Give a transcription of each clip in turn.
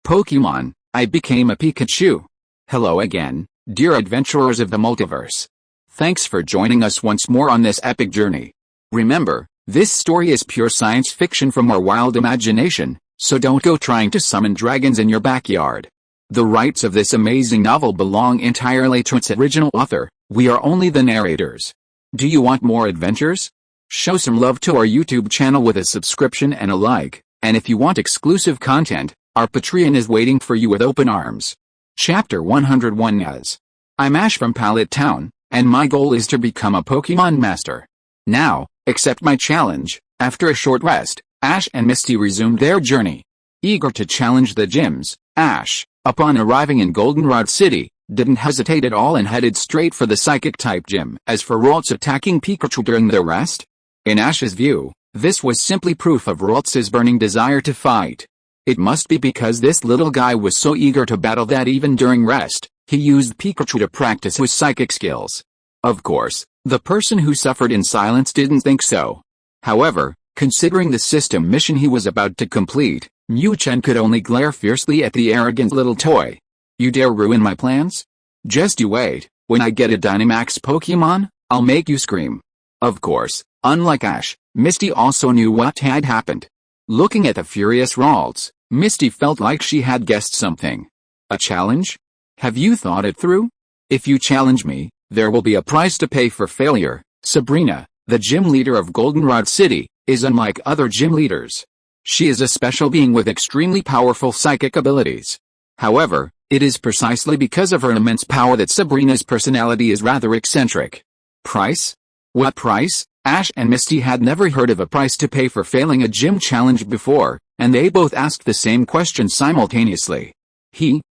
Pokémon, I became a Pikachu. Hello again, dear adventurers of the multiverse. Thanks for joining us once more on this epic journey. Remember, this story is pure science fiction from our wild imagination, so don't go trying to summon dragons in your backyard. The rights of this amazing novel belong entirely to its original author. We are only the narrators. Do you want more adventures? Show some love to our YouTube channel with a subscription and a like, and if you want exclusive content, our Patreon is waiting for you with open arms. Chapter 101 is: I'm Ash from Pallet Town, and my goal is to become a Pokemon Master. Now, accept my challenge. After a short rest, Ash and Misty resumed their journey. Eager to challenge the gyms, Ash, upon arriving in Goldenrod City, didn't hesitate at all and headed straight for the Psychic-type gym. As for Ralts attacking Pikachu during their rest, in Ash's view, this was simply proof of Ralts' burning desire to fight. It must be because this little guy was so eager to battle that even during rest, he used Pikachu to practice his psychic skills. Of course, the person who suffered in silence didn't think so. However, considering the system mission he was about to complete, Mu Chen could only glare fiercely at the arrogant little toy. You dare ruin my plans? Just you wait, when I get a Dynamax Pokemon, I'll make you scream. Of course, unlike Ash, Misty also knew what had happened. Looking at the furious Ralts, Misty felt like she had guessed something. A challenge? Have you thought it through? If you challenge me, there will be a price to pay for failure. Sabrina, the gym leader of Goldenrod City, is unlike other gym leaders. She is a special being with extremely powerful psychic abilities. However, it is precisely because of her immense power that Sabrina's personality is rather eccentric. Price? What price? Ash and Misty had never heard of a price to pay for failing a gym challenge before, and they both asked the same question simultaneously.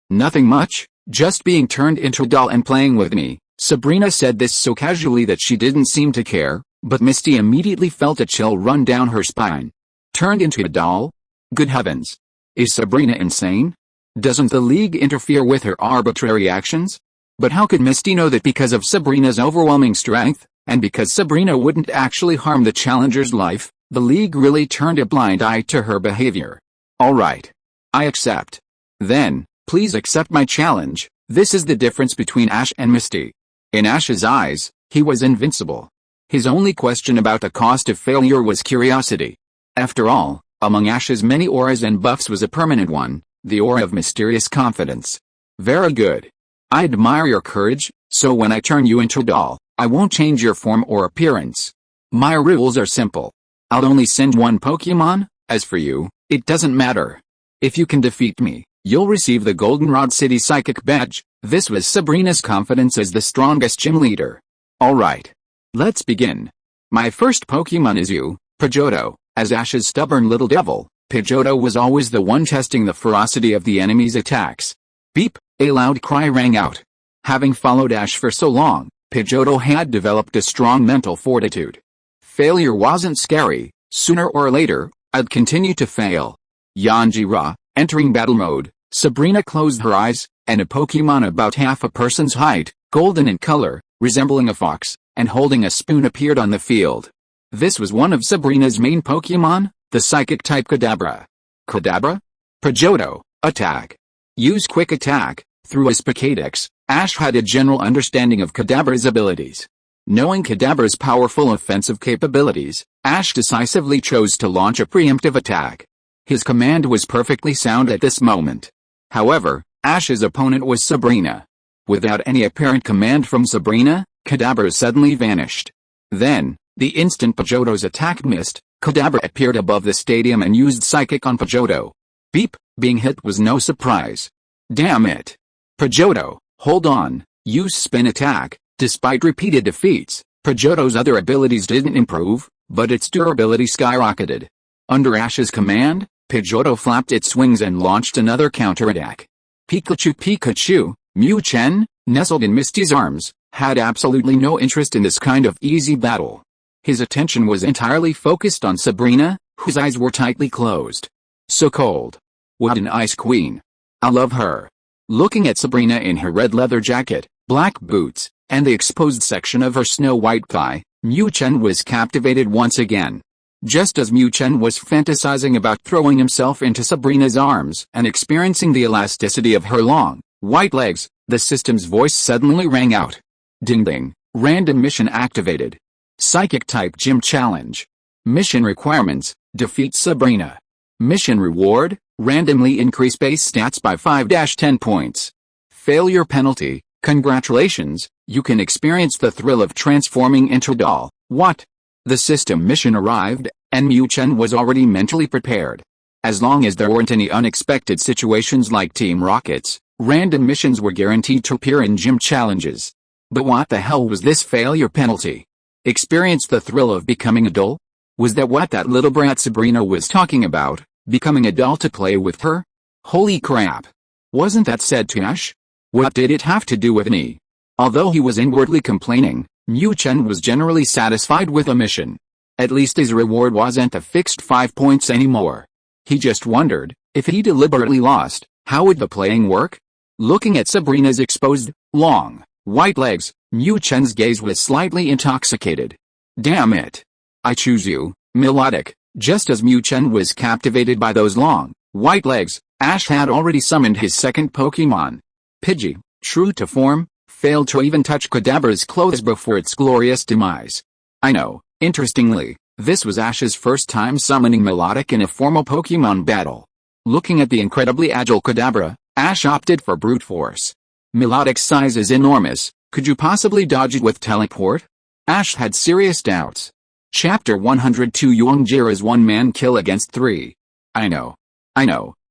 Nothing much, just being turned into a doll and playing with me. Sabrina said this so casually that she didn't seem to care, but Misty immediately felt a chill run down her spine. Turned into a doll? Good heavens! Is Sabrina insane? Doesn't the League interfere with her arbitrary actions? But how could Misty know that because of Sabrina's overwhelming strength, and because Sabrina wouldn't actually harm the challenger's life, the League really turned a blind eye to her behavior? Alright. I accept. Then, please accept my challenge. This is the difference between Ash and Misty. In Ash's eyes, he was invincible. His only question about the cost of failure was curiosity. After all, among Ash's many auras and buffs was a permanent one, the aura of mysterious confidence. Very good. I admire your courage, so when I turn you into a doll, I won't change your form or appearance. My rules are simple. I'll only send one Pokemon. As for you, it doesn't matter. If you can defeat me, you'll receive the Goldenrod City Psychic Badge. This was Sabrina's confidence as the strongest gym leader. Alright. Let's begin. My first Pokemon is you, Pidgeotto. As Ash's stubborn little devil, Pidgeotto was always the one testing the ferocity of the enemy's attacks. Beep! A loud cry rang out. Having followed Ash for so long, Pidgeotto had developed a strong mental fortitude. Failure wasn't scary. Sooner or later, I'd continue to fail. Yanjira, entering battle mode, Sabrina closed her eyes, and a Pokemon about half a person's height, golden in color, resembling a fox, and holding a spoon appeared on the field. This was one of Sabrina's main Pokemon, the Psychic-type Kadabra. Kadabra? Pidgeotto, attack. Use Quick Attack. Through his Pokédex, Ash had a general understanding of Kadabra's abilities. Knowing Kadabra's powerful offensive capabilities, Ash decisively chose to launch a preemptive attack. His command was perfectly sound at this moment. However, Ash's opponent was Sabrina. Without any apparent command from Sabrina, Kadabra suddenly vanished. Then, the instant Pidgeotto's attack missed, Kadabra appeared above the stadium and used Psychic on Pidgeotto. Beep! Being hit was no surprise. Damn it! Pidgeotto, hold on, use Spin Attack. Despite repeated defeats, Pidgeotto's other abilities didn't improve, but its durability skyrocketed. Under Ash's command, Pidgeotto flapped its wings and launched another counterattack. Pikachu, Mu Chen, nestled in Misty's arms, had absolutely no interest in this kind of easy battle. His attention was entirely focused on Sabrina, whose eyes were tightly closed. So cold. What an ice queen. I love her. Looking at Sabrina in her red leather jacket, black boots, and the exposed section of her snow-white thigh, Mu Chen was captivated once again. Just as Mu Chen was fantasizing about throwing himself into Sabrina's arms and experiencing the elasticity of her long, white legs, the system's voice suddenly rang out. Ding ding, random mission activated. Psychic type gym challenge. Mission requirements, defeat Sabrina. Mission reward, randomly increase base stats by 5-10 points. Failure penalty, congratulations, you can experience the thrill of transforming into a doll. What? The system mission arrived, and Mu Chen was already mentally prepared. As long as there weren't any unexpected situations like Team Rocket's, random missions were guaranteed to appear in gym challenges. But what the hell was this failure penalty? Experience the thrill of becoming a doll? Was that what that little brat Sabrina was talking about, becoming a doll to play with her? Holy crap! Wasn't that said to Ash? What did it have to do with me? Although he was inwardly complaining, Mu Chen was generally satisfied with the mission. At least his reward wasn't a fixed 5 points anymore. He just wondered, if he deliberately lost, how would the playing work? Looking at Sabrina's exposed, long, white legs, Mu Chen's gaze was slightly intoxicated. Damn it! I choose you, melodic. Just as Mu Chen was captivated by those long, white legs, Ash had already summoned his second Pokémon. Pidgey, true to form, failed to even touch Kadabra's clothes before its glorious demise. I know, interestingly, this was Ash's first time summoning Melodic in a formal Pokémon battle. Looking at the incredibly agile Kadabra, Ash opted for brute force. Melodic's size is enormous, could you possibly dodge it with teleport? Ash had serious doubts. Chapter 102 Yuangjira's one-man kill against 3. I know.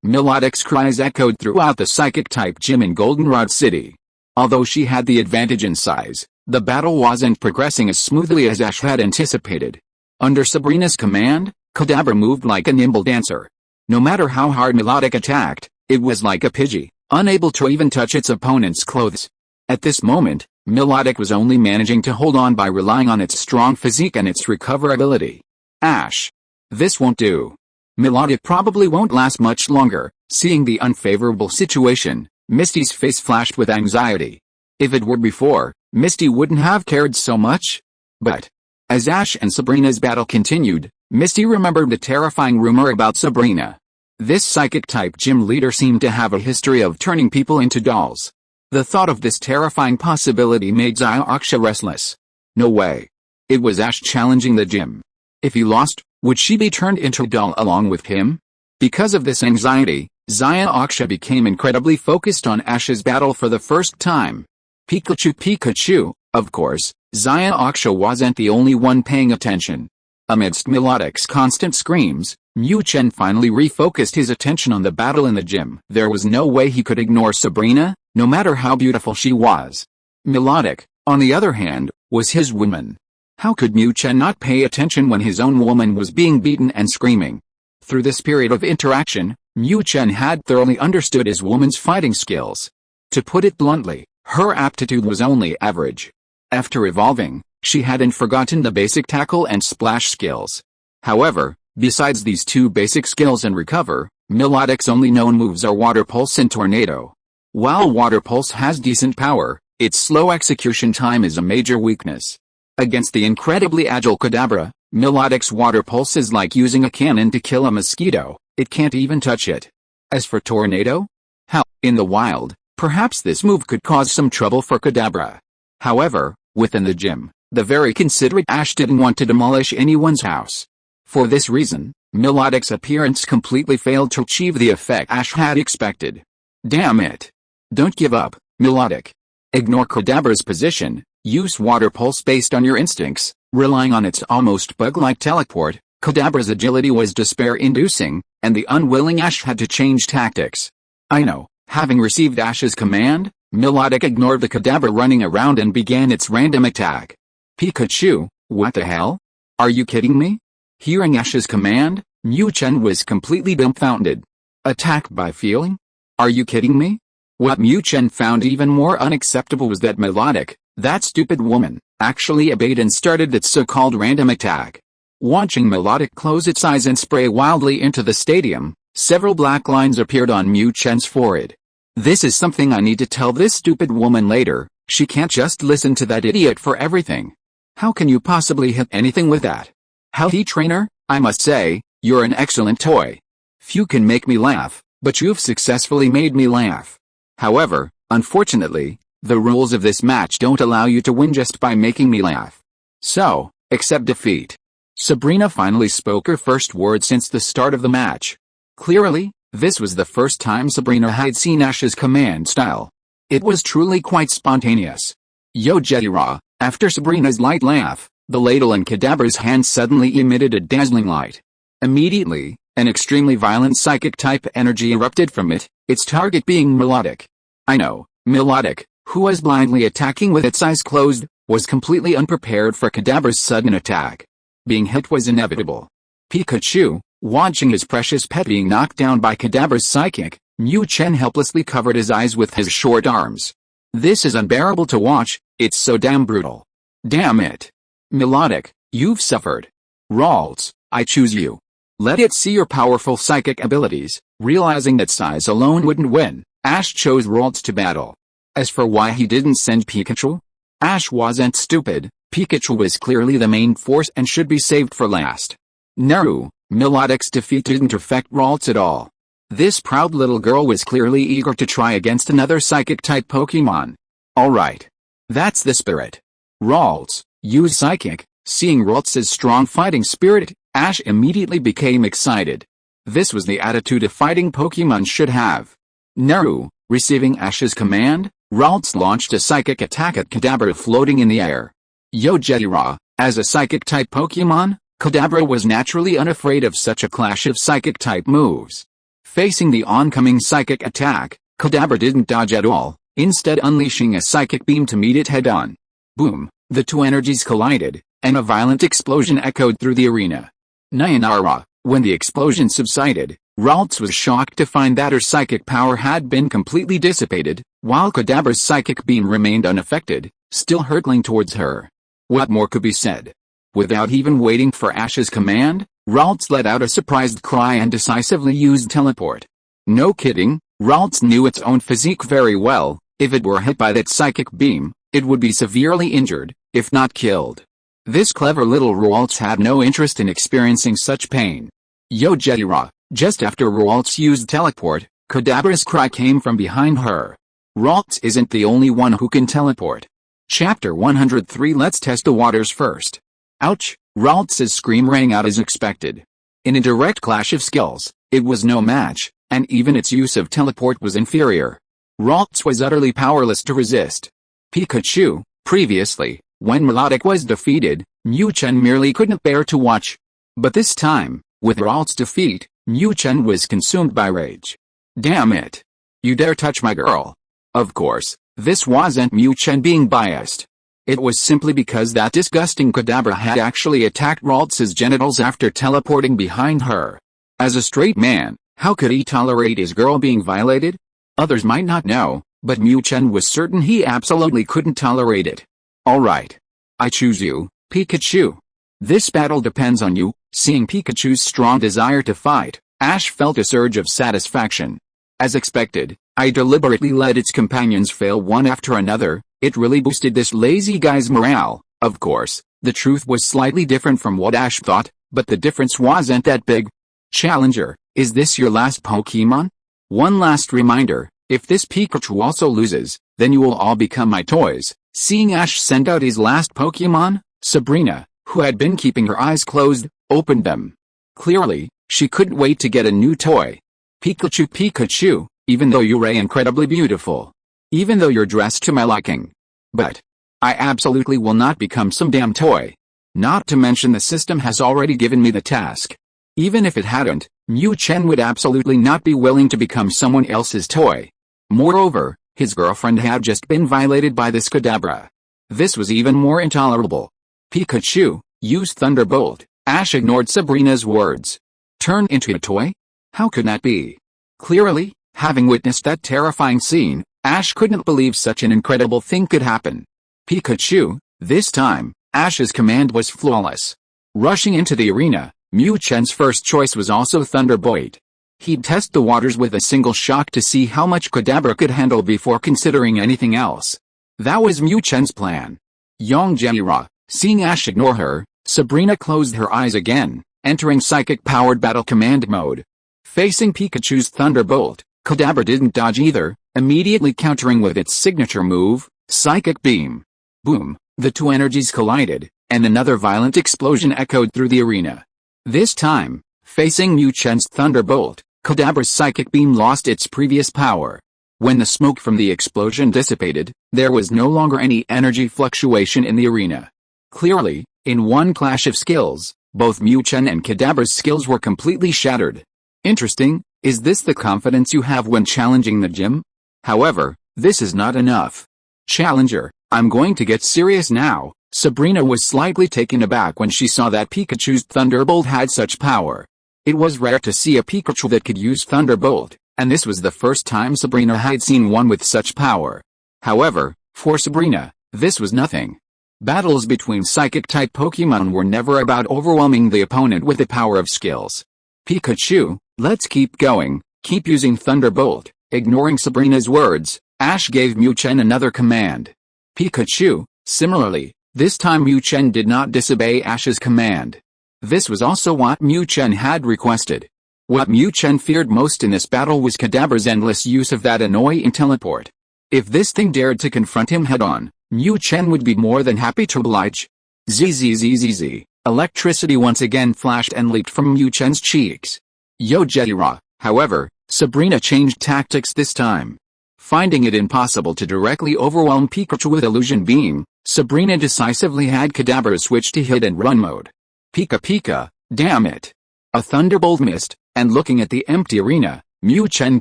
Melodic's cries echoed throughout the psychic-type gym in Goldenrod City. Although she had the advantage in size, the battle wasn't progressing as smoothly as Ash had anticipated. Under Sabrina's command, Kadabra moved like a nimble dancer. No matter how hard Melodic attacked, it was like a Pidgey, unable to even touch its opponent's clothes. At this moment, Melodic was only managing to hold on by relying on its strong physique and its recoverability. Ash. This won't do. Melodic probably won't last much longer. Seeing the unfavorable situation, Misty's face flashed with anxiety. If it were before, Misty wouldn't have cared so much. But, as Ash and Sabrina's battle continued, Misty remembered the terrifying rumor about Sabrina. This psychic-type gym leader seemed to have a history of turning people into dolls. The thought of this terrifying possibility made Xiaoxia restless. No way. It was Ash challenging the gym. If he lost, would she be turned into a doll along with him? Because of this anxiety, Xiaoxia became incredibly focused on Ash's battle for the first time. Pikachu, of course, Xiaoxia wasn't the only one paying attention. Amidst Melodic's constant screams, Mu Chen finally refocused his attention on the battle in the gym. There was no way he could ignore Sabrina, no matter how beautiful she was. Melodic, on the other hand, was his woman. How could Mu Chen not pay attention when his own woman was being beaten and screaming? Through this period of interaction, Mu Chen had thoroughly understood his woman's fighting skills. To put it bluntly, her aptitude was only average. After evolving, she hadn't forgotten the basic tackle and splash skills. However, besides these two basic skills and recover, Melodic's only known moves are Water Pulse and Tornado. While Water Pulse has decent power, its slow execution time is a major weakness. Against the incredibly agile Kadabra, Melodic's Water Pulse is like using a cannon to kill a mosquito, it can't even touch it. As for Tornado? Hell, in the wild, perhaps this move could cause some trouble for Kadabra. However, within the gym, the very considerate Ash didn't want to demolish anyone's house. For this reason, Melodic's appearance completely failed to achieve the effect Ash had expected. Damn it. Don't give up, Melodic. Ignore Kadabra's position, use Water Pulse based on your instincts. Relying on its almost bug-like teleport, Kadabra's agility was despair-inducing, and the unwilling Ash had to change tactics. I know, having received Ash's command, Melodic ignored the Kadabra running around and began its random attack. Pikachu, what the hell? Are you kidding me? Hearing Ash's command, Mu Chen was completely dumbfounded. Attacked by feeling? Are you kidding me? What Mu Chen found even more unacceptable was that Melodic, that stupid woman, actually obeyed and started its so-called random attack. Watching Melodic close its eyes and spray wildly into the stadium, several black lines appeared on Mu Chen's forehead. This is something I need to tell this stupid woman later, she can't just listen to that idiot for everything. How can you possibly hit anything with that? How he trainer? I must say, you're an excellent toy. Few can make me laugh, but you've successfully made me laugh. However, unfortunately, the rules of this match don't allow you to win just by making me laugh. So, accept defeat. Sabrina finally spoke her first word since the start of the match. Clearly, this was the first time Sabrina had seen Ash's command style. It was truly quite spontaneous. Yo Jetira, after Sabrina's light laugh, the ladle in Kadabra's hand suddenly emitted a dazzling light. Immediately, an extremely violent psychic-type energy erupted from it, its target being Melodic. I know, Melodic, who was blindly attacking with its eyes closed, was completely unprepared for Kadabra's sudden attack. Being hit was inevitable. Pikachu, watching his precious pet being knocked down by Kadabra's psychic, Mu Chen helplessly covered his eyes with his short arms. This is unbearable to watch, it's so damn brutal. Damn it. Melodic, you've suffered. Ralts, I choose you. Let it see your powerful psychic abilities. Realizing that size alone wouldn't win, Ash chose Ralts to battle. As for why he didn't send Pikachu? Ash wasn't stupid, Pikachu was clearly the main force and should be saved for last. No, Melodic's defeat didn't affect Ralts at all. This proud little girl was clearly eager to try against another psychic-type Pokémon. Alright. That's the spirit. Ralts, use psychic. Seeing Ralts' strong fighting spirit, Ash immediately became excited. This was the attitude a fighting Pokémon should have. Naru, receiving Ash's command, Ralts launched a psychic attack at Kadabra floating in the air. Yo Jetira, as a psychic-type Pokémon, Kadabra was naturally unafraid of such a clash of psychic-type moves. Facing the oncoming psychic attack, Kadabra didn't dodge at all, instead unleashing a psychic beam to meet it head-on. Boom, the two energies collided, and a violent explosion echoed through the arena. Nyanara, when the explosion subsided, Ralts was shocked to find that her psychic power had been completely dissipated, while Kadabra's psychic beam remained unaffected, still hurtling towards her. What more could be said? Without even waiting for Ash's command, Ralts let out a surprised cry and decisively used teleport. No kidding, Ralts knew its own physique very well. If it were hit by that psychic beam, it would be severely injured, if not killed. This clever little Ralts had no interest in experiencing such pain. Yo Jetira, just after Ralts used teleport, Kadabra's cry came from behind her. Ralts isn't the only one who can teleport. Chapter 103. Let's test the waters first. Ouch, Ralts' scream rang out as expected. In a direct clash of skills, it was no match, and even its use of teleport was inferior. Ralts was utterly powerless to resist. Pikachu, previously, when Melodic was defeated, Mu Chen merely couldn't bear to watch. But this time, with Ralts' defeat, Mu Chen was consumed by rage. Damn it. You dare touch my girl. Of course, this wasn't Mu Chen being biased. It was simply because that disgusting Kadabra had actually attacked Ralts' genitals after teleporting behind her. As a straight man, how could he tolerate his girl being violated? Others might not know, but Mu Chen was certain he absolutely couldn't tolerate it. Alright. I choose you, Pikachu. This battle depends on you. Seeing Pikachu's strong desire to fight, Ash felt a surge of satisfaction. As expected, I deliberately let its companions fail one after another. It really boosted this lazy guy's morale. Of course, the truth was slightly different from what Ash thought, but the difference wasn't that big. Challenger, is this your last Pokémon? One last reminder, if this Pikachu also loses, then you will all become my toys. Seeing Ash send out his last Pokémon, Sabrina, who had been keeping her eyes closed, opened them. Clearly, she couldn't wait to get a new toy. Pikachu, Pikachu, even though you're incredibly beautiful. Even though you're dressed to my liking. But I absolutely will not become some damn toy. Not to mention the system has already given me the task. Even if it hadn't, Mu Chen would absolutely not be willing to become someone else's toy. Moreover, his girlfriend had just been violated by this Kadabra. This was even more intolerable. Pikachu, use Thunderbolt. Ash ignored Sabrina's words. Turn into a toy? How could that be? Clearly, having witnessed that terrifying scene, Ash couldn't believe such an incredible thing could happen. Pikachu, this time, Ash's command was flawless. Rushing into the arena, Mu Chen's first choice was also Thunderbolt. He'd test the waters with a single shock to see how much Kadabra could handle before considering anything else. That was Mu Chen's plan. Yong Jaira, seeing Ash ignore her, Sabrina closed her eyes again. entering psychic-powered battle command mode. Facing Pikachu's Thunderbolt, Kadabra didn't dodge either, immediately countering with its signature move, Psychic Beam. Boom, the two energies collided, and another violent explosion echoed through the arena. This time, facing Mu Chen's Thunderbolt, Kadabra's Psychic Beam lost its previous power. When the smoke from the explosion dissipated, there was no longer any energy fluctuation in the arena. Clearly, in one clash of skills, both Mu Chen and Kadabra's skills were completely shattered. Interesting, is this the confidence you have when challenging the gym? However, this is not enough. Challenger, I'm going to get serious now. Sabrina was slightly taken aback when she saw that Pikachu's Thunderbolt had such power. It was rare to see a Pikachu that could use Thunderbolt, and this was the first time Sabrina had seen one with such power. However, for Sabrina, this was nothing. Battles between Psychic-type Pokémon were never about overwhelming the opponent with the power of skills. Pikachu, let's keep going, keep using Thunderbolt. Ignoring Sabrina's words, Ash gave Mu Chen another command. Pikachu, similarly, this time Mu Chen did not disobey Ash's command. This was also what Mu Chen had requested. What Mu Chen feared most in this battle was Kadabra's endless use of that annoying teleport. If this thing dared to confront him head-on, Mu Chen would be more than happy to oblige. Zzzzz. Electricity once again flashed and leaped from Mu Chen's cheeks. Yo Jetira, however, Sabrina changed tactics this time. Finding it impossible to directly overwhelm Pikachu with Illusion Beam, Sabrina decisively had Kadabra switch to hit and run mode. Pika, damn it. A thunderbolt missed, and looking at the empty arena, Mu Chen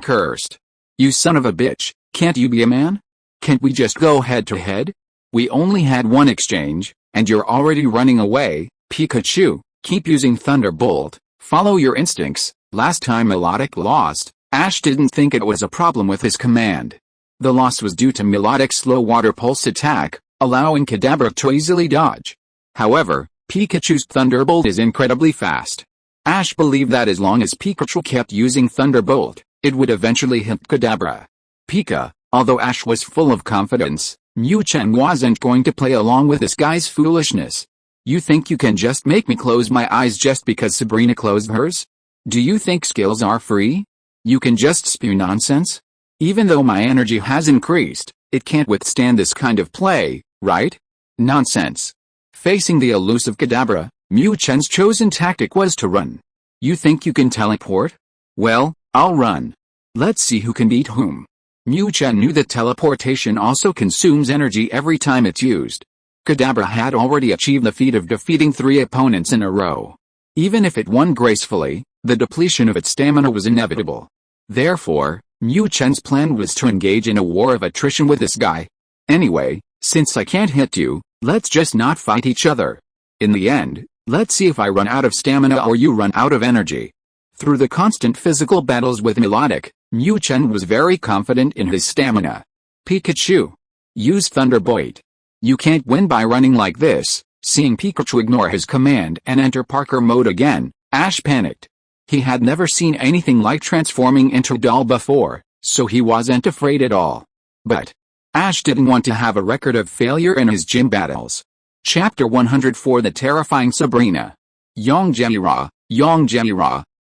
cursed. You son of a bitch, can't you be a man? Can't we just go head to head? We only had one exchange, and you're already running away. Pikachu, keep using Thunderbolt, follow your instincts. Last time Melodic lost, Ash didn't think it was a problem with his command. The loss was due to Melodic's slow water pulse attack, allowing Kadabra to easily dodge. However, Pikachu's Thunderbolt is incredibly fast. Ash believed that as long as Pikachu kept using Thunderbolt, it would eventually hit Kadabra. Although Ash was full of confidence, Mu Chen wasn't going to play along with this guy's foolishness. You think you can just make me close my eyes just because Sabrina closed hers? Do you think skills are free? You can just spew nonsense? Even though my energy has increased, it can't withstand this kind of play, right? Nonsense. Facing the elusive Kadabra, Mu Chen's chosen tactic was to run. You think you can teleport? Well, I'll run. Let's see who can beat whom. Mu Chen knew that teleportation also consumes energy every time it's used. Kadabra had already achieved the feat of defeating 3 opponents in a row. Even if it won gracefully, the depletion of its stamina was inevitable. Therefore, Mu Chen's plan was to engage in a war of attrition with this guy. Anyway, since I can't hit you, let's just not fight each other. In the end, let's see if I run out of stamina or you run out of energy. Through the constant physical battles with Melodic, Mu Chen was very confident in his stamina. Pikachu, use Thunderbolt. You can't win by running like this. Seeing Pikachu ignore his command and enter Parker mode again, Ash panicked. He had never seen anything like transforming into a doll before, so he wasn't afraid at all. But Ash didn't want to have a record of failure in his gym battles. Chapter 104 The Terrifying Sabrina. Yong Jaira.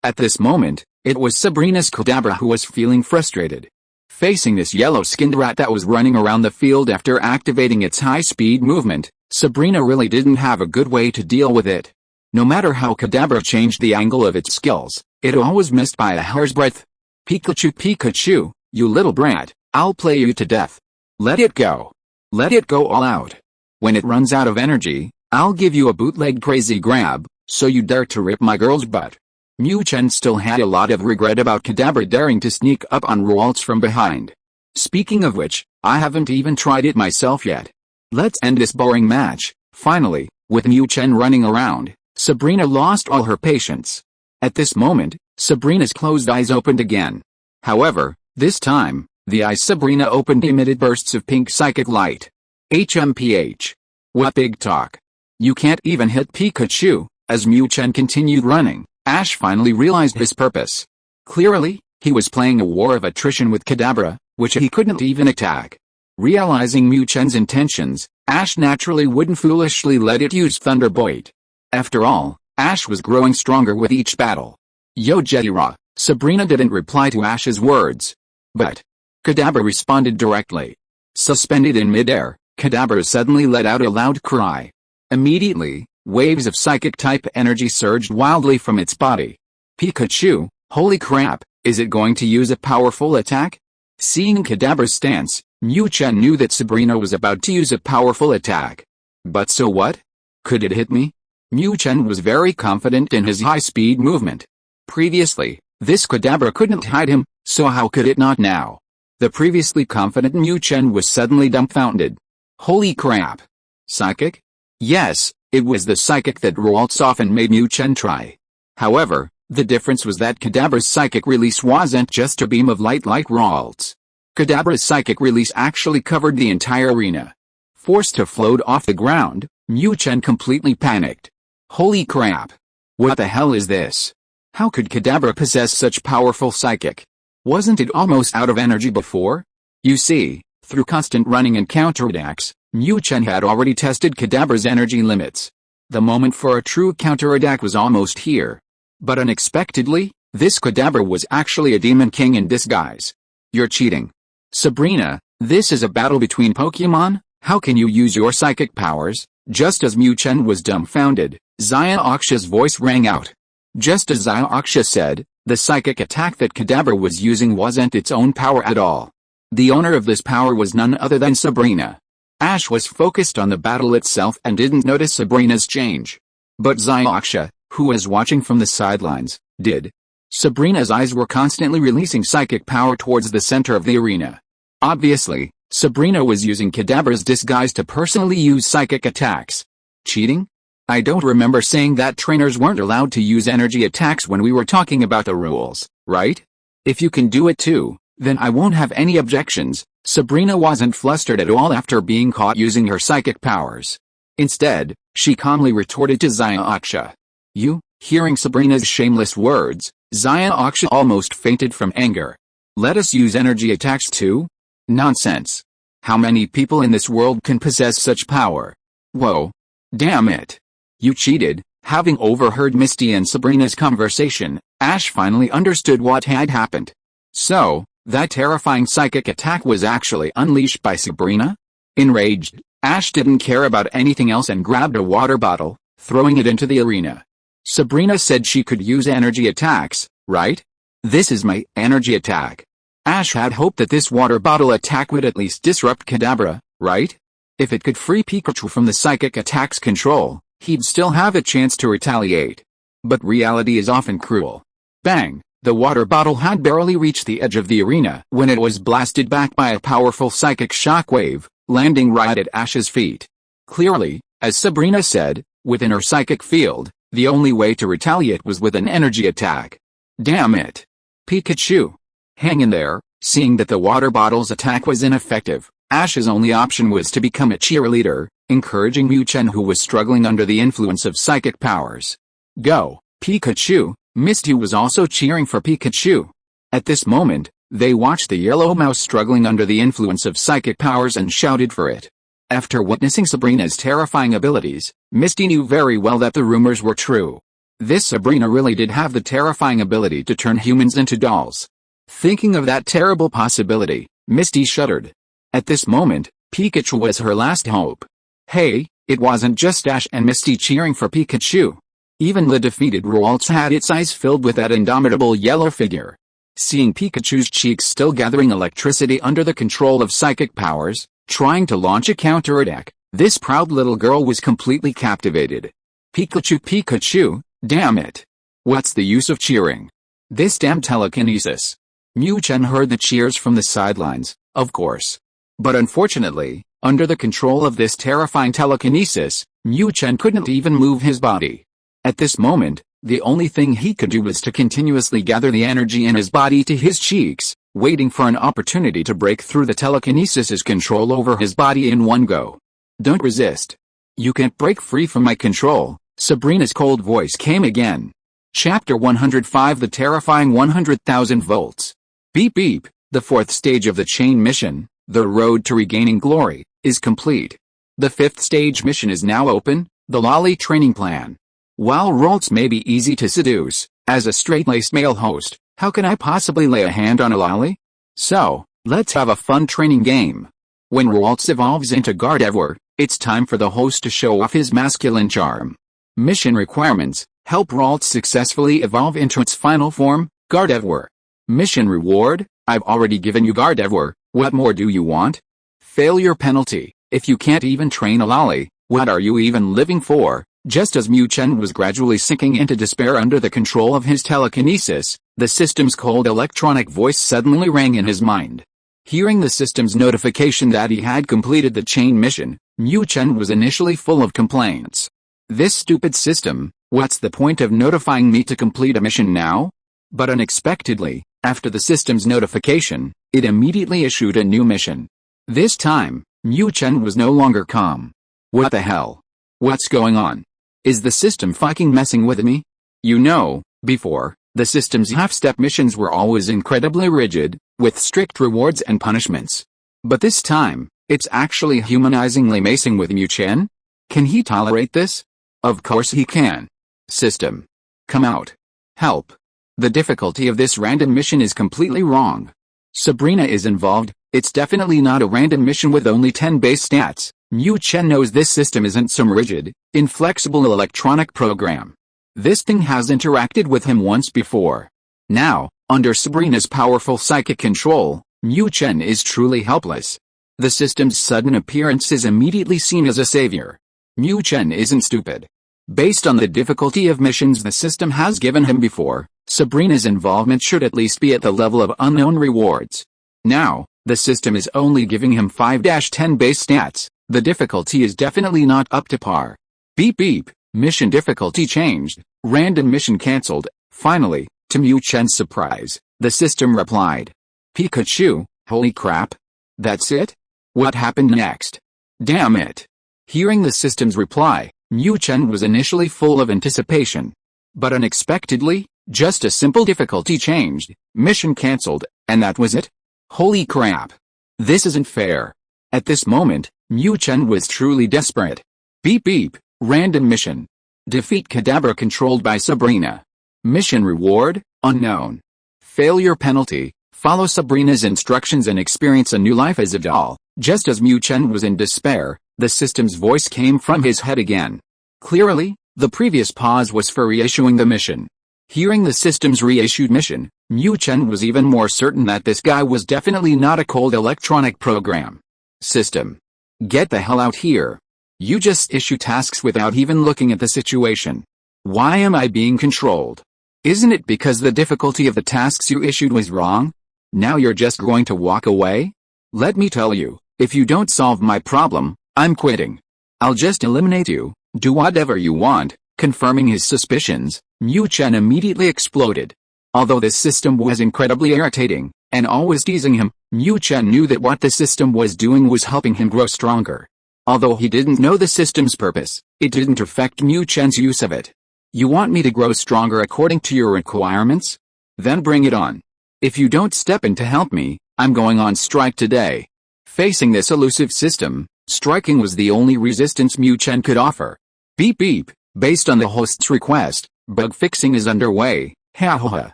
At this moment, it was Sabrina's Kadabra who was feeling frustrated. Facing this yellow-skinned rat that was running around the field after activating its high-speed movement, Sabrina really didn't have a good way to deal with it. No matter how Kadabra changed the angle of its skills, it always missed by a hair's breadth. Pikachu, you little brat, I'll play you to death. Let it go. Let it go all out. When it runs out of energy, I'll give you a bootleg crazy grab, so you dare to rip my girl's butt. Mu Chen still had a lot of regret about Kadabra daring to sneak up on Ralts from behind. Speaking of which, I haven't even tried it myself yet. Let's end this boring match. Finally, with Mu Chen running around, Sabrina lost all her patience. At this moment, Sabrina's closed eyes opened again. However, this time, the eyes Sabrina opened emitted bursts of pink psychic light. HMPH. What big talk. You can't even hit Pikachu. As Mu Chen continued running, Ash finally realized his purpose. Clearly, he was playing a war of attrition with Kadabra, which he couldn't even attack. Realizing Mu Chen's intentions, Ash naturally wouldn't foolishly let it use Thunderbolt. After all, Ash was growing stronger with each battle. Yo Jetira, Sabrina didn't reply to Ash's words. But Kadabra responded directly. Suspended in midair, Kadabra suddenly let out a loud cry. Immediately, waves of psychic-type energy surged wildly from its body. Pikachu, holy crap, is it going to use a powerful attack? Seeing Kadabra's stance, Mu Chen knew that Sabrina was about to use a powerful attack. But so what? Could it hit me? Mu Chen was very confident in his high-speed movement. Previously, this Kadabra couldn't hide him, so how could it not now? The previously confident Mu Chen was suddenly dumbfounded. Holy crap! Psychic? Yes, it was the psychic that Ralts off and made Mu Chen try. However, the difference was that Kadabra's psychic release wasn't just a beam of light like Ralts. Kadabra's psychic release actually covered the entire arena. Forced to float off the ground, Mu Chen completely panicked. Holy crap! What the hell is this? How could Kadabra possess such powerful psychic? Wasn't it almost out of energy before? You see, through constant running and counterattacks, Mu Chen had already tested Kadabra's energy limits. The moment for a true counterattack was almost here. But unexpectedly, this Kadabra was actually a demon king in disguise. You're cheating. Sabrina, this is a battle between Pokémon? How can you use your psychic powers? Just as Mu Chen was dumbfounded, Xiaoxia's voice rang out. Just as Xiaoxia said, the psychic attack that Kadabra was using wasn't its own power at all. The owner of this power was none other than Sabrina. Ash was focused on the battle itself and didn't notice Sabrina's change. But Xiaoxia, who was watching from the sidelines, did. Sabrina's eyes were constantly releasing psychic power towards the center of the arena. Obviously, Sabrina was using Kadabra's disguise to personally use psychic attacks. Cheating? I don't remember saying that trainers weren't allowed to use energy attacks when we were talking about the rules, right? If you can do it too, then I won't have any objections. Sabrina wasn't flustered at all after being caught using her psychic powers. Instead, she calmly retorted to Xiaoxia. You? Hearing Sabrina's shameless words, Xiaoxia almost fainted from anger. Let us use energy attacks too? Nonsense. How many people in this world can possess such power? Whoa. Damn it. You cheated. Having overheard Misty and Sabrina's conversation, Ash finally understood what had happened. So, that terrifying psychic attack was actually unleashed by Sabrina? Enraged, Ash didn't care about anything else and grabbed a water bottle, throwing it into the arena. Sabrina said she could use energy attacks, right? This is my energy attack. Ash had hoped that this water bottle attack would at least disrupt Kadabra, right? If it could free Pikachu from the psychic attack's control, he'd still have a chance to retaliate. But reality is often cruel. Bang! The water bottle had barely reached the edge of the arena when it was blasted back by a powerful psychic shockwave, landing right at Ash's feet. Clearly, as Sabrina said, within her psychic field, the only way to retaliate was with an energy attack. Damn it! Pikachu! Hang in there. Seeing that the water bottle's attack was ineffective, Ash's only option was to become a cheerleader, encouraging Mu Chen, who was struggling under the influence of psychic powers. Go, Pikachu! Misty was also cheering for Pikachu. At this moment, they watched the yellow mouse struggling under the influence of psychic powers and shouted for it. After witnessing Sabrina's terrifying abilities, Misty knew very well that the rumors were true. This Sabrina really did have the terrifying ability to turn humans into dolls. Thinking of that terrible possibility, Misty shuddered. At this moment, Pikachu was her last hope. Hey, it wasn't just Ash and Misty cheering for Pikachu. Even the defeated Ralts had its eyes filled with that indomitable yellow figure. Seeing Pikachu's cheeks still gathering electricity under the control of psychic powers, trying to launch a counterattack, this proud little girl was completely captivated. Pikachu, Pikachu, damn it. What's the use of cheering? This damn telekinesis. Mu Chen heard the cheers from the sidelines, of course. But unfortunately, under the control of this terrifying telekinesis, Mu Chen couldn't even move his body. At this moment, the only thing he could do was to continuously gather the energy in his body to his cheeks, waiting for an opportunity to break through the telekinesis's control over his body in one go. Don't resist. You can't break free from my control. Sabrina's cold voice came again. Chapter 105, The Terrifying 100,000 Volts. Beep beep, the fourth stage of the chain mission, the road to regaining glory, is complete. The fifth stage mission is now open, the Lolly training plan. While Ralts may be easy to seduce, as a straight-laced male host, how can I possibly lay a hand on a lolly? So, let's have a fun training game. When Ralts evolves into Gardevoir, it's time for the host to show off his masculine charm. Mission requirements: help Ralts successfully evolve into its final form, Gardevoir. Mission reward: I've already given you Gardevoir, what more do you want? Failure penalty: if you can't even train a lolly, what are you even living for? Just as Mu Chen was gradually sinking into despair under the control of his telekinesis, the system's cold electronic voice suddenly rang in his mind. Hearing the system's notification that he had completed the chain mission, Mu Chen was initially full of complaints. This stupid system, what's the point of notifying me to complete a mission now? But unexpectedly, after the system's notification, it immediately issued a new mission. This time, Mu Chen was no longer calm. What the hell? What's going on? Is the system fucking messing with me? You know, before, the system's half-step missions were always incredibly rigid, with strict rewards and punishments. But this time, it's actually humanizingly messing with Mu Chen? Can he tolerate this? Of course he can. System. Come out. Help. The difficulty of this random mission is completely wrong. Sabrina is involved, it's definitely not a random mission with only 10 base stats. Mu Chen knows this system isn't some rigid, inflexible electronic program. This thing has interacted with him once before. Now, under Sabrina's powerful psychic control, Mu Chen is truly helpless. The system's sudden appearance is immediately seen as a savior. Mu Chen isn't stupid. Based on the difficulty of missions the system has given him before, Sabrina's involvement should at least be at the level of unknown rewards. Now, the system is only giving him 5-10 base stats. The difficulty is definitely not up to par. Beep beep, mission difficulty changed, random mission cancelled. Finally, to Mu Chen's surprise, the system replied. Pikachu, holy crap. That's it? What happened next? Damn it. Hearing the system's reply, Mu Chen was initially full of anticipation. But unexpectedly, just a simple difficulty changed, mission cancelled, and that was it? Holy crap. This isn't fair. At this moment, Mu Chen was truly desperate. Beep beep, random mission. Defeat Kadabra controlled by Sabrina. Mission reward, unknown. Failure penalty, follow Sabrina's instructions and experience a new life as a doll. Just as Mu Chen was in despair, the system's voice came from his head again. Clearly, the previous pause was for reissuing the mission. Hearing the system's reissued mission, Mu Chen was even more certain that this guy was definitely not a cold electronic program. System. Get the hell out here. You just issue tasks without even looking at the situation. Why am I being controlled? Isn't it because the difficulty of the tasks you issued was wrong? Now you're just going to walk away? Let me tell you, if you don't solve my problem, I'm quitting. I'll just eliminate you, do whatever you want. Confirming his suspicions, Mu Chen immediately exploded. Although this system was incredibly irritating, and always teasing him, Mu Chen knew that what the system was doing was helping him grow stronger. Although he didn't know the system's purpose, it didn't affect Mu Chen's use of it. You want me to grow stronger according to your requirements? Then bring it on. If you don't step in to help me, I'm going on strike today. Facing this elusive system, striking was the only resistance Mu Chen could offer. Beep beep, based on the host's request, bug fixing is underway, ha ha ha.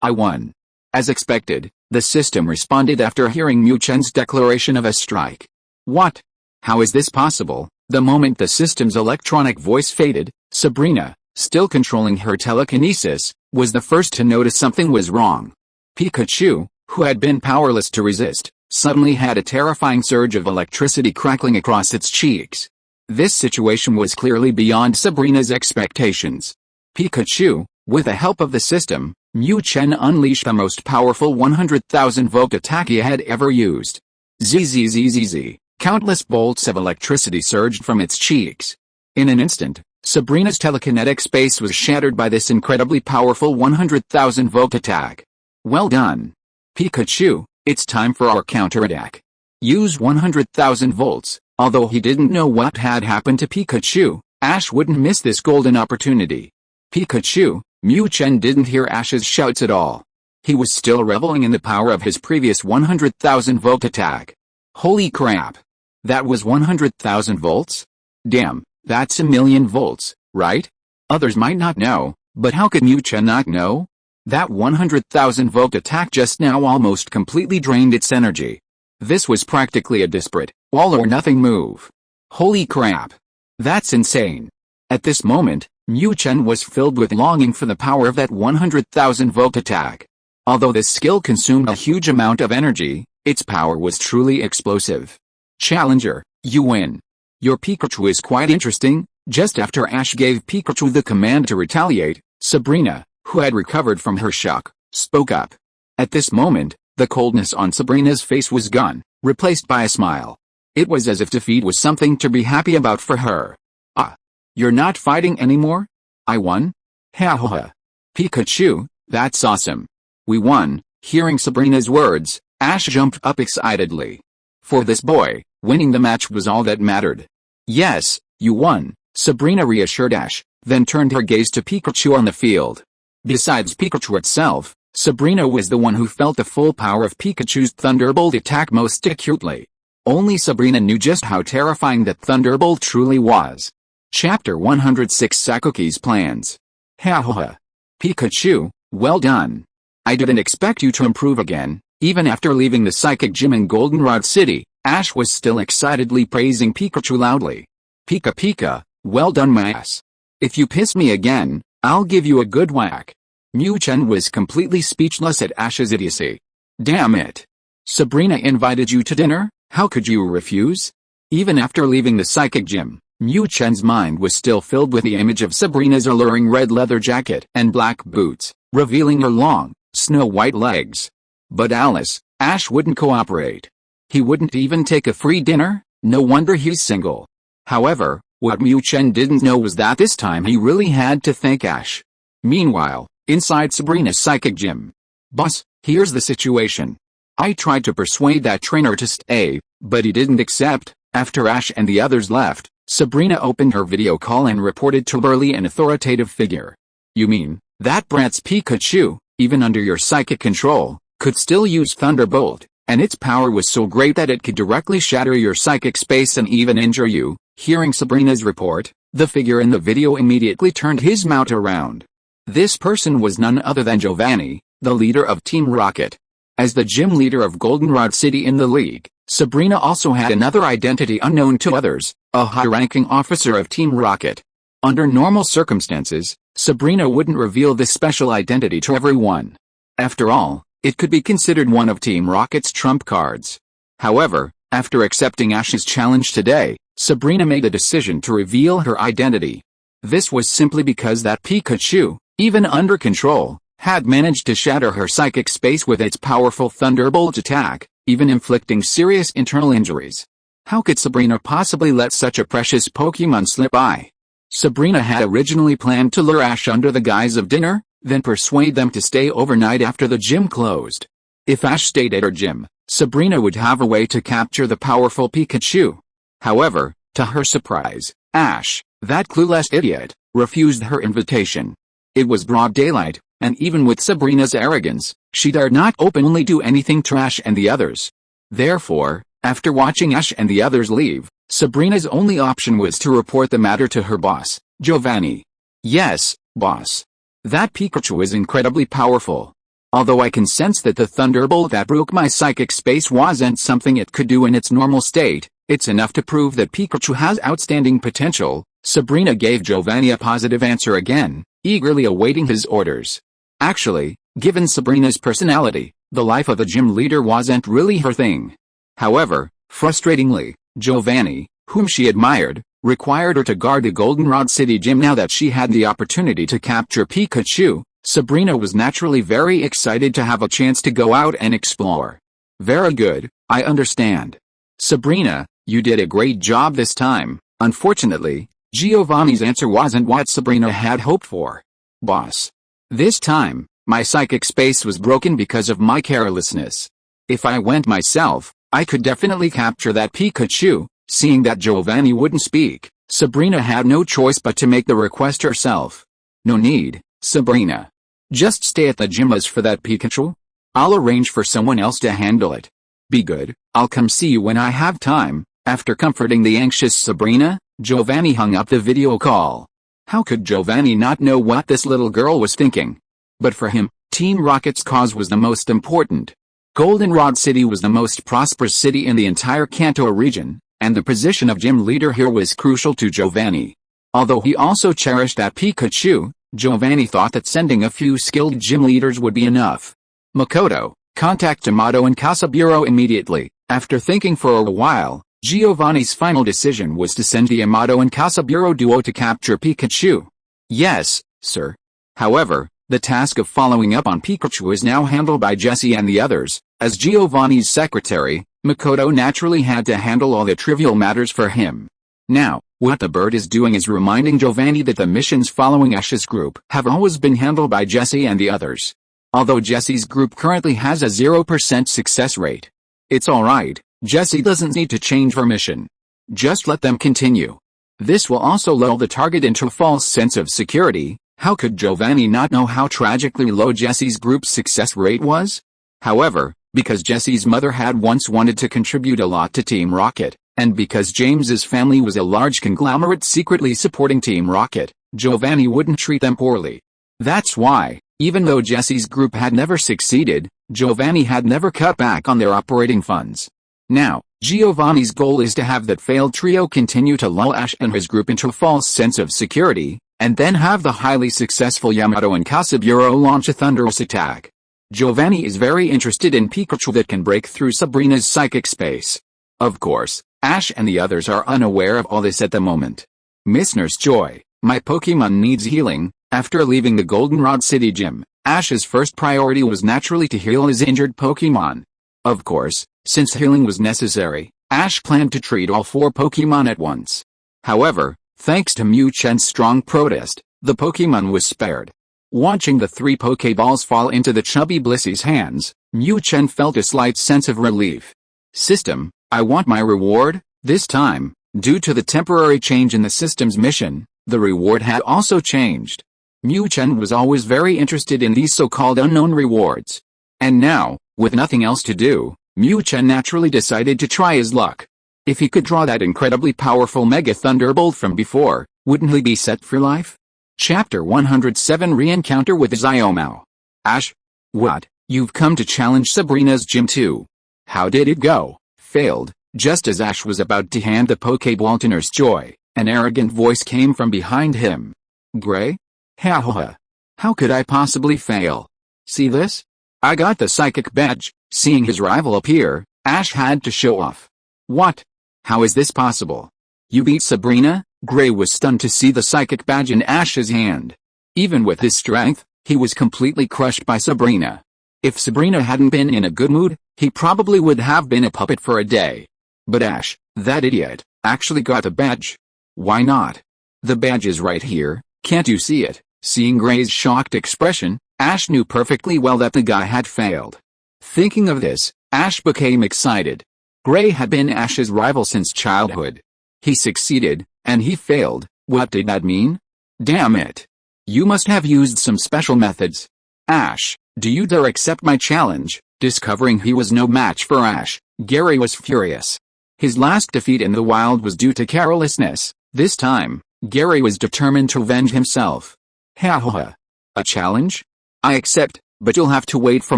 I won. As expected, the system responded after hearing Mu Chen's declaration of a strike. What? How is this possible? The moment the system's electronic voice faded, Sabrina, still controlling her telekinesis, was the first to notice something was wrong. Pikachu, who had been powerless to resist, suddenly had a terrifying surge of electricity crackling across its cheeks. This situation was clearly beyond Sabrina's expectations. Pikachu, with the help of the system, Mu Chen unleashed the most powerful 100,000-volt attack he had ever used. Zzzzz. Countless bolts of electricity surged from its cheeks. In an instant, Sabrina's telekinetic space was shattered by this incredibly powerful 100,000-volt attack. Well done. Pikachu, it's time for our counterattack. Use 100,000 volts. Although he didn't know what had happened to Pikachu, Ash wouldn't miss this golden opportunity. Pikachu, Mu Chen didn't hear Ash's shouts at all. He was still reveling in the power of his previous 100,000-volt attack. Holy crap. That was 100,000 volts? Damn, that's a million volts, right? Others might not know, but how could Mu Chen not know? That 100,000 volt attack just now almost completely drained its energy. This was practically a desperate, all-or-nothing move. Holy crap! That's insane. At this moment, Mu Chen was filled with longing for the power of that 100,000 volt attack. Although this skill consumed a huge amount of energy, its power was truly explosive. Challenger, you win. Your Pikachu is quite interesting. Just after Ash gave Pikachu the command to retaliate, Sabrina, who had recovered from her shock, spoke up. At this moment, the coldness on Sabrina's face was gone, replaced by a smile. It was as if defeat was something to be happy about for her. Ah, you're not fighting anymore? I won? Ha ha ha. Pikachu, that's awesome. We won. Hearing Sabrina's words, Ash jumped up excitedly. For this boy, winning the match was all that mattered. Yes, you won, Sabrina reassured Ash, then turned her gaze to Pikachu on the field. Besides Pikachu itself, Sabrina was the one who felt the full power of Pikachu's Thunderbolt attack most acutely. Only Sabrina knew just how terrifying that Thunderbolt truly was. Chapter 106 Sakuki's Plans. Ha ha ha. Pikachu, well done. I didn't expect you to improve again. Even after leaving the Psychic Gym in Goldenrod City, Ash was still excitedly praising Pikachu loudly. Pika Pika, well done my ass. If you piss me again, I'll give you a good whack. Mu Chen was completely speechless at Ash's idiocy. Damn it. Sabrina invited you to dinner, how could you refuse? Even after leaving the Psychic Gym, Mu Chen's mind was still filled with the image of Sabrina's alluring red leather jacket and black boots, revealing her long, snow-white legs. But Ash wouldn't cooperate. He wouldn't even take a free dinner, no wonder he's single. However, what Mu Chen didn't know was that this time he really had to thank Ash. Meanwhile, inside Sabrina's Psychic Gym. Boss, here's the situation. I tried to persuade that trainer to stay, but he didn't accept. After Ash and the others left, Sabrina opened her video call and reported to burly and authoritative figure. You mean, that brat's Pikachu, even under your psychic control, could still use Thunderbolt, and its power was so great that it could directly shatter your psychic space and even injure you? Hearing Sabrina's report, the figure in the video immediately turned his mount around. This person was none other than Giovanni, the leader of Team Rocket. As the gym leader of Goldenrod City in the league, Sabrina also had another identity unknown to others, a high-ranking officer of Team Rocket. Under normal circumstances, Sabrina wouldn't reveal this special identity to everyone. After all, it could be considered one of Team Rocket's trump cards. However, after accepting Ash's challenge today, Sabrina made a decision to reveal her identity. This was simply because that Pikachu, even under control, had managed to shatter her psychic space with its powerful Thunderbolt attack, even inflicting serious internal injuries. How could Sabrina possibly let such a precious Pokémon slip by? Sabrina had originally planned to lure Ash under the guise of dinner, then persuade them to stay overnight after the gym closed. If Ash stayed at her gym, Sabrina would have a way to capture the powerful Pikachu. However, to her surprise, Ash, that clueless idiot, refused her invitation. It was broad daylight, and even with Sabrina's arrogance, she dared not openly do anything to Ash and the others. Therefore, after watching Ash and the others leave, Sabrina's only option was to report the matter to her boss, Giovanni. Yes, boss. That Pikachu is incredibly powerful. Although I can sense that the Thunderbolt that broke my psychic space wasn't something it could do in its normal state, it's enough to prove that Pikachu has outstanding potential. Sabrina gave Giovanni a positive answer again, eagerly awaiting his orders. Actually, given Sabrina's personality, the life of a gym leader wasn't really her thing. However, frustratingly, Giovanni, whom she admired, required her to guard the Goldenrod City gym now that she had the opportunity to capture Pikachu. Sabrina was naturally very excited to have a chance to go out and explore. Very good, I understand. Sabrina, you did a great job this time. Unfortunately, Giovanni's answer wasn't what Sabrina had hoped for. Boss. This time, my psychic space was broken because of my carelessness. If I went myself, I could definitely capture that Pikachu. Seeing that Giovanni wouldn't speak, Sabrina had no choice but to make the request herself. No need, Sabrina. Just stay at the gym as for that Pikachu. I'll arrange for someone else to handle it. Be good, I'll come see you when I have time. After comforting the anxious Sabrina, Giovanni hung up the video call. How could Giovanni not know what this little girl was thinking? But for him, Team Rocket's cause was the most important. Goldenrod City was the most prosperous city in the entire Kanto region, and the position of gym leader here was crucial to Giovanni. Although he also cherished that Pikachu, Giovanni thought that sending a few skilled gym leaders would be enough. Makoto, contact Yamato and Kasaburo immediately. After thinking for a while, Giovanni's final decision was to send the Yamato and Kasaburo duo to capture Pikachu. Yes, sir. However, the task of following up on Pikachu is now handled by Jesse and the others. As Giovanni's secretary, Makoto naturally had to handle all the trivial matters for him. Now, what the bird is doing is reminding Giovanni that the missions following Ash's group have always been handled by Jesse and the others. Although Jesse's group currently has a 0% success rate. It's alright, Jesse doesn't need to change her mission. Just let them continue. This will also lull the target into a false sense of security. How could Giovanni not know how tragically low Jesse's group's success rate was? However, because Jesse's mother had once wanted to contribute a lot to Team Rocket, and because James's family was a large conglomerate secretly supporting Team Rocket, Giovanni wouldn't treat them poorly. That's why, even though Jesse's group had never succeeded, Giovanni had never cut back on their operating funds. Now, Giovanni's goal is to have that failed trio continue to lull Ash and his group into a false sense of security, and then have the highly successful Yamato and Kasaburo launch a thunderous attack. Giovanni is very interested in Pikachu that can break through Sabrina's psychic space. Of course, Ash and the others are unaware of all this at the moment. Miss Nurse Joy, my Pokémon needs healing. After leaving the Goldenrod City gym, Ash's first priority was naturally to heal his injured Pokémon. Of course, since healing was necessary, Ash planned to treat all 4 Pokémon at once. However, thanks to Mu Chen's strong protest, the Pokémon was spared. Watching the 3 Pokéballs fall into the chubby Blissey's hands, Mu Chen felt a slight sense of relief. System, I want my reward. This time, due to the temporary change in the system's mission, the reward had also changed. Mu Chen was always very interested in these so-called unknown rewards. And now, with nothing else to do, Mu Chen naturally decided to try his luck. If he could draw that incredibly powerful Mega Thunderbolt from before, wouldn't he be set for life? Chapter 107 Re-encounter with Xiaomao. Ash? What? You've come to challenge Sabrina's gym too. How did it go? Failed. Just as Ash was about to hand the Pokéball to Nurse Joy, an arrogant voice came from behind him. Gray? Ha ha ha. How could I possibly fail? See this? I got the psychic badge. Seeing his rival appear, Ash had to show off. What? How is this possible? You beat Sabrina? Gray was stunned to see the psychic badge in Ash's hand. Even with his strength, he was completely crushed by Sabrina. If Sabrina hadn't been in a good mood, he probably would have been a puppet for a day. But Ash, that idiot, actually got the badge. Why not? The badge is right here, can't you see it? Seeing Gray's shocked expression, Ash knew perfectly well that the guy had failed. Thinking of this, Ash became excited. Gray had been Ash's rival since childhood. He succeeded, and he failed. What did that mean? Damn it. You must have used some special methods. Ash, do you dare accept my challenge? Discovering he was no match for Ash, Gary was furious. His last defeat in the wild was due to carelessness. This time, Gary was determined to avenge himself. Ha ha ha. A challenge? I accept, but you'll have to wait for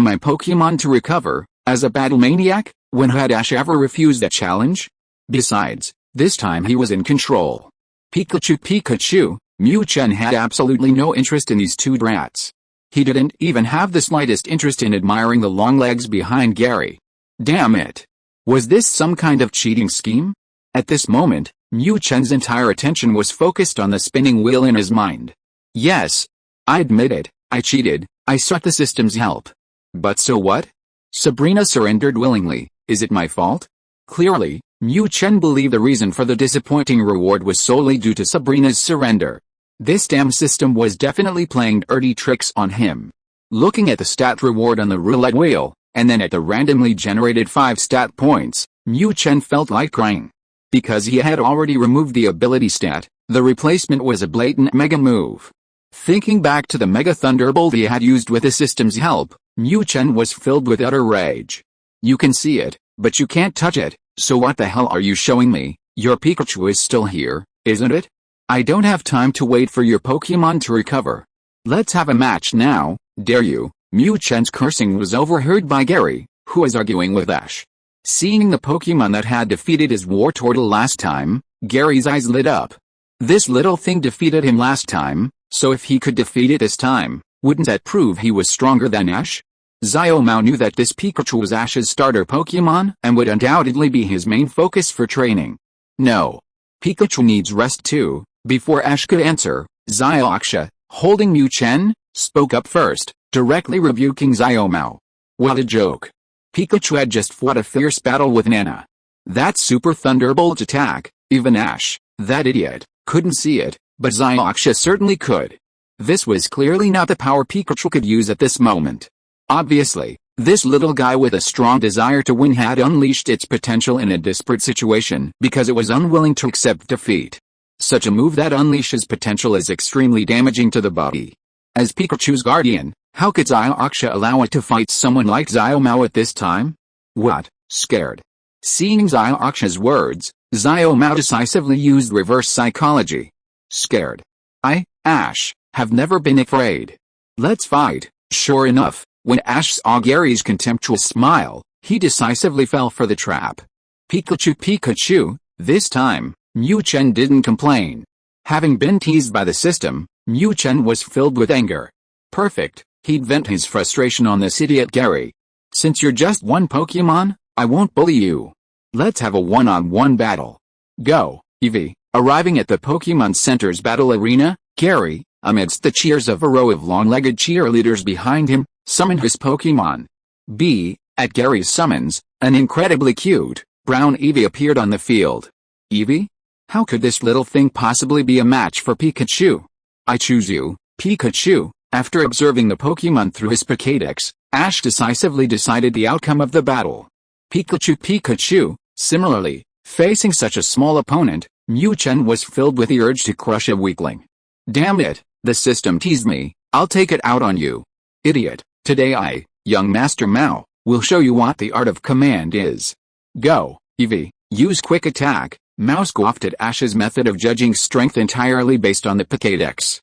my Pokémon to recover. As a battle maniac, when had Ash ever refused a challenge? Besides, this time he was in control. Pikachu, Mu Chen had absolutely no interest in these two brats. He didn't even have the slightest interest in admiring the long legs behind Gary. Damn it. Was this some kind of cheating scheme? At this moment, Mu Chen's entire attention was focused on the spinning wheel in his mind. Yes. I admit it, I cheated, I sought the system's help. But so what? Sabrina surrendered willingly, is it my fault? Clearly, Mu Chen believed the reason for the disappointing reward was solely due to Sabrina's surrender. This damn system was definitely playing dirty tricks on him. Looking at the stat reward on the roulette wheel, and then at the randomly generated 5 stat points, Mu Chen felt like crying. Because he had already removed the ability stat, the replacement was a blatant mega move. Thinking back to the Mega Thunderbolt he had used with the system's help, Mu Chen was filled with utter rage. You can see it, but you can't touch it, so what the hell are you showing me? Your Pikachu is still here, isn't it? I don't have time to wait for your Pokémon to recover. Let's have a match now, dare you? Mu Chen's cursing was overheard by Gary, who was arguing with Ash. Seeing the Pokémon that had defeated his Wartortle last time, Gary's eyes lit up. This little thing defeated him last time, so if he could defeat it this time, wouldn't that prove he was stronger than Ash? Xiaomao knew that this Pikachu was Ash's starter Pokémon and would undoubtedly be his main focus for training. No. Pikachu needs rest too. Before Ash could answer, Xiaoxia, holding Mu Chen, spoke up first, directly rebuking Xiaomao. What a joke. Pikachu had just fought a fierce battle with Nana. That Super Thunderbolt attack, even Ash, that idiot, couldn't see it, but Xiaoxia certainly could. This was clearly not the power Pikachu could use at this moment. Obviously, this little guy with a strong desire to win had unleashed its potential in a desperate situation because it was unwilling to accept defeat. Such a move that unleashes potential is extremely damaging to the body. As Pikachu's guardian, how could Xiaoxia allow it to fight someone like Xiaomao at this time? What? Scared? Seeing Xiaoxia's words, Xiaomao decisively used reverse psychology. Scared? Ash, have never been afraid. Let's fight. Sure enough, when Ash saw Gary's contemptuous smile, he decisively fell for the trap. Pikachu, this time, Mu Chen didn't complain. Having been teased by the system, Mu Chen was filled with anger. Perfect, he'd vent his frustration on this idiot Gary. Since you're just one Pokémon, I won't bully you. Let's have a one-on-one battle. Go, Eevee. Arriving at the Pokémon Center's battle arena, Gary, amidst the cheers of a row of long-legged cheerleaders behind him, summoned his Pokémon. At Gary's summons, an incredibly cute, brown Eevee appeared on the field. Eevee? How could this little thing possibly be a match for Pikachu? I choose you, Pikachu. After observing the Pokémon through his Pokédex, Ash decisively decided the outcome of the battle. Pikachu. Similarly, facing such a small opponent, Mu Chen was filled with the urge to crush a weakling. Damn it, the system teased me, I'll take it out on you. Idiot, today I, young Master Mao, will show you what the art of command is. Go, Eevee, use quick attack. Mao scoffed at Ash's method of judging strength entirely based on the Pokédex.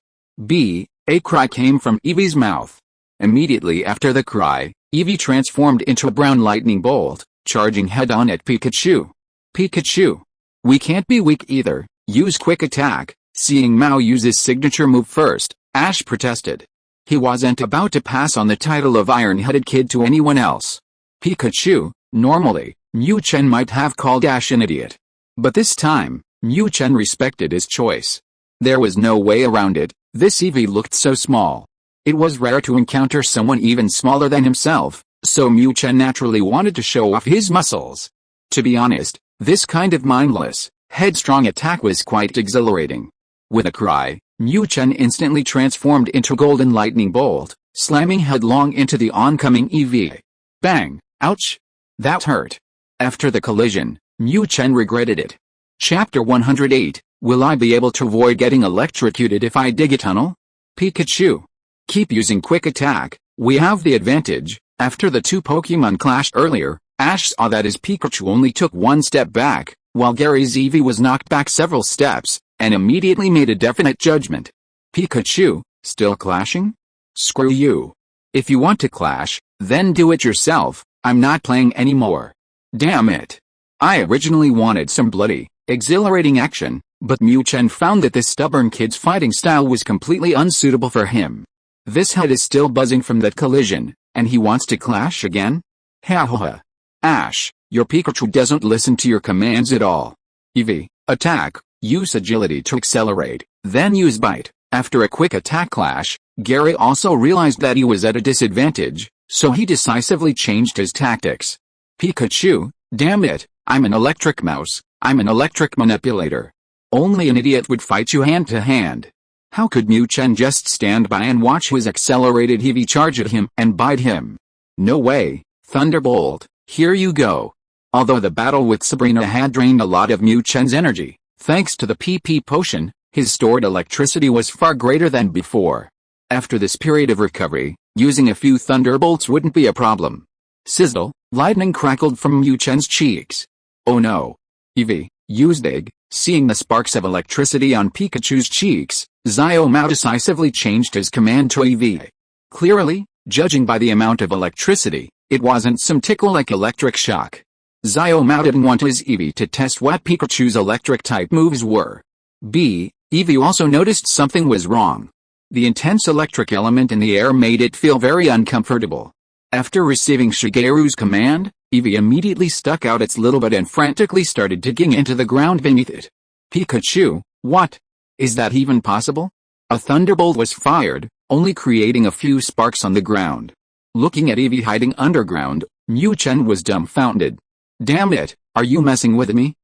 A cry came from Eevee's mouth. Immediately after the cry, Eevee transformed into a brown lightning bolt, charging head-on at Pikachu. Pikachu. We can't be weak either, use quick attack. Seeing Mao use his signature move first, Ash protested. He wasn't about to pass on the title of Iron-Headed Kid to anyone else. Pikachu. Normally, Mu Chen might have called Ash an idiot. But this time, Mu Chen respected his choice. There was no way around it, this Eevee looked so small. It was rare to encounter someone even smaller than himself, so Mu Chen naturally wanted to show off his muscles. To be honest, this kind of mindless, headstrong attack was quite exhilarating. With a cry, Mu Chen instantly transformed into Golden Lightning Bolt, slamming headlong into the oncoming Eevee. Bang! Ouch! That hurt. After the collision, Mu Chen regretted it. Chapter 108, Will I be able to avoid getting electrocuted if I dig a tunnel? Pikachu. Keep using quick attack, we have the advantage. After the two Pokémon clashed earlier, Ash saw that his Pikachu only took one step back, while Gary's Eevee was knocked back several steps, and immediately made a definite judgment. Pikachu, still clashing? Screw you. If you want to clash, then do it yourself, I'm not playing anymore. Damn it. I originally wanted some bloody, exhilarating action, but Mu Chen found that this stubborn kid's fighting style was completely unsuitable for him. This head is still buzzing from that collision, and he wants to clash again? Ha ha ha. Ash, your Pikachu doesn't listen to your commands at all. Eevee, attack, use agility to accelerate, then use bite. After a quick attack clash, Gary also realized that he was at a disadvantage, so he decisively changed his tactics. Pikachu, damn it, I'm an electric mouse, I'm an electric manipulator. Only an idiot would fight you hand to hand. How could Mu Chen just stand by and watch his accelerated Eevee charge at him and bite him? No way, Thunderbolt, here you go. Although the battle with Sabrina had drained a lot of Mu Chen's energy, thanks to the PP potion, his stored electricity was far greater than before. After this period of recovery, using a few Thunderbolts wouldn't be a problem. Sizzle, lightning crackled from Mu Chen's cheeks. Oh no. Eevee, use Dig, Seeing the sparks of electricity on Pikachu's cheeks, Xiaomao decisively changed his command to Eevee. Clearly, judging by the amount of electricity, it wasn't some tickle-like electric shock. Xiaomao didn't want his Eevee to test what Pikachu's electric-type moves were. Eevee also noticed something was wrong. The intense electric element in the air made it feel very uncomfortable. After receiving Shigeru's command, Eevee immediately stuck out its little butt and frantically started digging into the ground beneath it. Pikachu, what? Is that even possible? A thunderbolt was fired, only creating a few sparks on the ground. Looking at Eevee hiding underground, Mu Chen was dumbfounded. Damn it, are you messing with me?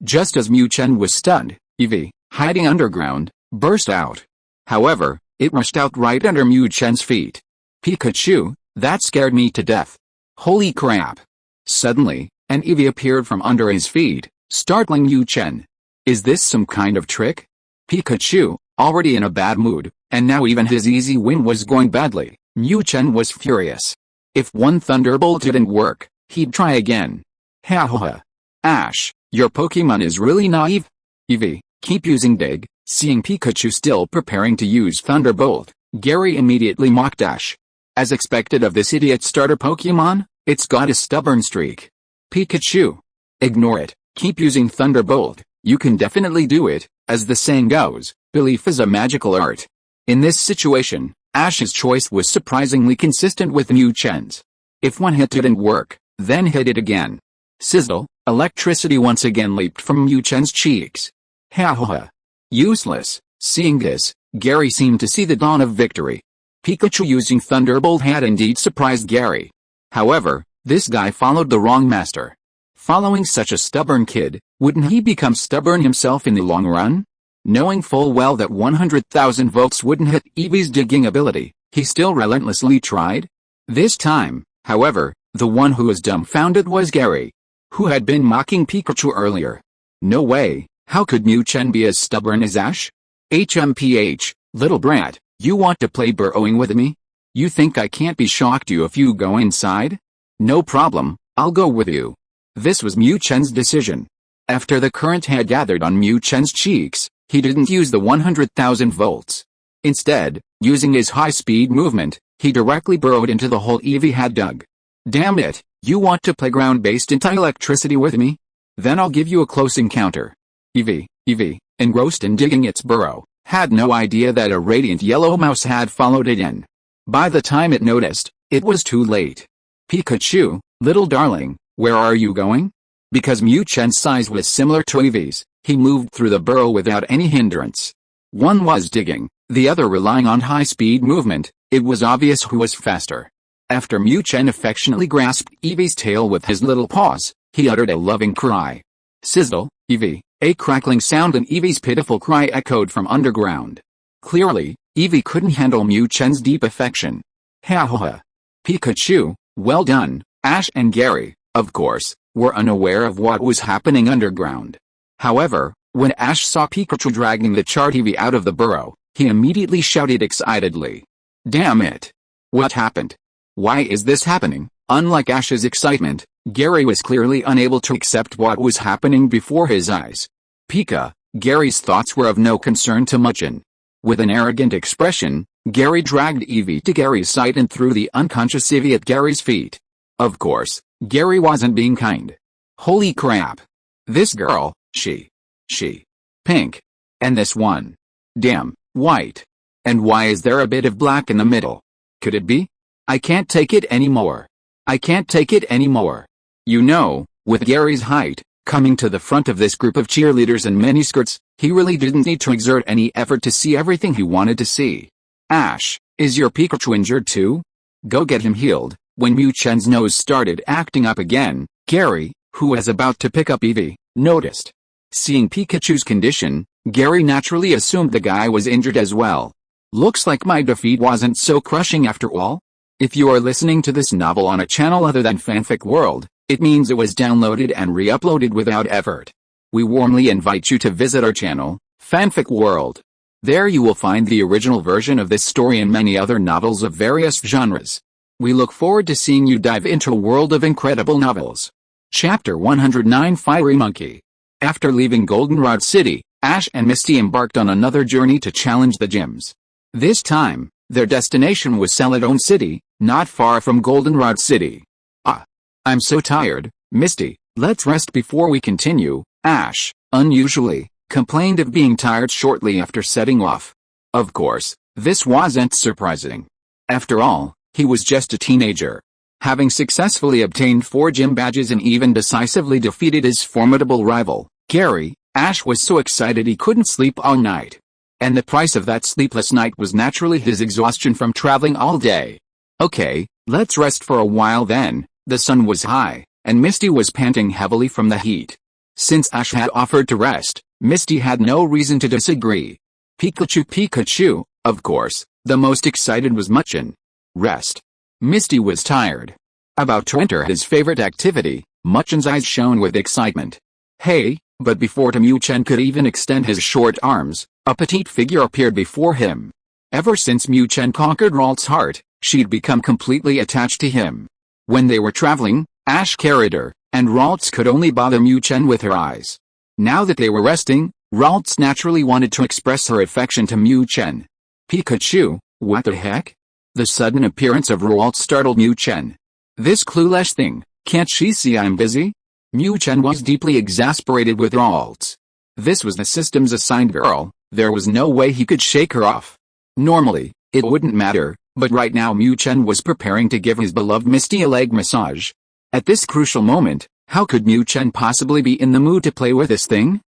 Just as Mu Chen was stunned, Eevee, hiding underground, burst out. However, it rushed out right under Mu Chen's feet. Pikachu, that scared me to death. Holy crap. Suddenly, an Eevee appeared from under his feet, startling Mu Chen. Is this some kind of trick? Pikachu, already in a bad mood, and now even his easy win was going badly, Mu Chen was furious. If one thunderbolt didn't work, he'd try again. Ha ha ha. Ash, your Pokémon is really naive. Eevee, keep using Dig. Seeing Pikachu still preparing to use Thunderbolt, Gary immediately mocked Ash. As expected of this idiot starter Pokémon, it's got a stubborn streak. Pikachu, ignore it, keep using Thunderbolt, you can definitely do it, as the saying goes, belief is a magical art. In this situation, Ash's choice was surprisingly consistent with Mu Chen's. If one hit didn't work, then hit it again. Sizzle, electricity once again leaped from Mu Chen's cheeks. Ha ha ha. Useless. Seeing this, Gary seemed to see the dawn of victory. Pikachu using Thunderbolt had indeed surprised Gary. However, this guy followed the wrong master. Following such a stubborn kid, wouldn't he become stubborn himself in the long run? Knowing full well that 100,000 volts wouldn't hit Eevee's digging ability, he still relentlessly tried. This time, however, the one who was dumbfounded was Gary, who had been mocking Pikachu earlier. No way. How could Mu Chen be as stubborn as Ash? HMPH, little brat, you want to play burrowing with me? You think I can't be shocked if you go inside? No problem, I'll go with you. This was Mu Chen's decision. After the current had gathered on Mu Chen's cheeks, he didn't use the 100,000 volts. Instead, using his high-speed movement, he directly burrowed into the hole Eevee had dug. Damn it, you want to play ground-based anti-electricity with me? Then I'll give you a close encounter. Eevee, engrossed in digging its burrow, had no idea that a radiant yellow mouse had followed it in. By the time it noticed, it was too late. Pikachu, little darling, where are you going? Because Mu Chen's size was similar to Eevee's, he moved through the burrow without any hindrance. One was digging, the other relying on high-speed movement. It was obvious who was faster. After Mu Chen affectionately grasped Eevee's tail with his little paws, he uttered a loving cry. Sizzle, Eevee. A crackling sound and Eevee's pitiful cry echoed from underground. Clearly, Eevee couldn't handle Mu Chen's deep affection. Ha ha ha. Pikachu, well done. Ash and Gary, of course, were unaware of what was happening underground. However, when Ash saw Pikachu dragging the charred Eevee out of the burrow, he immediately shouted excitedly. Damn it! What happened? Why is this happening? Unlike Ash's excitement, Gary was clearly unable to accept what was happening before his eyes. Gary's thoughts were of no concern to Mu Chen. With an arrogant expression, Gary dragged Eevee to Gary's side and threw the unconscious Eevee at Gary's feet. Of course, Gary wasn't being kind. Holy crap! This girl, she, pink. And this one. Damn, white. And why is there a bit of black in the middle? Could it be? I can't take it anymore. I can't take it anymore. You know, with Gary's height, coming to the front of this group of cheerleaders in miniskirts, he really didn't need to exert any effort to see everything he wanted to see. Ash, is your Pikachu injured too? Go get him healed. When Mu Chen's nose started acting up again, Gary, who was about to pick up Eevee, noticed. Seeing Pikachu's condition, Gary naturally assumed the guy was injured as well. Looks like my defeat wasn't so crushing after all. If you are listening to this novel on a channel other than Fanfic World, it means it was downloaded and re-uploaded without effort. We warmly invite you to visit our channel, Fanfic World. There you will find the original version of this story and many other novels of various genres. We look forward to seeing you dive into a world of incredible novels. Chapter 109 Fiery Monkey. After leaving Goldenrod City, Ash and Misty embarked on another journey to challenge the gyms. This time, their destination was Celadon City, not far from Goldenrod City. I'm so tired, Misty, let's rest before we continue, Ash, unusually, complained of being tired shortly after setting off. Of course, this wasn't surprising. After all, he was just a teenager. Having successfully obtained 4 gym badges and even decisively defeated his formidable rival, Gary, Ash was so excited he couldn't sleep all night. And the price of that sleepless night was naturally his exhaustion from traveling all day. Okay, let's rest for a while then. The sun was high, and Misty was panting heavily from the heat. Since Ash had offered to rest, Misty had no reason to disagree. Pikachu, of course, the most excited was Mu Chen. Rest. Misty was tired. About to enter his favorite activity, Mu Chen's eyes shone with excitement. Hey, but before Mu Chen could even extend his short arms, a petite figure appeared before him. Ever since Mu Chen conquered Ralt's heart, she'd become completely attached to him. When they were traveling, Ash carried her, and Ralts could only bother Mu Chen with her eyes. Now that they were resting, Ralts naturally wanted to express her affection to Mu Chen. Pikachu, what the heck? The sudden appearance of Ralts startled Mu Chen. This clueless thing, can't she see I'm busy? Mu Chen was deeply exasperated with Ralts. This was the system's assigned girl, there was no way he could shake her off. Normally, it wouldn't matter, but right now Mu Chen was preparing to give his beloved Misty a leg massage. At this crucial moment, how could Mu Chen possibly be in the mood to play with this thing?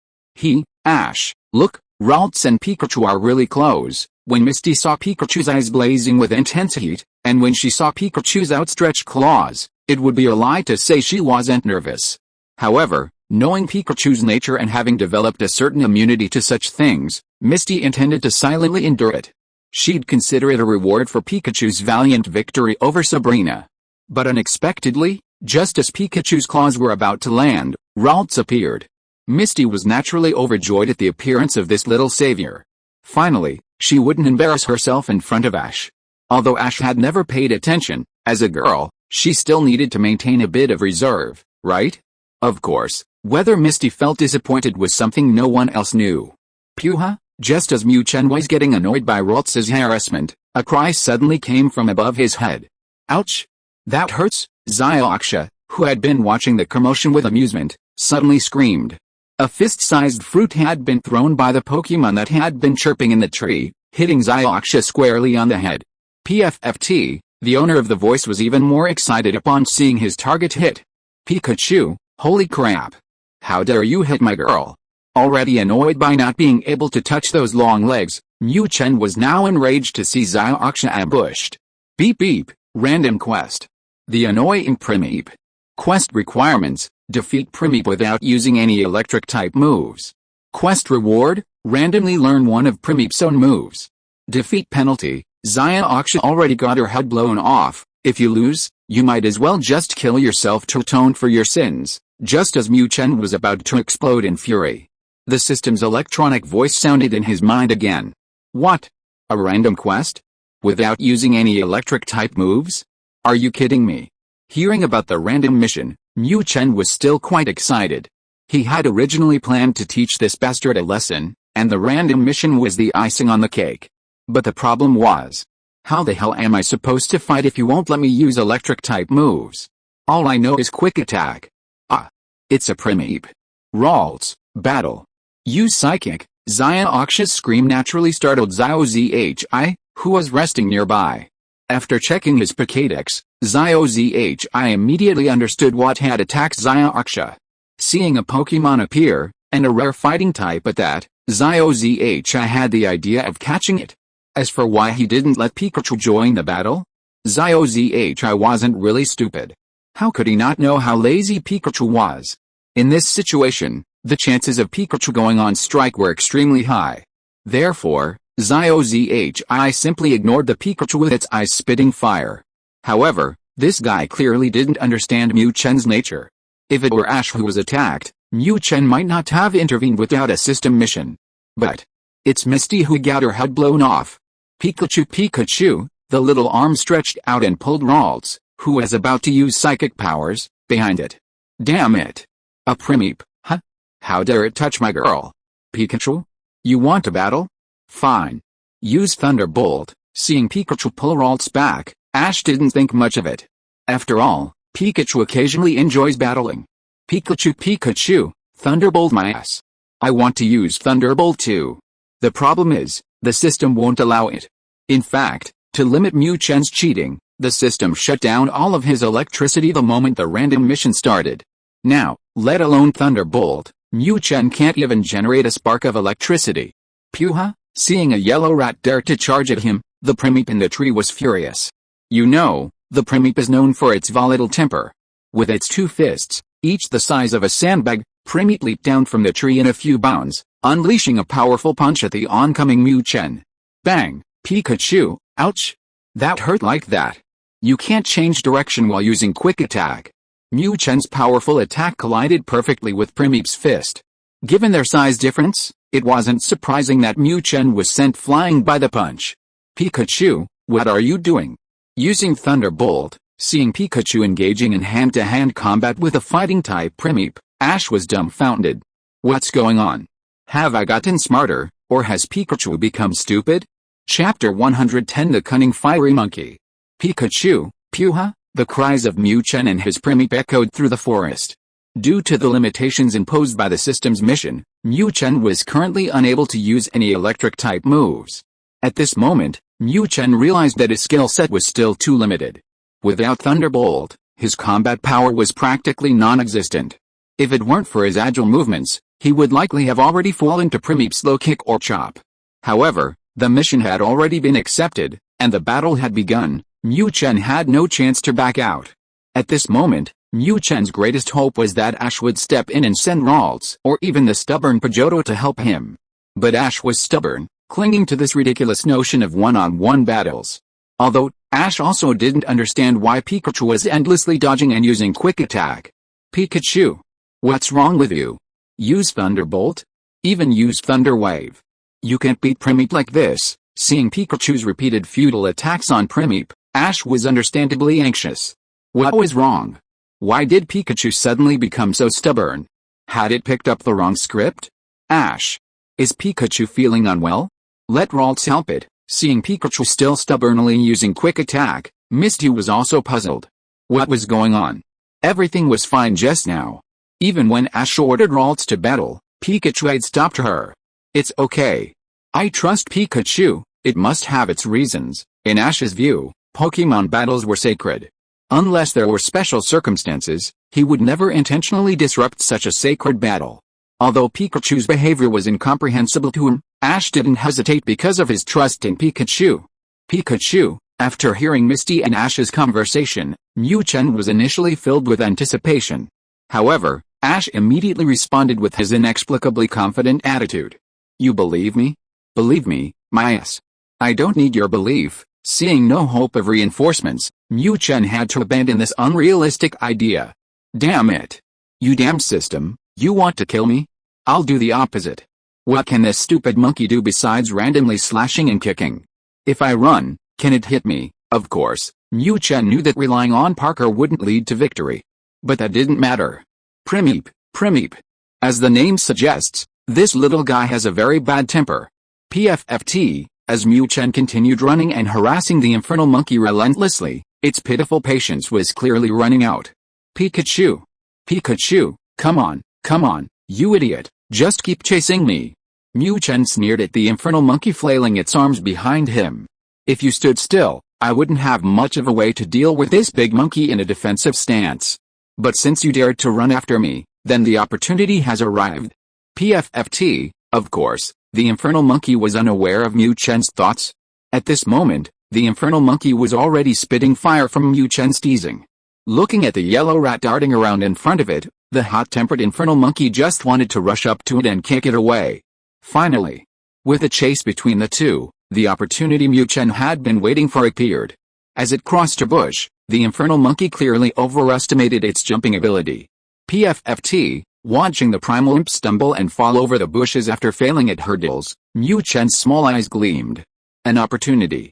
Ash, look, Ralts and Pikachu are really close. When Misty saw Pikachu's eyes blazing with intense heat, and when she saw Pikachu's outstretched claws, it would be a lie to say she wasn't nervous. However, knowing Pikachu's nature and having developed a certain immunity to such things, Misty intended to silently endure it. She'd consider it a reward for Pikachu's valiant victory over Sabrina. But unexpectedly, just as Pikachu's claws were about to land, Ralts appeared. Misty was naturally overjoyed at the appearance of this little savior. Finally, she wouldn't embarrass herself in front of Ash. Although Ash had never paid attention, as a girl, she still needed to maintain a bit of reserve, right? Of course, whether Misty felt disappointed was something no one else knew. Puha! Just as Mu Chen was getting annoyed by Ralts' harassment, a cry suddenly came from above his head. Ouch! That hurts! Xiaoxia, who had been watching the commotion with amusement, suddenly screamed. A fist-sized fruit had been thrown by the Pokémon that had been chirping in the tree, hitting Xiaoxia squarely on the head. PFFT, the owner of the voice was even more excited upon seeing his target hit. Pikachu, holy crap! How dare you hit my girl? Already annoyed by not being able to touch those long legs, Mu Chen was now enraged to see Xiaoxia ambushed. Beep beep, random quest. The annoying Primeape. Quest requirements, defeat Primeape without using any electric-type moves. Quest reward, randomly learn one of Primeape's own moves. Defeat penalty, Xiaoxia already got her head blown off. If you lose, you might as well just kill yourself to atone for your sins. Just as Mu Chen was about to explode in fury, the system's electronic voice sounded in his mind again. What? A random quest? Without using any electric-type moves? Are you kidding me? Hearing about the random mission, Mu Chen was still quite excited. He had originally planned to teach this bastard a lesson, and the random mission was the icing on the cake. But the problem was, how the hell am I supposed to fight if you won't let me use electric-type moves? All I know is quick attack. It's a Primeape. Ralts, battle. Use psychic. Xiaoxia's scream naturally startled Xiaozi, who was resting nearby. After checking his Pokédex, Xiaozi immediately understood what had attacked Xiaoxia. Seeing a Pokémon appear, and a rare fighting type at that, Xiaozi had the idea of catching it. As for why he didn't let Pikachu join the battle, Xiaozi wasn't really stupid. How could he not know how lazy Pikachu was? In this situation, the chances of Pikachu going on strike were extremely high. Therefore, Xiaozi simply ignored the Pikachu with its eyes spitting fire. However, this guy clearly didn't understand Mu Chen's nature. If it were Ash who was attacked, Mu Chen might not have intervened without a system mission. But it's Misty who got her head blown off. Pikachu, the little arm stretched out and pulled Ralts, who was about to use psychic powers, behind it. Damn it. A Primeape, huh? How dare it touch my girl? Pikachu? You want to battle? Fine. Use Thunderbolt. Seeing Pikachu pull Ralts back, Ash didn't think much of it. After all, Pikachu occasionally enjoys battling. Pikachu, Thunderbolt my ass. I want to use Thunderbolt too. The problem is, the system won't allow it. In fact, to limit Mu Chen's cheating, the system shut down all of his electricity the moment the random mission started. Now, let alone Thunderbolt, Mu Chen can't even generate a spark of electricity. Puha, seeing a yellow rat dare to charge at him, the Primeape in the tree was furious. You know, the Primeape is known for its volatile temper. With its 2 fists, each the size of a sandbag, Primeape leaped down from the tree in a few bounds, unleashing a powerful punch at the oncoming Mu Chen. Bang! Pikachu, ouch! That hurt like that. You can't change direction while using quick attack. Mu Chen's powerful attack collided perfectly with Primeape's fist. Given their size difference, it wasn't surprising that Mu Chen was sent flying by the punch. Pikachu, what are you doing? Using Thunderbolt, seeing Pikachu engaging in hand-to-hand combat with a fighting-type Primeape, Ash was dumbfounded. What's going on? Have I gotten smarter, or has Pikachu become stupid? Chapter 110 The Cunning Fiery Monkey. Pikachu, Puha, the cries of Mu Chen and his Primeape echoed through the forest. Due to the limitations imposed by the system's mission, Mu Chen was currently unable to use any electric-type moves. At this moment, Mu Chen realized that his skill set was still too limited. Without Thunderbolt, his combat power was practically non-existent. If it weren't for his agile movements, he would likely have already fallen to Primeape's low kick or chop. However, the mission had already been accepted, and the battle had begun. Mu Chen had no chance to back out. At this moment, Mu Chen's greatest hope was that Ash would step in and send Ralts or even the stubborn Pidgeotto to help him. But Ash was stubborn, clinging to this ridiculous notion of one-on-one battles. Although, Ash also didn't understand why Pikachu was endlessly dodging and using quick attack. Pikachu, what's wrong with you? Use Thunderbolt? Even use Thunder Wave. You can't beat Primeape like this. Seeing Pikachu's repeated futile attacks on Primeape, Ash was understandably anxious. What was wrong? Why did Pikachu suddenly become so stubborn? Had it picked up the wrong script? Ash, is Pikachu feeling unwell? Let Ralts help it. Seeing Pikachu still stubbornly using quick attack, Misty was also puzzled. What was going on? Everything was fine just now. Even when Ash ordered Ralts to battle, Pikachu had stopped her. It's okay. I trust Pikachu, it must have its reasons. In Ash's view, Pokémon battles were sacred. Unless there were special circumstances, he would never intentionally disrupt such a sacred battle. Although Pikachu's behavior was incomprehensible to him, Ash didn't hesitate because of his trust in Pikachu. Pikachu, after hearing Misty and Ash's conversation, Mu Chen was initially filled with anticipation. However, Ash immediately responded with his inexplicably confident attitude. You believe me? Believe me, my ass. I don't need your belief. Seeing no hope of reinforcements, Mu Chen had to abandon this unrealistic idea. Damn it. You damn system, you want to kill me? I'll do the opposite. What can this stupid monkey do besides randomly slashing and kicking? If I run, can it hit me? Of course, Mu Chen knew that relying on Parker wouldn't lead to victory. But that didn't matter. Primeape. As the name suggests, this little guy has a very bad temper. PFFT. As Mu Chen continued running and harassing the infernal monkey relentlessly, its pitiful patience was clearly running out. Pikachu, come on, you idiot, just keep chasing me. Mu Chen sneered at the infernal monkey flailing its arms behind him. If you stood still, I wouldn't have much of a way to deal with this big monkey in a defensive stance. But since you dared to run after me, then the opportunity has arrived. PFFT, of course. The infernal monkey was unaware of Mu Chen's thoughts. At this moment, the infernal monkey was already spitting fire from Mu Chen's teasing. Looking at the yellow rat darting around in front of it, the hot-tempered infernal monkey just wanted to rush up to it and kick it away. Finally, with a chase between the two, the opportunity Mu Chen had been waiting for appeared. As it crossed a bush, the infernal monkey clearly overestimated its jumping ability. PFFT. Watching the primal imp stumble and fall over the bushes after failing at hurdles, Mu Chen's small eyes gleamed. An opportunity.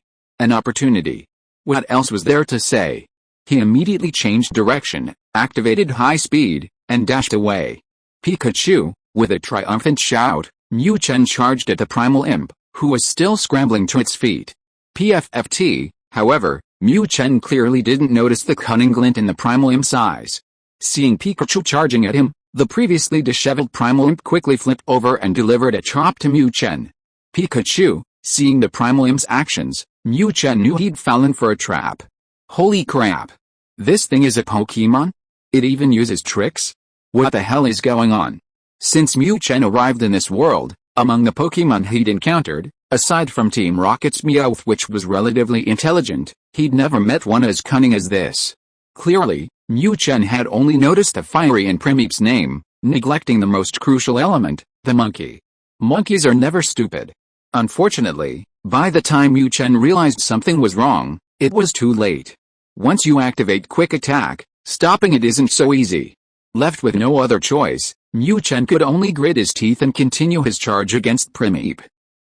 What else was there to say? He immediately changed direction, activated high speed, and dashed away. Pikachu, With a triumphant shout, Mu Chen charged at the primal imp, who was still scrambling to its feet. PFFT, however, Mu Chen clearly didn't notice the cunning glint in the primal imp's eyes. Seeing Pikachu charging at him, the previously disheveled primal imp quickly flipped over and delivered a chop to Mu Chen. Pikachu, seeing the primal imp's actions, Mu Chen knew he'd fallen for a trap. Holy crap! This thing is a Pokémon? It even uses tricks? What the hell is going on? Since Mu Chen arrived in this world, among the Pokémon he'd encountered, aside from Team Rocket's Meowth, which was relatively intelligent, he'd never met one as cunning as this. Clearly, Mu Chen had only noticed the fiery and Primeape's name, neglecting the most crucial element, the monkey. Monkeys are never stupid. Unfortunately, by the time Mu Chen realized something was wrong, it was too late. Once you activate Quick Attack, stopping it isn't so easy. Left with no other choice, Mu Chen could only grit his teeth and continue his charge against Primeape.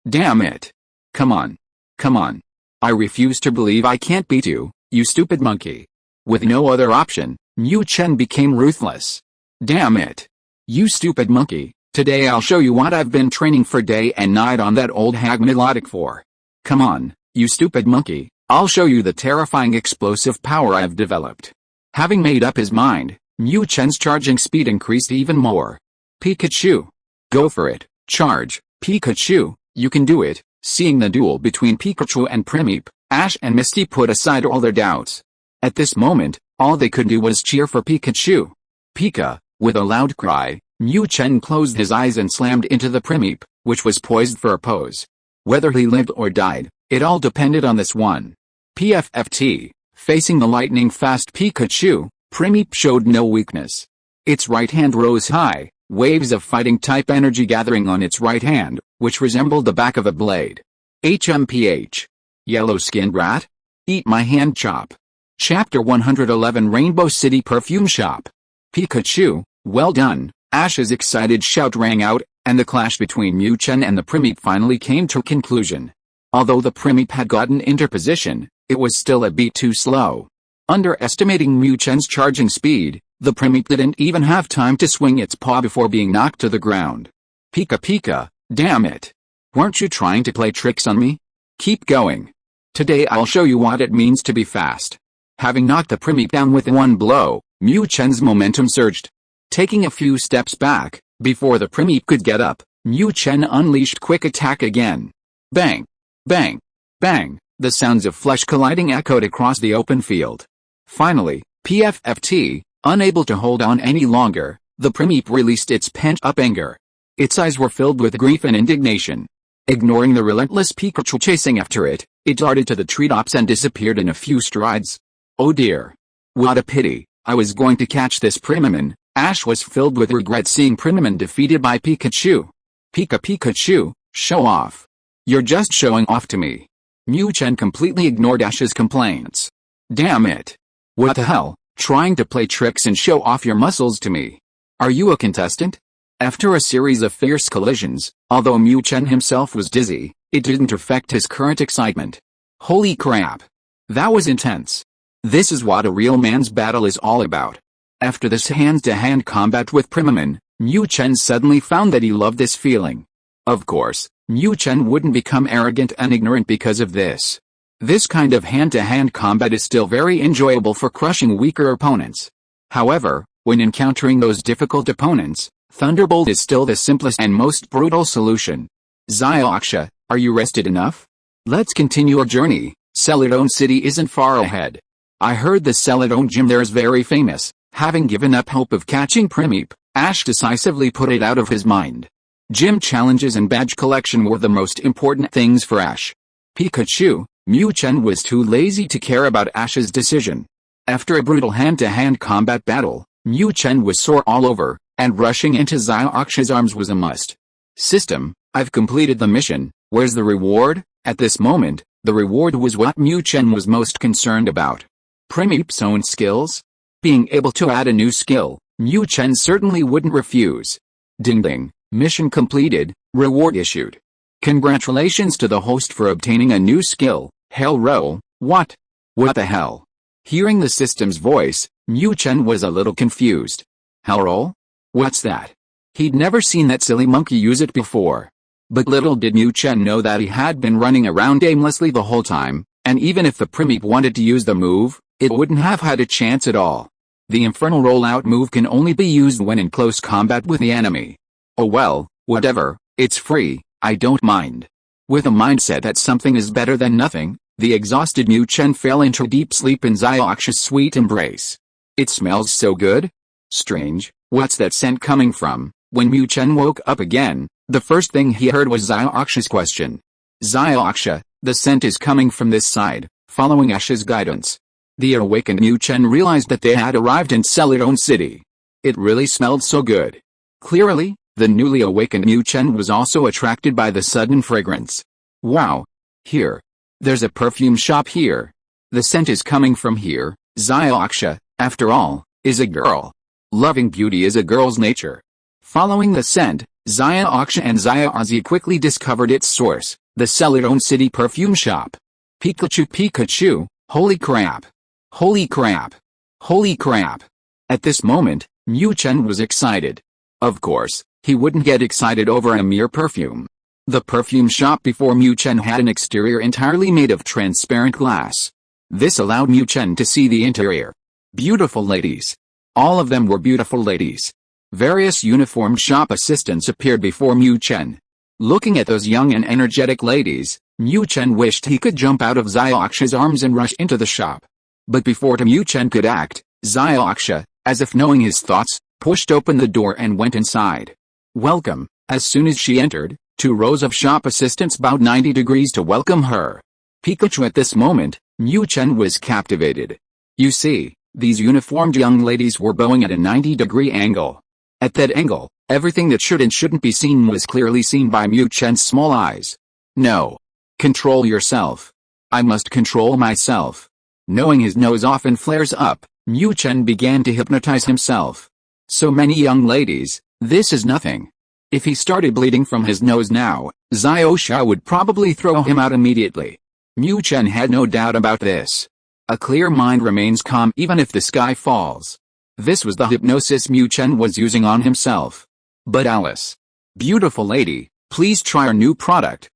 Damn it. Come on. Come on. I refuse to believe I can't beat you, you stupid monkey. With no other option, Mu Chen became ruthless. Damn it. You stupid monkey, today I'll show you what I've been training for day and night on that old hag melodic for. Come on, you stupid monkey, I'll show you the terrifying explosive power I've developed. Having made up his mind, Mu Chen's charging speed increased even more. Pikachu. Go for it, charge, Pikachu, you can do it. Seeing the duel between Pikachu and Primeape, Ash and Misty put aside all their doubts. At this moment, all they could do was cheer for Pikachu. Pika, with a loud cry, Mu Chen closed his eyes and slammed into the Primeape, which was poised for a pose. Whether he lived or died, it all depended on this one. PFFT, facing the lightning-fast Pikachu, Primeape showed no weakness. Its right hand rose high, waves of fighting-type energy gathering on its right hand, which resembled the back of a blade. HMPH. Yellow-skinned rat? Eat my hand chop. Chapter 111 Rainbow City Perfume Shop. Pikachu, well done, Ash's excited shout rang out, and the clash between Mu Chen and the Primeape finally came to a conclusion. Although the Primeape had gotten into position, it was still a bit too slow. Underestimating Mu Chen's charging speed, the Primeape didn't even have time to swing its paw before being knocked to the ground. Pika, damn it. Weren't you trying to play tricks on me? Keep going. Today I'll show you what it means to be fast. Having knocked the Primeape down with one blow, Mu Chen's momentum surged. Taking a few steps back, before the Primeape could get up, Mu Chen unleashed Quick Attack again. Bang! Bang! Bang! The sounds of flesh colliding echoed across the open field. Finally, PFFT, unable to hold on any longer, the Primeape released its pent-up anger. Its eyes were filled with grief and indignation. Ignoring the relentless Pikachu chasing after it, it darted to the treetops and disappeared in a few strides. Oh dear. What a pity, I was going to catch this Primeape. Ash was filled with regret seeing Primeape defeated by Pikachu. Pikachu, show off. You're just showing off to me. Mu Chen completely ignored Ash's complaints. Damn it. What the hell, trying to play tricks and show off your muscles to me? Are you a contestant? After a series of fierce collisions, although Mu Chen himself was dizzy, it didn't affect his current excitement. Holy crap. That was intense. This is what a real man's battle is all about. After this hand-to-hand combat with Primeape, Mu Chen suddenly found that he loved this feeling. Of course, Mu Chen wouldn't become arrogant and ignorant because of this. This kind of hand-to-hand combat is still very enjoyable for crushing weaker opponents. However, when encountering those difficult opponents, Thunderbolt is still the simplest and most brutal solution. Zioxia, are you rested enough? Let's continue our journey. Celadon City isn't far ahead. I heard the Celadon gym there is very famous. Having given up hope of catching Primeape, Ash decisively put it out of his mind. Gym challenges and badge collection were the most important things for Ash. Pikachu, Mu Chen was too lazy to care about Ash's decision. After a brutal hand-to-hand combat battle, Mu Chen was sore all over, and rushing into Zioxia's arms was a must. System, I've completed the mission, where's the reward? At this moment, the reward was what Mu Chen was most concerned about. Primeape's own skills? Being able to add a new skill, Mu Chen certainly wouldn't refuse. Ding ding, mission completed, reward issued. Congratulations to the host for obtaining a new skill, Hell Roll. What? What the hell? Hearing the system's voice, Mu Chen was a little confused. Hell Roll? What's that? He'd never seen that silly monkey use it before. But little did Mu Chen know that he had been running around aimlessly the whole time, and even if the primate wanted to use the move, it wouldn't have had a chance at all. The infernal rollout move can only be used when in close combat with the enemy. Oh well, whatever, it's free, I don't mind. With a mindset that something is better than nothing, the exhausted Mu Chen fell into deep sleep in Xiaoxi's sweet embrace. It smells so good? Strange, what's that scent coming from? When Mu Chen woke up again, the first thing he heard was Xiaoxi's question. Xiaoxi, the scent is coming from this side, following Ash's guidance. The awakened Mu Chen realized that they had arrived in Celadon City. It really smelled so good. Clearly, the newly awakened Mu Chen was also attracted by the sudden fragrance. Wow! Here. There's a perfume shop here. The scent is coming from here. Xiaoxi, after all, is a girl. Loving beauty is a girl's nature. Following the scent, Xiaoxi and Xiaozi quickly discovered its source, the Celadon City perfume shop. Pikachu Pikachu, holy crap! Holy crap! Holy crap! At this moment, Mu Chen was excited. Of course, he wouldn't get excited over a mere perfume. The perfume shop before Mu Chen had an exterior entirely made of transparent glass. This allowed Mu Chen to see the interior. Beautiful ladies. All of them were beautiful ladies. Various uniformed shop assistants appeared before Mu Chen. Looking at those young and energetic ladies, Mu Chen wished he could jump out of Xiaoxi's arms and rush into the shop. But before Mu Chen could act, Xiaoxi, as if knowing his thoughts, pushed open the door and went inside. Welcome. As soon as she entered, 2 rows of shop assistants bowed 90 degrees to welcome her. Pikachu. At this moment, Mu Chen was captivated. You see, these uniformed young ladies were bowing at a 90-degree angle. At that angle, everything that should and shouldn't be seen was clearly seen by Mu Chen's small eyes. No. Control yourself. I must control myself. Knowing his nose often flares up, Mu Chen began to hypnotize himself. So many young ladies, this is nothing. If he started bleeding from his nose now, Xiaoxi would probably throw him out immediately. Mu Chen had no doubt about this. A clear mind remains calm even if the sky falls. This was the hypnosis Mu Chen was using on himself. But Alice. Beautiful lady, please try our new product.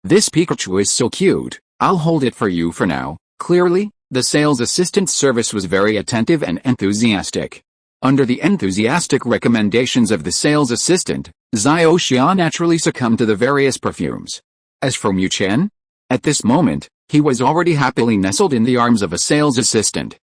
This Pikachu is so cute, I'll hold it for you for now. Clearly, the sales assistant's service was very attentive and enthusiastic. Under the enthusiastic recommendations of the sales assistant, Xiaoxi naturally succumbed to the various perfumes. As for Mu Chen, at this moment, he was already happily nestled in the arms of a sales assistant.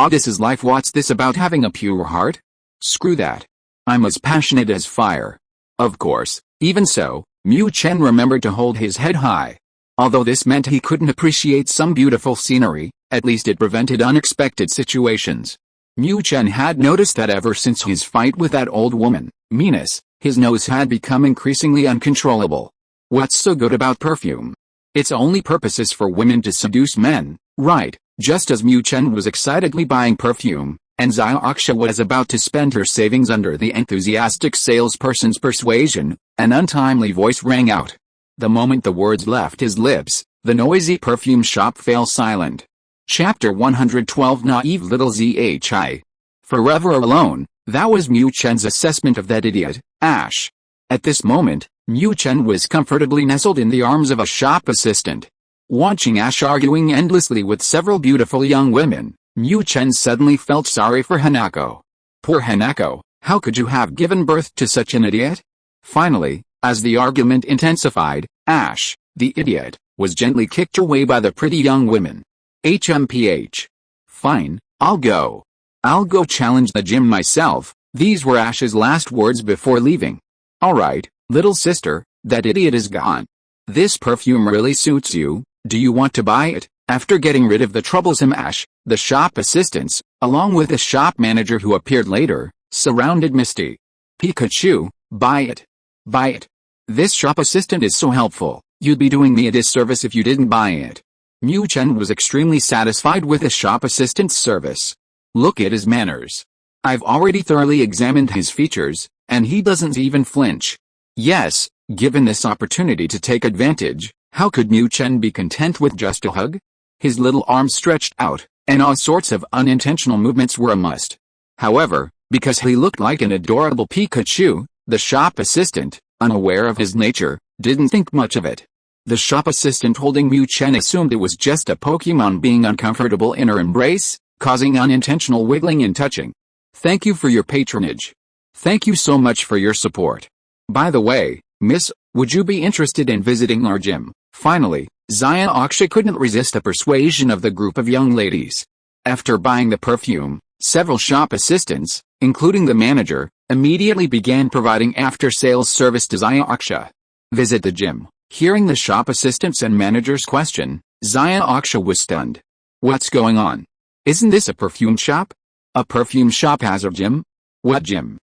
This is life. What's this about having a pure heart? Screw that. I'm as passionate as fire. Of course, even so, Mu Chen remembered to hold his head high. Although this meant he couldn't appreciate some beautiful scenery, at least it prevented unexpected situations. Mu Chen had noticed that ever since his fight with that old woman, Venus, his nose had become increasingly uncontrollable. What's so good about perfume? Its only purpose is for women to seduce men, right? Just as Mu Chen was excitedly buying perfume, and Xiaoxi was about to spend her savings under the enthusiastic salesperson's persuasion, an untimely voice rang out. The moment the words left his lips, the noisy perfume shop fell silent. Chapter 112. Naive little Zhi. Forever alone, that was Mu Chen's assessment of that idiot, Ash. At this moment, Mu Chen was comfortably nestled in the arms of a shop assistant. Watching Ash arguing endlessly with several beautiful young women, Mu Chen suddenly felt sorry for Hanako. Poor Hanako, how could you have given birth to such an idiot? Finally, as the argument intensified, Ash, the idiot, was gently kicked away by the pretty young women. HMPH. Fine, I'll go. I'll go challenge the gym myself. These were Ash's last words before leaving. Alright, little sister, that idiot is gone. This perfume really suits you. Do you want to buy it? After getting rid of the troublesome Ash, the shop assistants, along with the shop manager who appeared later, surrounded Misty. Pikachu, buy it. Buy it. This shop assistant is so helpful, you'd be doing me a disservice if you didn't buy it. Mu Chen was extremely satisfied with the shop assistant's service. Look at his manners. I've already thoroughly examined his features, and he doesn't even flinch. Yes, given this opportunity to take advantage, how could Mu Chen be content with just a hug? His little arms stretched out, and all sorts of unintentional movements were a must. However, because he looked like an adorable Pikachu, The shop assistant, unaware of his nature, didn't think much of it. The shop assistant holding Mu Chen assumed it was just a Pokémon being uncomfortable in her embrace, causing unintentional wiggling and touching. Thank you for your patronage. Thank you so much for your support. By the way, miss, would you be interested in visiting our gym? Finally, Zaya Aksha couldn't resist the persuasion of the group of young ladies. After buying the perfume, several shop assistants, including the manager, immediately began providing after-sales service to Zaya Aksha. Visit the gym. Hearing the shop assistants and manager's question, Zaya Aksha was stunned. What's going on? Isn't this a perfume shop? A perfume shop has a gym? What gym?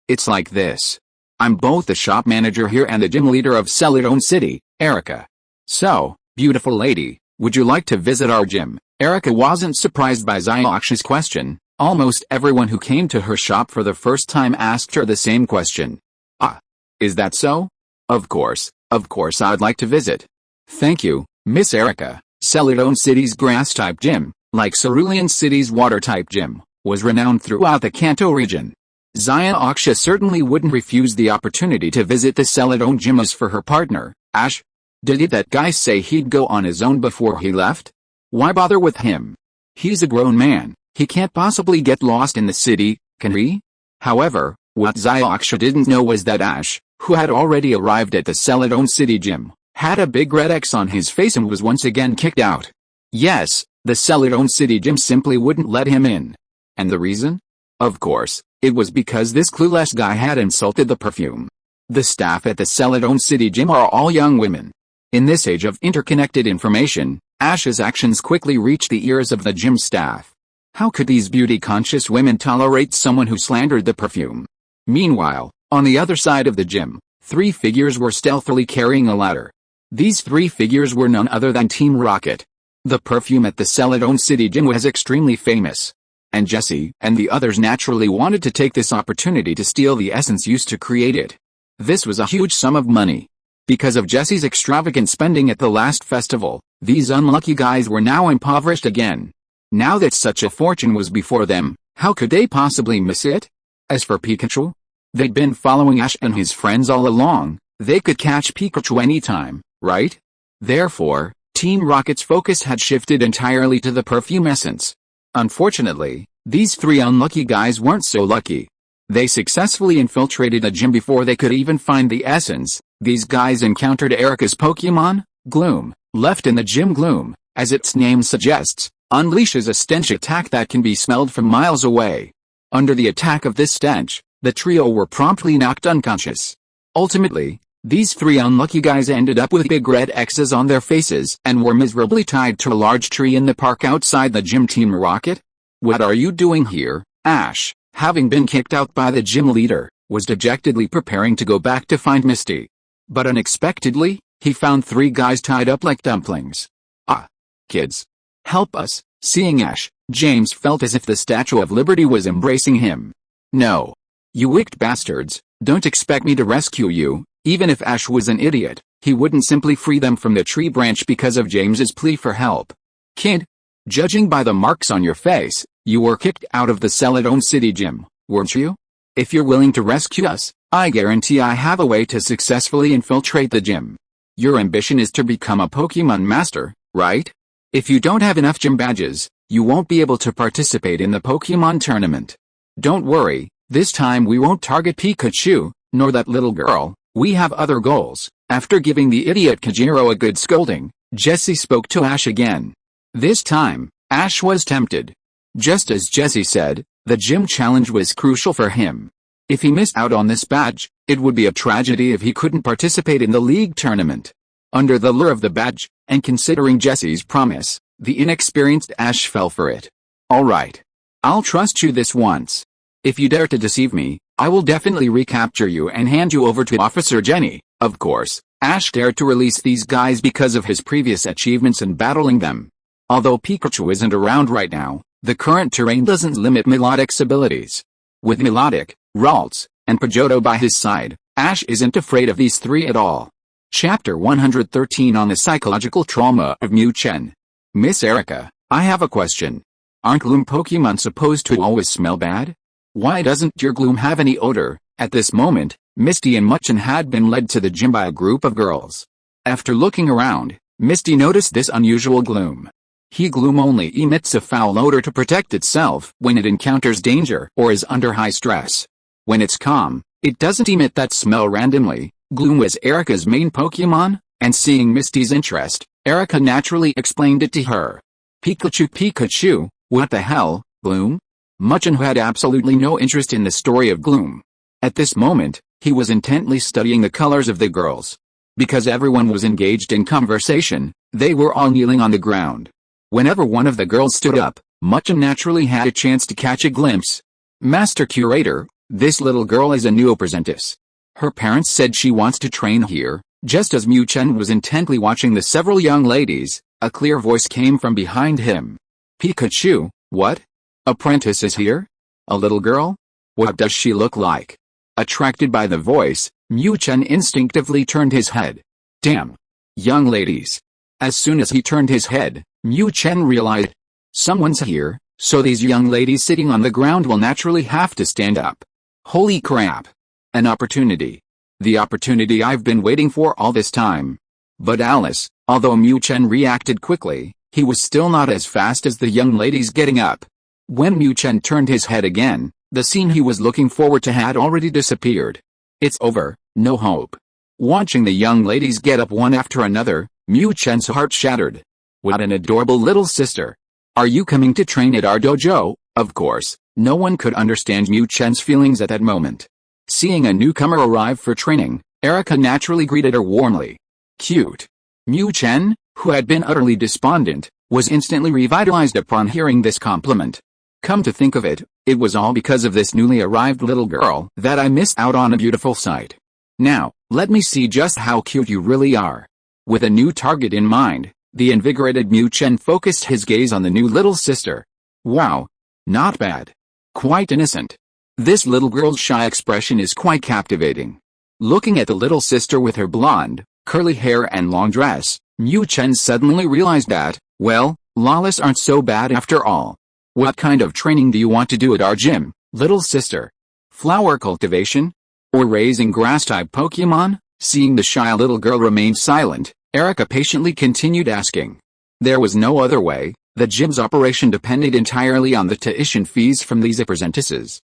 It's like this. I'm both the shop manager here and the gym leader of Celadon City, Erica. So, beautiful lady, would you like to visit our gym? Erica wasn't surprised by Zaya Aksha's question. Almost everyone who came to her shop for the first time asked her the same question. Ah, is that so? Of course I'd like to visit. Thank you, Miss Erica. Celadon City's grass-type gym, like Cerulean City's water-type gym, was renowned throughout the Kanto region. Zaya Aksha certainly wouldn't refuse the opportunity to visit the Celadon gym as for her partner, Ash. Did that guy say he'd go on his own before he left? Why bother with him? He's a grown man, he can't possibly get lost in the city, can he? However, what Zaya Aksha didn't know was that Ash, who had already arrived at the Celadon City gym, had a big red X on his face and was once again kicked out. Yes, the Celadon City gym simply wouldn't let him in. And the reason? Of course, it was because this clueless guy had insulted the perfume. The staff at the Celadon City gym are all young women. In this age of interconnected information, Ash's actions quickly reached the ears of the gym staff. How could these beauty-conscious women tolerate someone who slandered the perfume? Meanwhile, on the other side of the gym, 3 figures were stealthily carrying a ladder. These 3 figures were none other than Team Rocket. The perfume at the Celadon City gym was extremely famous. And Jessie and the others naturally wanted to take this opportunity to steal the essence used to create it. This was a huge sum of money. Because of Jessie's extravagant spending at the last festival, these unlucky guys were now impoverished again. Now that such a fortune was before them, how could they possibly miss it? As for Pikachu, they'd been following Ash and his friends all along. They could catch Pikachu anytime, right? Therefore, Team Rocket's focus had shifted entirely to the perfume essence. Unfortunately, these 3 unlucky guys weren't so lucky. They successfully infiltrated the gym before they could even find the essence. These guys encountered Erica's Pokémon, Gloom. Left in the gym, Gloom, as its name suggests, unleashes a stench attack that can be smelled from miles away. Under the attack of this stench, the trio were promptly knocked unconscious. Ultimately, these 3 unlucky guys ended up with big red X's on their faces and were miserably tied to a large tree in the park outside the gym. Team Rocket? What are you doing here? Ash, having been kicked out by the gym leader, was dejectedly preparing to go back to find Misty. But unexpectedly, he found 3 guys tied up like dumplings. Ah! Kids! Help us! Seeing Ash, James felt as if the Statue of Liberty was embracing him. No. You wicked bastards, don't expect me to rescue you. Even if Ash was an idiot, he wouldn't simply free them from the tree branch because of James's plea for help. Kid, judging by the marks on your face, you were kicked out of the Celadon City gym, weren't you? If you're willing to rescue us, I guarantee I have a way to successfully infiltrate the gym. Your ambition is to become a Pokémon master, right? If you don't have enough gym badges, you won't be able to participate in the Pokémon tournament. Don't worry, this time we won't target Pikachu, nor that little girl. We have other goals. After giving the idiot Kajiro a good scolding, Jessie spoke to Ash again. This time, Ash was tempted. Just as Jessie said, the gym challenge was crucial for him. If he missed out on this badge, it would be a tragedy if he couldn't participate in the league tournament. Under the lure of the badge, and considering Jessie's promise, the inexperienced Ash fell for it. Alright. I'll trust you this once. If you dare to deceive me, I will definitely recapture you and hand you over to Officer Jenny. Of course, Ash dared to release these guys because of his previous achievements in battling them. Although Pikachu isn't around right now, the current terrain doesn't limit Melodic's abilities. With Melodic, Ralts, and Pidgeotto by his side, Ash isn't afraid of these 3 at all. Chapter 113 on the psychological trauma of Mu Chen. Miss Erica, I have a question. Aren't Gloom Pokémon supposed to always smell bad? Why doesn't your Gloom have any odor? At this moment, Misty and Mu Chen had been led to the gym by a group of girls. After looking around, Misty noticed this unusual gloom. Gloom only emits a foul odor to protect itself when it encounters danger or is under high stress. When it's calm, it doesn't emit that smell randomly. Gloom was Erica's main Pokémon, and seeing Misty's interest, Erica naturally explained it to her. Pikachu, what the hell, Gloom? Mu Chen had absolutely no interest in the story of Gloom. At this moment, he was intently studying the colors of the girls. Because everyone was engaged in conversation, they were all kneeling on the ground. Whenever one of the girls stood up, Mu Chen naturally had a chance to catch a glimpse. Master Curator, this little girl is a new apprentice. Her parents said she wants to train here. Just as Mu Chen was intently watching the several young ladies, a clear voice came from behind him. Pikachu, what? Apprentice is here? A little girl? What does she look like? Attracted by the voice, Mu Chen instinctively turned his head. Damn! Young ladies! As soon as he turned his head, Mu Chen realized, someone's here, so these young ladies sitting on the ground will naturally have to stand up. Holy crap! An opportunity. The opportunity I've been waiting for all this time. But Alice, although Mu Chen reacted quickly, he was still not as fast as the young ladies getting up. When Mu Chen turned his head again, the scene he was looking forward to had already disappeared. It's over, no hope. Watching the young ladies get up one after another, Mu Chen's heart shattered. What an adorable little sister. Are you coming to train at our dojo? Of course, no one could understand Mu Chen's feelings at that moment. Seeing a newcomer arrive for training, Erica naturally greeted her warmly. Cute. Mu Chen, who had been utterly despondent, was instantly revitalized upon hearing this compliment. Come to think of it, it was all because of this newly arrived little girl that I missed out on a beautiful sight. Now, let me see just how cute you really are. With a new target in mind, the invigorated Mu Chen focused his gaze on the new little sister. Wow. Not bad. Quite innocent. This little girl's shy expression is quite captivating. Looking at the little sister with her blonde, curly hair and long dress, Mu Chen suddenly realized that, well, lolis aren't so bad after all. What kind of training do you want to do at our gym, little sister? Flower cultivation? Or raising grass-type Pokémon? Seeing the shy little girl remain silent, Erica patiently continued asking. There was no other way, the gym's operation depended entirely on the tuition fees from these apprentices.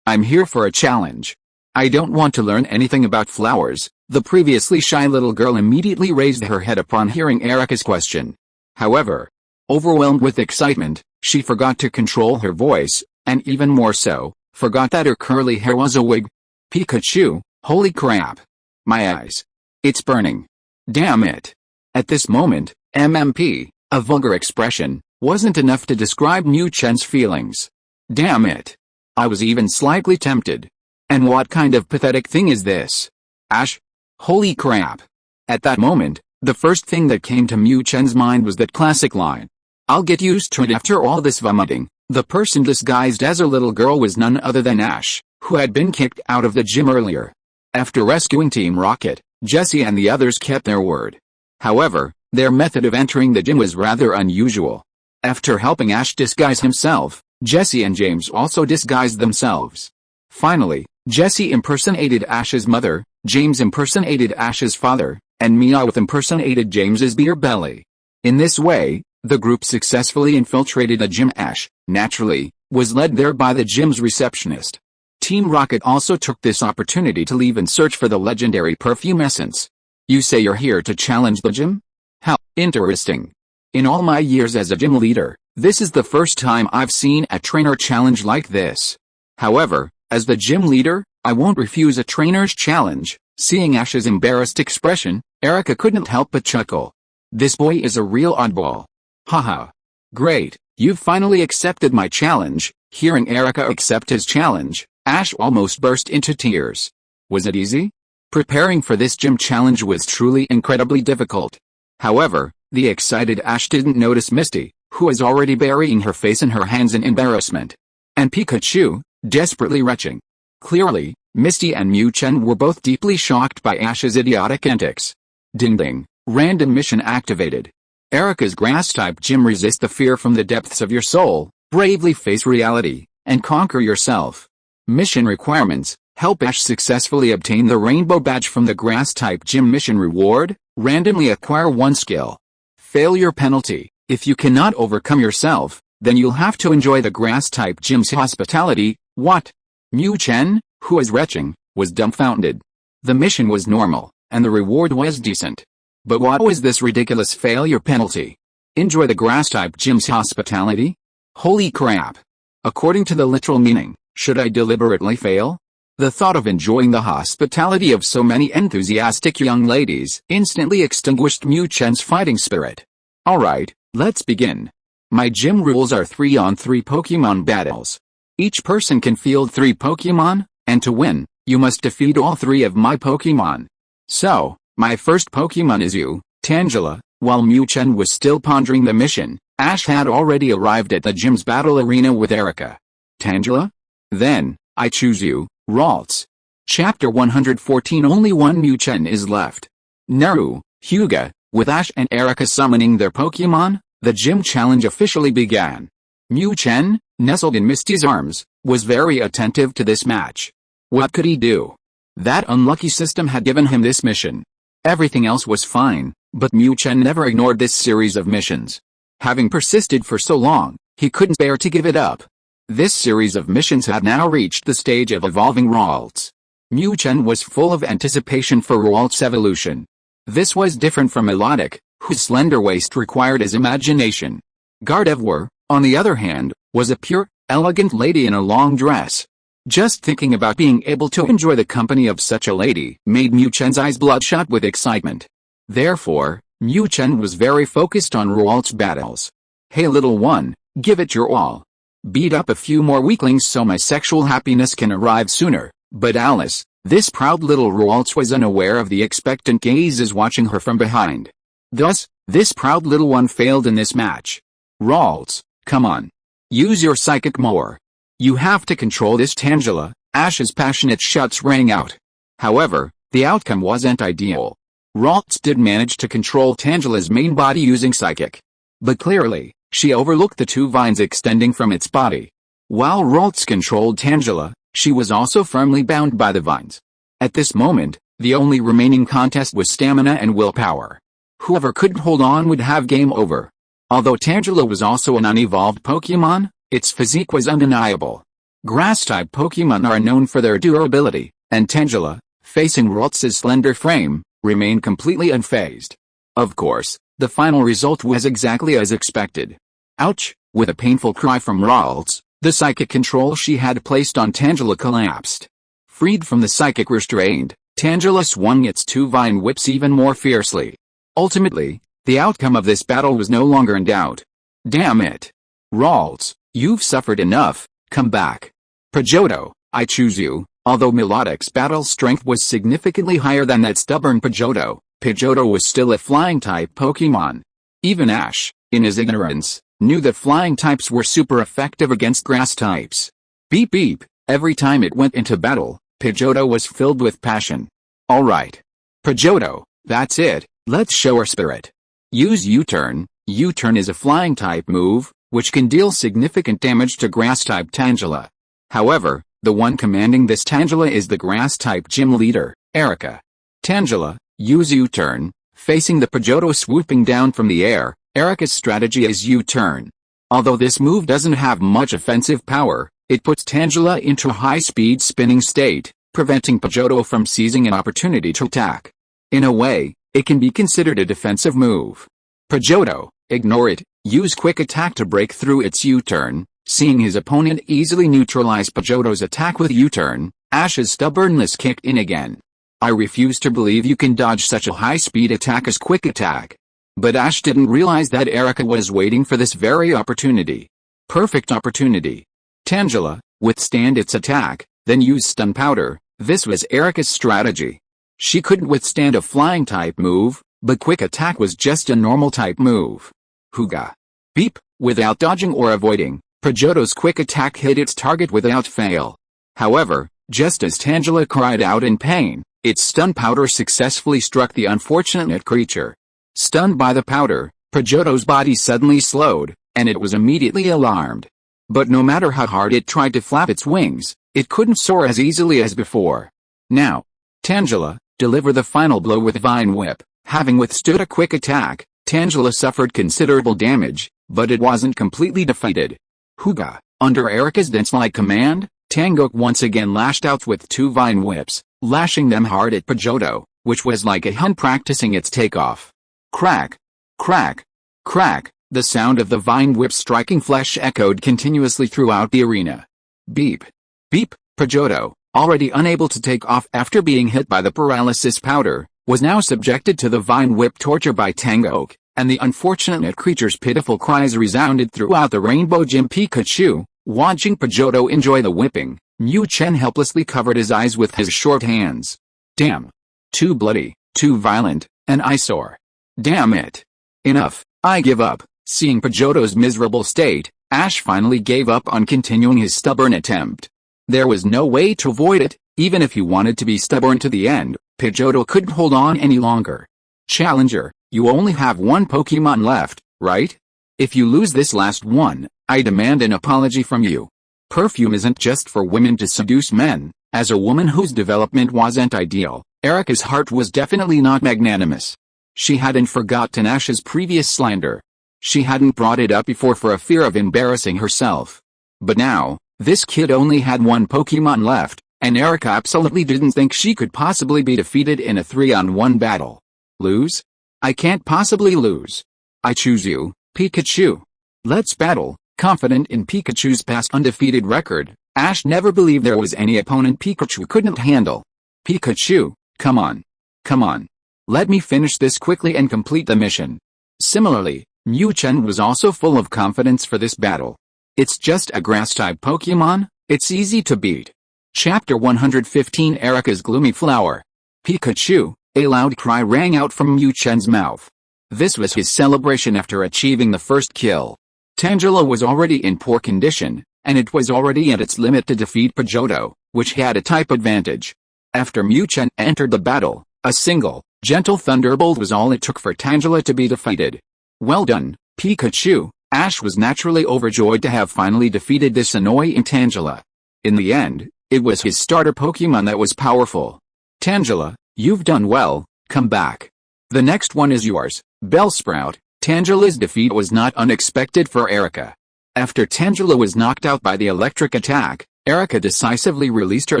I'm here for a challenge. I don't want to learn anything about flowers. The previously shy little girl immediately raised her head upon hearing Erica's question. However, overwhelmed with excitement, she forgot to control her voice, and even more so, forgot that her curly hair was a wig. Pikachu, holy crap. My eyes. It's burning. Damn it. At this moment, MMP, a vulgar expression, wasn't enough to describe Mu Chen's feelings. Damn it. I was even slightly tempted. And what kind of pathetic thing is this? Ash? Holy crap. At that moment, the first thing that came to Mu Chen's mind was that classic line. I'll get used to it after all this vomiting. The person disguised as a little girl was none other than Ash, who had been kicked out of the gym earlier. After rescuing Team Rocket, Jessie and the others kept their word. However, their method of entering the gym was rather unusual. After helping Ash disguise himself, Jessie and James also disguised themselves. Finally, Jessie impersonated Ash's mother, James impersonated Ash's father, and Meowth impersonated James's beer belly. In this way, the group successfully infiltrated the gym. Ash, naturally, was led there by the gym's receptionist. Team Rocket also took this opportunity to leave and search for the legendary perfume essence. You say you're here to challenge the gym? How interesting. In all my years as a gym leader, this is the first time I've seen a trainer challenge like this. However, as the gym leader, I won't refuse a trainer's challenge. Seeing Ash's embarrassed expression, Erica couldn't help but chuckle. This boy is a real oddball. Haha. Great, you've finally accepted my challenge. Hearing Erica accept his challenge, Ash almost burst into tears. Was it easy? Preparing for this gym challenge was truly incredibly difficult. However, the excited Ash didn't notice Misty, who was already burying her face in her hands in embarrassment. And Pikachu, desperately retching. Clearly, Misty and Mu Chen were both deeply shocked by Ash's idiotic antics. Ding ding, random mission activated. Erica's grass-type gym. Resist the fear from the depths of your soul, bravely face reality, and conquer yourself. Mission requirements: Help Ash successfully obtain the rainbow badge from the grass-type gym mission reward. Randomly acquire 1 skill. Failure penalty. If you cannot overcome yourself, then you'll have to enjoy the grass-type gym's hospitality. What? Mu Chen, who was retching, was dumbfounded. The mission was normal, and the reward was decent. But what was this ridiculous failure penalty? Enjoy the grass-type gym's hospitality? Holy crap! According to the literal meaning, should I deliberately fail? The thought of enjoying the hospitality of so many enthusiastic young ladies instantly extinguished Mu Chen's fighting spirit. Alright, let's begin. My gym rules are 3-on-3 Pokémon battles. Each person can field 3 Pokémon, and to win, you must defeat all 3 of my Pokémon. So, my first Pokémon is you, Tangela. While Mu Chen was still pondering the mission, Ash had already arrived at the gym's battle arena with Erica. Tangela? Then, I choose you, Ralts. Chapter 114. Only one Mu Chen is left. Naru, Hyuga. With Ash and Erica summoning their Pokémon, the gym challenge officially began. Mu Chen, nestled in Misty's arms, was very attentive to this match. What could he do? That unlucky system had given him this mission. Everything else was fine, but Mu Chen never ignored this series of missions. Having persisted for so long, he couldn't bear to give it up. This series of missions had now reached the stage of evolving Ralts. Mu Chen was full of anticipation for Ralts' evolution. This was different from Melodic, whose slender waist required his imagination. Gardevoir, on the other hand, was a pure, elegant lady in a long dress. Just thinking about being able to enjoy the company of such a lady made Mu Chen's eyes bloodshot with excitement. Therefore, Mu Chen was very focused on Ralts' battles. Hey little one, give it your all. Beat up a few more weaklings so my sexual happiness can arrive sooner. But Alice, this proud little Ralts, was unaware of the expectant gazes watching her from behind. Thus, this proud little one failed in this match. Ralts, come on. Use your psychic more. You have to control this Tangela. Ash's passionate shouts rang out. However, the outcome wasn't ideal. Ralts did manage to control Tangela's main body using psychic. But clearly, she overlooked the 2 vines extending from its body. While Ralts controlled Tangela, she was also firmly bound by the vines. At this moment, the only remaining contest was stamina and willpower. Whoever couldn't hold on would have game over. Although Tangela was also an unevolved Pokémon, its physique was undeniable. Grass-type Pokémon are known for their durability, and Tangela, facing Ralts' slender frame, remained completely unfazed. Of course, the final result was exactly as expected. Ouch! With a painful cry from Ralts, the psychic control she had placed on Tangela collapsed. Freed from the psychic restraint, Tangela swung its 2 vine whips even more fiercely. Ultimately, the outcome of this battle was no longer in doubt. Damn it! Ralts, you've suffered enough, come back. Pidgeotto, I choose you. Although Melodic's battle strength was significantly higher than that stubborn Pidgeotto, Pidgeotto was still a flying-type Pokémon. Even Ash, in his ignorance, knew that flying types were super effective against grass types. Beep beep, every time it went into battle, Pidgeotto was filled with passion. Alright. Pidgeotto, that's it, let's show our spirit. Use U-turn. U-turn is a flying-type move, which can deal significant damage to grass-type Tangela. However, the one commanding this Tangela is the grass-type gym leader, Erica. Tangela, use U-turn. Facing the Pidgeotto swooping down from the air, Erica's strategy is U-turn. Although this move doesn't have much offensive power, it puts Tangela into a high-speed spinning state, preventing Pidgeotto from seizing an opportunity to attack. In a way, it can be considered a defensive move. Pidgeotto, ignore it, use quick attack to break through its U-turn. Seeing his opponent easily neutralize Pidgeotto's attack with U-turn, Ash's stubbornness kicked in again. I refuse to believe you can dodge such a high-speed attack as quick attack. But Ash didn't realize that Erica was waiting for this very opportunity. Perfect opportunity. Tangela, withstand its attack, then use stun powder. This was Erica's strategy. She couldn't withstand a flying-type move, but quick attack was just a normal-type move. Hooga. Beep, without dodging or avoiding, Pidgeotto's quick attack hit its target without fail. However, just as Tangela cried out in pain, its stun powder successfully struck the unfortunate creature. Stunned by the powder, Pidgeotto's body suddenly slowed, and it was immediately alarmed. But no matter how hard it tried to flap its wings, It couldn't soar as easily as before. Now, Tangela, deliver the final blow with Vine Whip. Having withstood a quick attack, Tangela suffered considerable damage, but it wasn't completely defeated. Hooga! Under Erica's dance-like command, Tangok once again lashed out with 2 Vine Whips, lashing them hard at Pidgeotto, which was like a hun practicing its takeoff. Crack! Crack! Crack! The sound of the Vine Whip striking flesh echoed continuously throughout the arena. Beep! Beep! Pidgeotto, already unable to take off after being hit by the paralysis powder, was now subjected to the Vine Whip torture by Tangok, and the unfortunate creature's pitiful cries resounded throughout the Rainbow Gym. Pikachu, watching Pidgeotto enjoy the whipping, Mu Chen helplessly covered his eyes with his short hands. Damn! Too bloody, too violent, an eyesore. Damn it! Enough, I give up. Seeing Pidgeotto's miserable state, Ash finally gave up on continuing his stubborn attempt. There was no way to avoid it, even if he wanted to be stubborn to the end. Pidgeotto couldn't hold on any longer. Challenger, you only have 1 Pokémon left, right? If you lose this last one, I demand an apology from you. Perfume isn't just for women to seduce men. As a woman whose development wasn't ideal, Erica's heart was definitely not magnanimous. She hadn't forgotten Ash's previous slander. She hadn't brought it up before for a fear of embarrassing herself. But now, this kid only had 1 Pokémon left, and Erica absolutely didn't think she could possibly be defeated in a 3-on-1 battle. Lose? I can't possibly lose. I choose you, Pikachu. Let's battle. Confident in Pikachu's past undefeated record, Ash never believed there was any opponent Pikachu couldn't handle. Pikachu, come on. Come on. Let me finish this quickly and complete the mission. Similarly, Mu Chen was also full of confidence for this battle. It's just a grass-type Pokémon, it's easy to beat. Chapter 115 Erica's Gloomy Flower. Pikachu, a loud cry rang out from Mu Chen's mouth. This was his celebration after achieving the first kill. Tangela was already in poor condition, and it was already at its limit to defeat Pidgeotto, which had a type advantage. After Mu Chen entered the battle, a single, gentle thunderbolt was all it took for Tangela to be defeated. Well done, Pikachu. Ash was naturally overjoyed to have finally defeated this annoying Tangela. In the end, it was his starter Pokémon that was powerful. Tangela, you've done well, come back. The next one is yours, Bellsprout. Tangela's defeat was not unexpected for Erica. After Tangela was knocked out by the electric attack, Erica decisively released her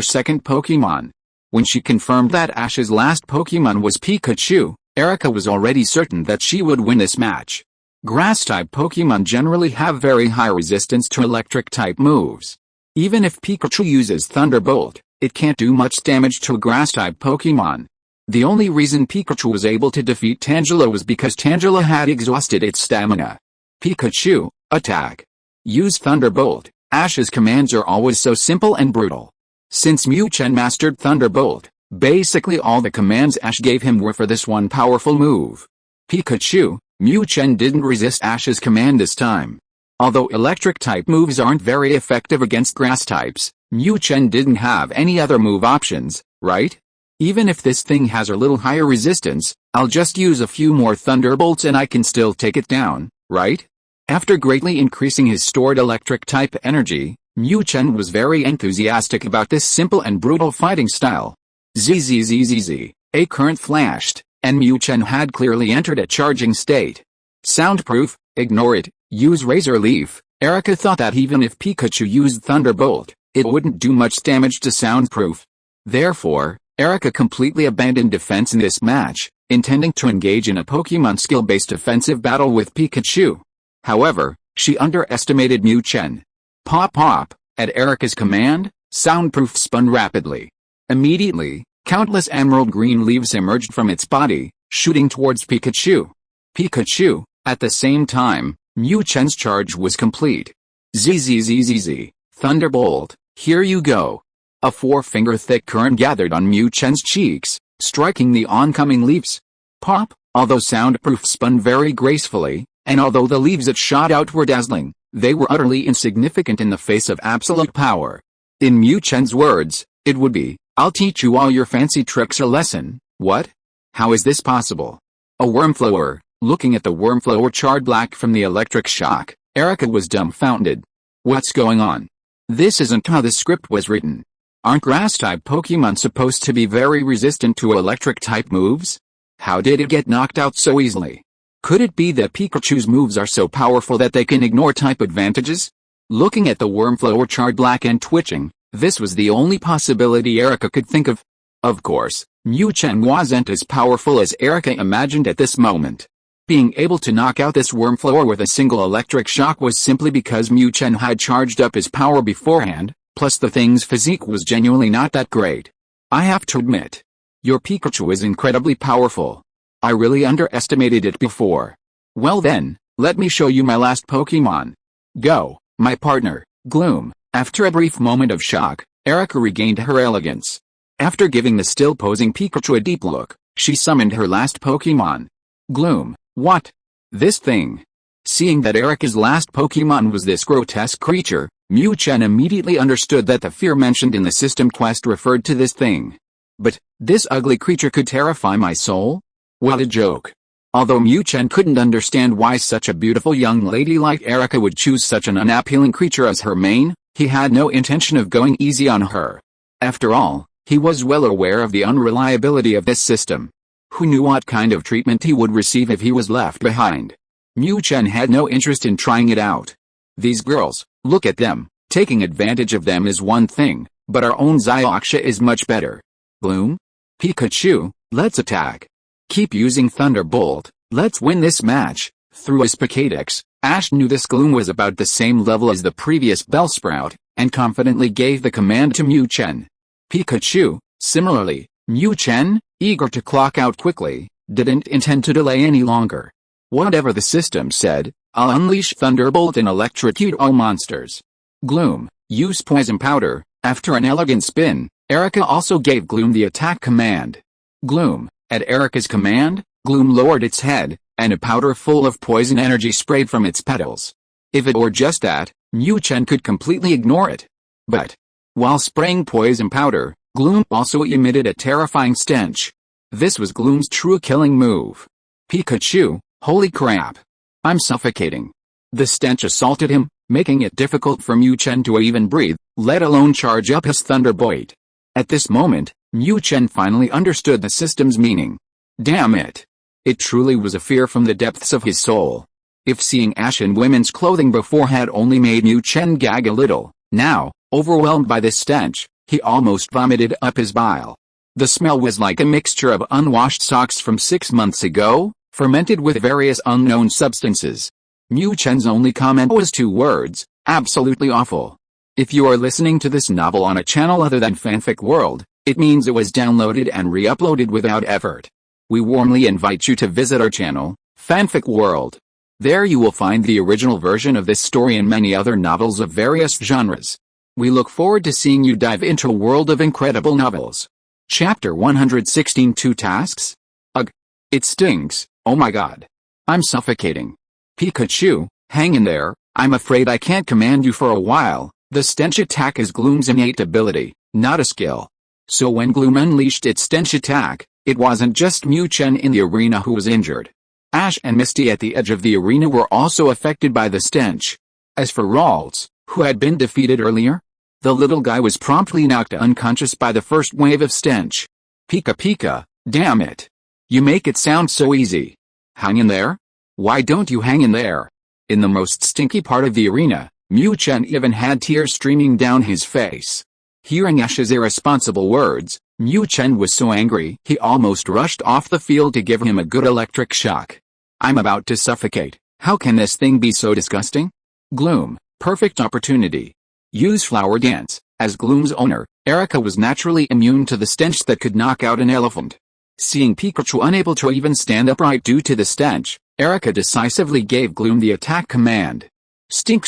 second Pokémon. When she confirmed that Ash's last Pokémon was Pikachu, Erica was already certain that she would win this match. Grass-type Pokémon generally have very high resistance to electric-type moves. Even if Pikachu uses Thunderbolt, it can't do much damage to a grass-type Pokémon. The only reason Pikachu was able to defeat Tangela was because Tangela had exhausted its stamina. Pikachu, attack. Use Thunderbolt. Ash's commands are always so simple and brutal. Since Mu Chen mastered Thunderbolt, basically all the commands Ash gave him were for this one powerful move. Pikachu, Mu Chen didn't resist Ash's command this time. Although electric-type moves aren't very effective against grass types, Mu Chen didn't have any other move options, right? Even if this thing has a little higher resistance, I'll just use a few more Thunderbolts and I can still take it down, right? After greatly increasing his stored electric-type energy, Mu Chen was very enthusiastic about this simple and brutal fighting style. Zzzzz. A current flashed, and Mu Chen had clearly entered a charging state. Soundproof, ignore it, use Razor Leaf. Erica thought that even if Pikachu used Thunderbolt, it wouldn't do much damage to Soundproof. Therefore, Erica completely abandoned defense in this match, intending to engage in a Pokémon skill-based offensive battle with Pikachu. However, she underestimated Mu Chen. Pop pop, at Erica's command, Soundproof spun rapidly. Immediately, countless emerald green leaves emerged from its body, shooting towards Pikachu. Pikachu, at the same time, Mu Chen's charge was complete. Zzzzz. Thunderbolt, here you go. A 4-finger-thick current gathered on Mu Chen's cheeks, striking the oncoming leaves. Pop, although Soundproof spun very gracefully, and although the leaves it shot out were dazzling, they were utterly insignificant in the face of absolute power. In Mu Chen's words, it would be, I'll teach you all your fancy tricks a lesson. What? How is this possible? A Wormflower. Looking at the Wormflower charred black from the electric shock, Erica was dumbfounded. What's going on? This isn't how the script was written. Aren't grass-type Pokemon supposed to be very resistant to electric-type moves? How did it get knocked out so easily? Could it be that Pikachu's moves are so powerful that they can ignore type advantages? Looking at the Wormflower charred black and twitching, this was the only possibility Erica could think of. Of course, Mu Chen wasn't as powerful as Erica imagined at this moment. Being able to knock out this Wormflower with a single electric shock was simply because Mu Chen had charged up his power beforehand, plus the thing's physique was genuinely not that great. I have to admit, your Pikachu is incredibly powerful. I really underestimated it before. Well then, let me show you my last Pokemon. Go, my partner, Gloom. After a brief moment of shock, Erica regained her elegance. After giving the still posing Pikachu a deep look, she summoned her last Pokemon. Gloom, what? This thing. Seeing that Erica's last Pokemon was this grotesque creature, Mu Chen immediately understood that the fear mentioned in the system quest referred to this thing. But, this ugly creature could terrify my soul? What a joke. Although Mu Chen couldn't understand why such a beautiful young lady like Erica would choose such an unappealing creature as her main, he had no intention of going easy on her. After all, he was well aware of the unreliability of this system. Who knew what kind of treatment he would receive if he was left behind? Mu Chen had no interest in trying it out. These girls, look at them, taking advantage of them is one thing, but our own Zioxia is much better. Gloom? Pikachu, let's attack. Keep using Thunderbolt, let's win this match. Through his Pokédex, Ash knew this Gloom was about the same level as the previous Bellsprout, and confidently gave the command to Mu Chen. Pikachu, similarly, Mu Chen, eager to clock out quickly, didn't intend to delay any longer. Whatever the system said, I'll unleash Thunderbolt and electrocute all monsters. Gloom, use Poison Powder. After an elegant spin, Erica also gave Gloom the attack command. Gloom, at Erica's command, Gloom lowered its head, and a powder full of poison energy sprayed from its petals. If it were just that, Mu Chen could completely ignore it. But, while spraying poison powder, Gloom also emitted a terrifying stench. This was Gloom's true killing move. Pikachu, holy crap. I'm suffocating. The stench assaulted him, making it difficult for Mu Chen to even breathe, let alone charge up his Thunderbolt. At this moment, Mu Chen finally understood the system's meaning. Damn it. It truly was a fear from the depths of his soul. If seeing Ash in women's clothing before had only made Mu Chen gag a little, now, overwhelmed by this stench, he almost vomited up his bile. The smell was like a mixture of unwashed socks from 6 months ago, fermented with various unknown substances. Mu Chen's only comment was 2 words, absolutely awful. If you are listening to this novel on a channel other than Fanfic World, it means it was downloaded and re-uploaded without effort. We warmly invite you to visit our channel, Fanfic World. There you will find the original version of this story and many other novels of various genres. We look forward to seeing you dive into a world of incredible novels. Chapter 116 2 Tasks? Ugh. It stinks, oh my god. I'm suffocating. Pikachu, hang in there, I'm afraid I can't command you for a while. The stench attack is Gloom's innate ability, not a skill. So when Gloom unleashed its stench attack, it wasn't just Mu Chen in the arena who was injured. Ash and Misty at the edge of the arena were also affected by the stench. As for Ralts, who had been defeated earlier, the little guy was promptly knocked unconscious by the first wave of stench. Pika, damn it. You make it sound so easy. Hang in there? Why don't you hang in there? In the most stinky part of the arena, Mu Chen even had tears streaming down his face. Hearing Ash's irresponsible words, Mu Chen was so angry he almost rushed off the field to give him a good electric shock. I'm about to suffocate, how can this thing be so disgusting? Gloom, perfect opportunity. Use Flower Dance. As Gloom's owner, Erica was naturally immune to the stench that could knock out an elephant. Seeing Pikachu unable to even stand upright due to the stench, Erica decisively gave Gloom the attack command. Stink.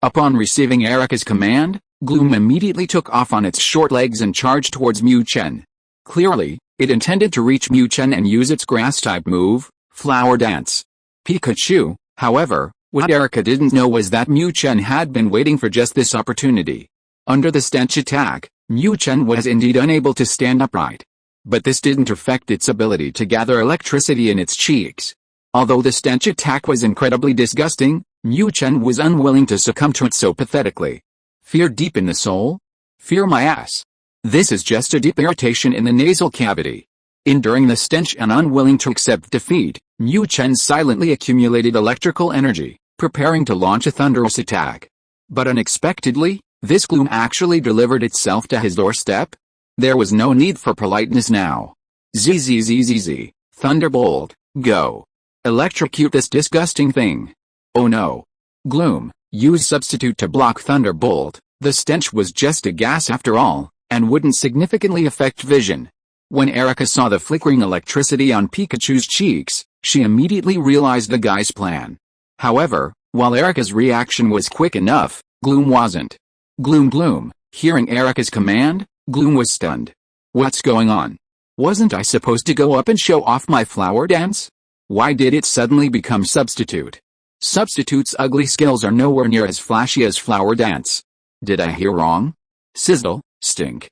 Upon receiving Erica's command, Gloom immediately took off on its short legs and charged towards Mu Chen. Clearly, it intended to reach Mu Chen and use its grass-type move, Flower Dance. Pikachu, however, what Erica didn't know was that Mu Chen had been waiting for just this opportunity. Under the stench attack, Mu Chen was indeed unable to stand upright. But this didn't affect its ability to gather electricity in its cheeks. Although the stench attack was incredibly disgusting, Mu Chen was unwilling to succumb to it so pathetically. Fear deep in the soul? Fear my ass. This is just a deep irritation in the nasal cavity. Enduring the stench and unwilling to accept defeat, Mu Chen silently accumulated electrical energy, preparing to launch a thunderous attack. But unexpectedly, this gloom actually delivered itself to his doorstep. There was no need for politeness now. Zzz, Thunderbolt, go. Electrocute this disgusting thing. Oh no. Gloom, use substitute to block Thunderbolt. The stench was just a gas after all, and wouldn't significantly affect vision. When Erica saw the flickering electricity on Pikachu's cheeks, she immediately realized the guy's plan. However, while Erica's reaction was quick enough, Gloom wasn't. Gloom. Hearing Erica's command, Gloom was stunned. What's going on? Wasn't I supposed to go up and show off my flower dance? Why did it suddenly become substitute? Substitute's ugly skills are nowhere near as flashy as flower dance. Did I hear wrong? Sizzle, stink.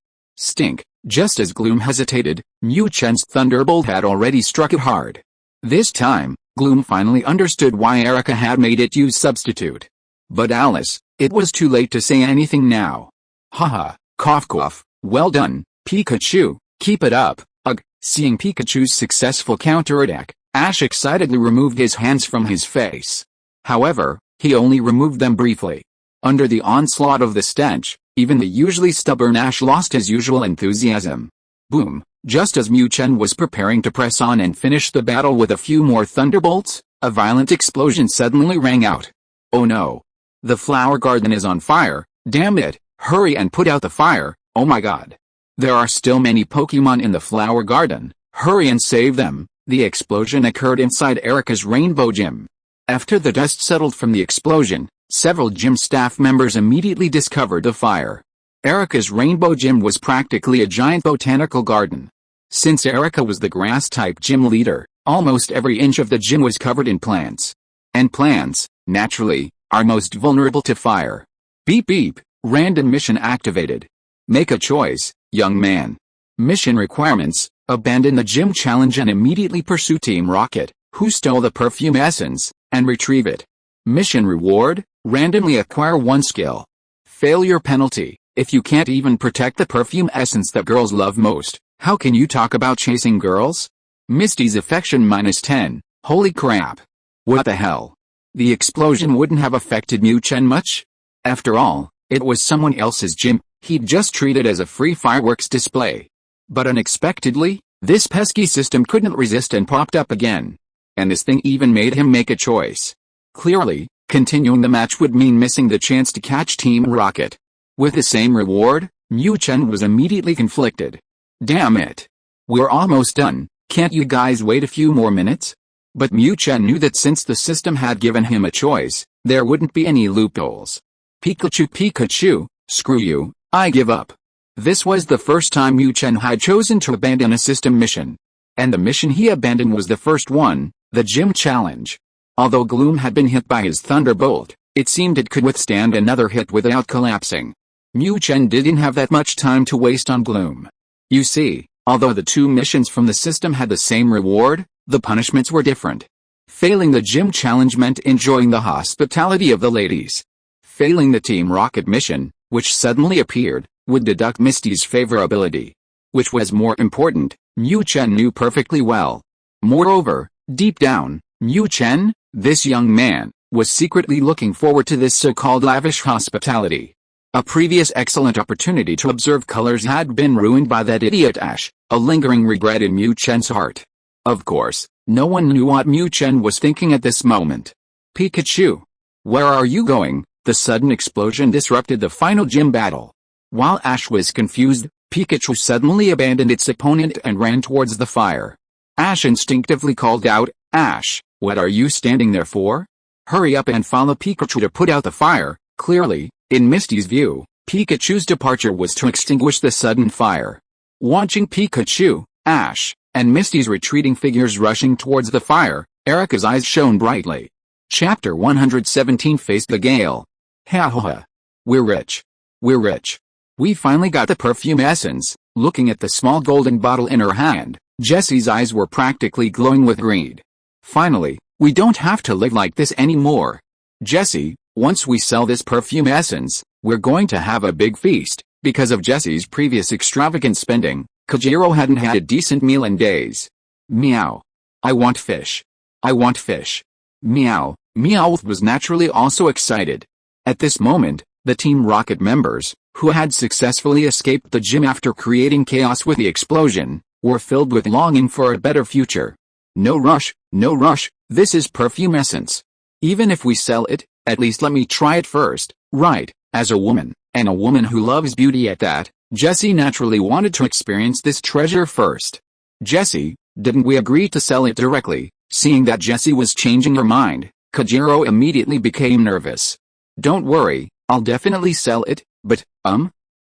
Just as Gloom hesitated, Mu Chen's thunderbolt had already struck it hard. This time, Gloom finally understood why Erica had made it use substitute. But Alice, it was too late to say anything now. Haha, cough, well done, Pikachu, keep it up, ugh. Seeing Pikachu's successful counterattack, Ash excitedly removed his hands from his face. However, he only removed them briefly. Under the onslaught of the stench, even the usually stubborn Ash lost his usual enthusiasm. Boom! Just as Mu Chen was preparing to press on and finish the battle with a few more thunderbolts, a violent explosion suddenly rang out. Oh no! The flower garden is on fire, damn it, hurry and put out the fire, oh my god! There are still many Pokémon in the flower garden, hurry and save them. The explosion occurred inside Erica's rainbow gym. After the dust settled from the explosion, several gym staff members immediately discovered the fire. Erica's rainbow gym was practically a giant botanical garden. Since Erica was the grass-type gym leader, almost every inch of the gym was covered in plants. And plants, naturally, are most vulnerable to fire. Beep, random mission activated. Make a choice, young man. Mission requirements: abandon the gym challenge and immediately pursue Team Rocket, who stole the perfume essence, and retrieve it. Mission reward: randomly acquire one skill. Failure penalty: if you can't even protect the perfume essence that girls love most, how can you talk about chasing girls? Misty's affection -10, holy crap. What the hell? The explosion wouldn't have affected Mu Chen much? After all, it was someone else's gym, he'd just treat it as a free fireworks display. But unexpectedly, this pesky system couldn't resist and popped up again. And this thing even made him make a choice. Clearly, continuing the match would mean missing the chance to catch Team Rocket. With the same reward, Mu Chen was immediately conflicted. Damn it! We're almost done, can't you guys wait a few more minutes? But Mu Chen knew that since the system had given him a choice, there wouldn't be any loopholes. Pikachu, screw you, I give up. This was the first time Mu Chen had chosen to abandon a system mission. And the mission he abandoned was the first one, the gym challenge. Although Gloom had been hit by his thunderbolt, it seemed it could withstand another hit without collapsing. Mu Chen didn't have that much time to waste on Gloom. You see, although the two missions from the system had the same reward, the punishments were different. Failing the gym challenge meant enjoying the hospitality of the ladies. Failing the Team Rocket mission, which suddenly appeared, would deduct Misty's favorability. Which was more important, Mu Chen knew perfectly well. Moreover, deep down, Mu Chen, this young man, was secretly looking forward to this so-called lavish hospitality. A previous excellent opportunity to observe colors had been ruined by that idiot Ash, a lingering regret in Mu Chen's heart. Of course, no one knew what Mu Chen was thinking at this moment. Pikachu! Where are you going? The sudden explosion disrupted the final gym battle. While Ash was confused, Pikachu suddenly abandoned its opponent and ran towards the fire. Ash instinctively called out, Ash, what are you standing there for? Hurry up and follow Pikachu to put out the fire. Clearly, in Misty's view, Pikachu's departure was to extinguish the sudden fire. Watching Pikachu, Ash, and Misty's retreating figures rushing towards the fire, Erica's eyes shone brightly. Chapter 117 Face the Gale. Ha ha ha. We're rich. We finally got the perfume essence. Looking at the small golden bottle in her hand, Jessie's eyes were practically glowing with greed. Finally, we don't have to live like this anymore. Jessie, once we sell this perfume essence, We're going to have a big feast. Because of Jesse's previous extravagant spending, Kojiro hadn't had a decent meal in days. Meow. I want fish. I want fish. Meow. Meowth was naturally also excited. At this moment, the Team Rocket members, who had successfully escaped the gym after creating chaos with the explosion, were filled with longing for a better future. No rush, this is perfume essence. Even if we sell it, at least let me try it first, right? As a woman, and a woman who loves beauty at that, Jessie naturally wanted to experience this treasure first. Jessie, didn't we agree to sell it directly? Seeing that Jessie was changing her mind, Kojiro immediately became nervous. Don't worry, I'll definitely sell it, but,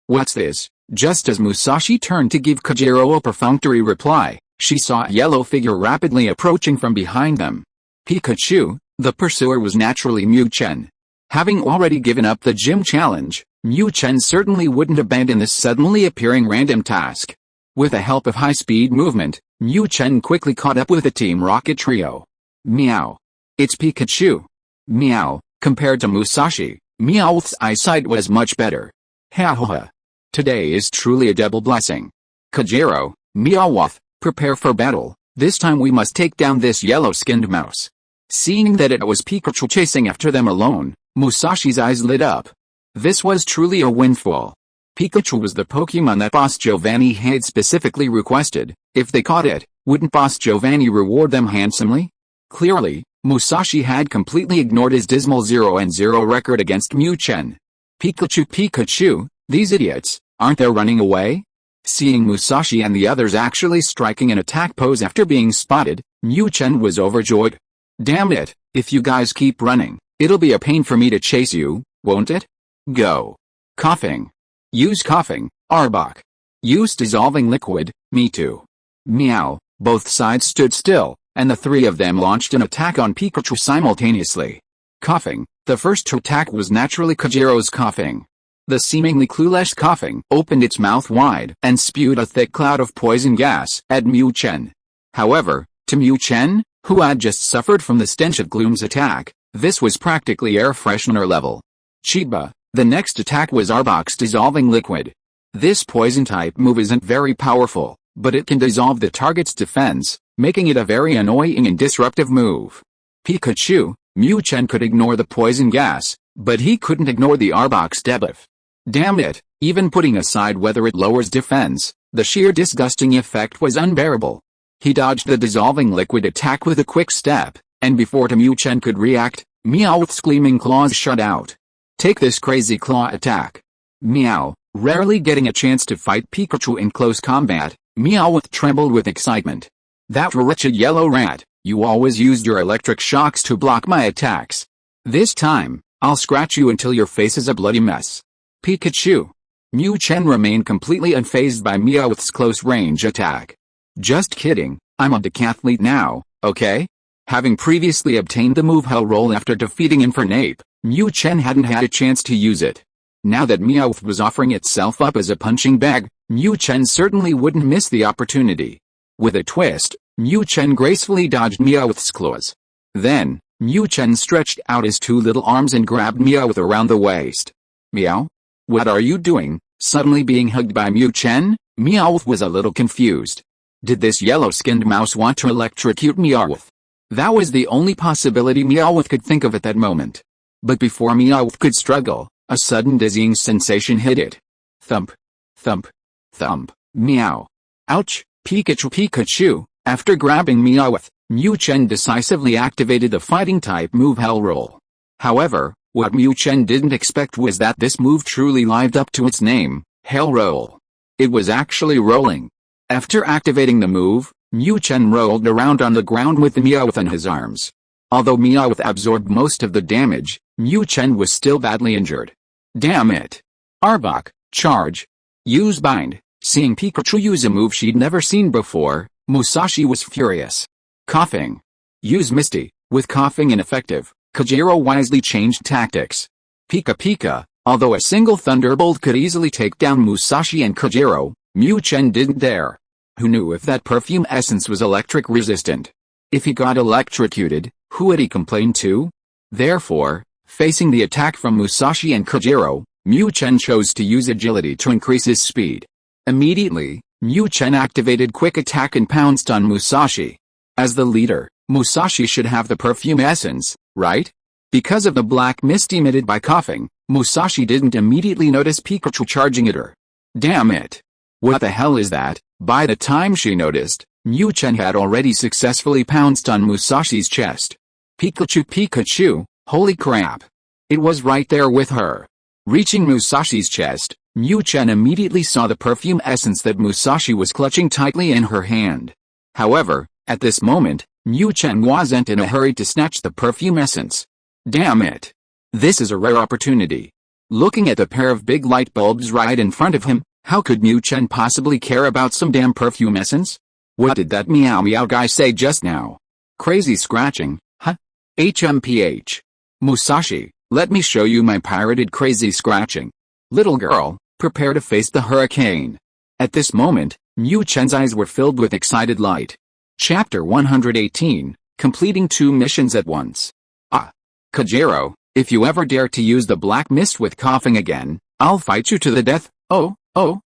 what's this? Just as Musashi turned to give Kojiro a perfunctory reply, she saw a yellow figure rapidly approaching from behind them. Pikachu, the pursuer was naturally Mu Chen. Having already given up the gym challenge, Mu Chen certainly wouldn't abandon this suddenly appearing random task. With the help of high-speed movement, Mu Chen quickly caught up with the Team Rocket trio. Meow. It's Pikachu. Meow. Compared to Musashi, Meowth's eyesight was much better. Ha ha ha. Today is truly a double blessing. Kojiro, Meowth, prepare for battle. This time we must take down this yellow-skinned mouse. Seeing that it was Pikachu chasing after them alone, Musashi's eyes lit up. This was truly a windfall. Pikachu was the Pokemon that Boss Giovanni had specifically requested. If they caught it, wouldn't Boss Giovanni reward them handsomely? Clearly, Musashi had completely ignored his dismal 0-0 record against Mu Chen. Pikachu, these idiots, aren't they running away? Seeing Musashi and the others actually striking an attack pose after being spotted, Mu Chen was overjoyed. Damn it, if you guys keep running, it'll be a pain for me to chase you, won't it? Go. Coughing. Use coughing, Arbok. Use dissolving liquid, me too. Meow. Both sides stood still, and the three of them launched an attack on Pikachu simultaneously. Coughing. The first attack was naturally Kojiro's coughing. The seemingly clueless coughing opened its mouth wide and spewed a thick cloud of poison gas at Mu Chen. However, to Mu Chen, who had just suffered from the stench of Gloom's attack, this was practically air freshener level. Chiba. The next attack was Arbok's dissolving liquid. This poison-type move isn't very powerful, but it can dissolve the target's defense, making it a very annoying and disruptive move. Pikachu, Mu Chen could ignore the poison gas, but he couldn't ignore the Arbok's debuff. Damn it, even putting aside whether it lowers defense, the sheer disgusting effect was unbearable. He dodged the dissolving liquid attack with a quick step, and before Mu Chen could react, Meowth's gleaming claws shot out. Take this crazy claw attack. Meow. Rarely getting a chance to fight Pikachu in close combat, Meowth trembled with excitement. That wretched yellow rat, you always used your electric shocks to block my attacks. This time, I'll scratch you until your face is a bloody mess. Pikachu. Mu Chen remained completely unfazed by Meowth's close-range attack. Just kidding, I'm a decathlete now, okay? Having previously obtained the move Hell Roll after defeating Infernape, Mu Chen hadn't had a chance to use it. Now that Meowth was offering itself up as a punching bag, Mu Chen certainly wouldn't miss the opportunity. With a twist, Mu Chen gracefully dodged Meowth's claws. Then, Mu Chen stretched out his two little arms and grabbed Meowth around the waist. Meow? What are you doing? Suddenly being hugged by Mu Chen, Meowth was a little confused. Did this yellow-skinned mouse want to electrocute Meowth? That was the only possibility Meowth could think of at that moment. But before Meowth could struggle, a sudden dizzying sensation hit it. Thump. Thump. Thump. Meow. Ouch. Pikachu. After grabbing Meowth, Mu Chen decisively activated the fighting-type move Hell Roll. However, what Mu Chen didn't expect was that this move truly lived up to its name, Hell Roll. It was actually rolling. After activating the move, Mu Chen rolled around on the ground with Meowth in his arms. Although Meowth absorbed most of the damage, Mu Chen was still badly injured. Damn it. Arbok, charge. Use bind. Seeing Pikachu use a move she'd never seen before, Musashi was furious. Coughing. Use Misty. With coughing ineffective, Kojiro wisely changed tactics. Pika. Although a single Thunderbolt could easily take down Musashi and Kojiro, Mu Chen didn't dare. Who knew if that perfume essence was electric resistant? If he got electrocuted, who would he complain to? Therefore, facing the attack from Musashi and Kojiro, Mu Chen chose to use agility to increase his speed. Immediately, Mu Chen activated quick attack and pounced on Musashi. As the leader, Musashi should have the perfume essence, right? Because of the black mist emitted by coughing, Musashi didn't immediately notice Pikachu charging at her. Damn it! What the hell is that? By the time she noticed, Mu Chen had already successfully pounced on Musashi's chest. Pikachu, holy crap! It was right there with her. Reaching Musashi's chest, Mu Chen immediately saw the perfume essence that Musashi was clutching tightly in her hand. However, at this moment, Mu Chen wasn't in a hurry to snatch the perfume essence. Damn it! This is a rare opportunity. Looking at the pair of big light bulbs right in front of him, how could Mu Chen possibly care about some damn perfume essence? What did that meow guy say just now? Crazy scratching, huh? HMPH. Musashi, let me show you my pirated crazy scratching. Little girl, prepare to face the hurricane. At this moment, Mu Chen's eyes were filled with excited light. Chapter 118, Completing 2 Missions at Once. Kajiro, if you ever dare to use the black mist with coughing again, I'll fight you to the death. Oh,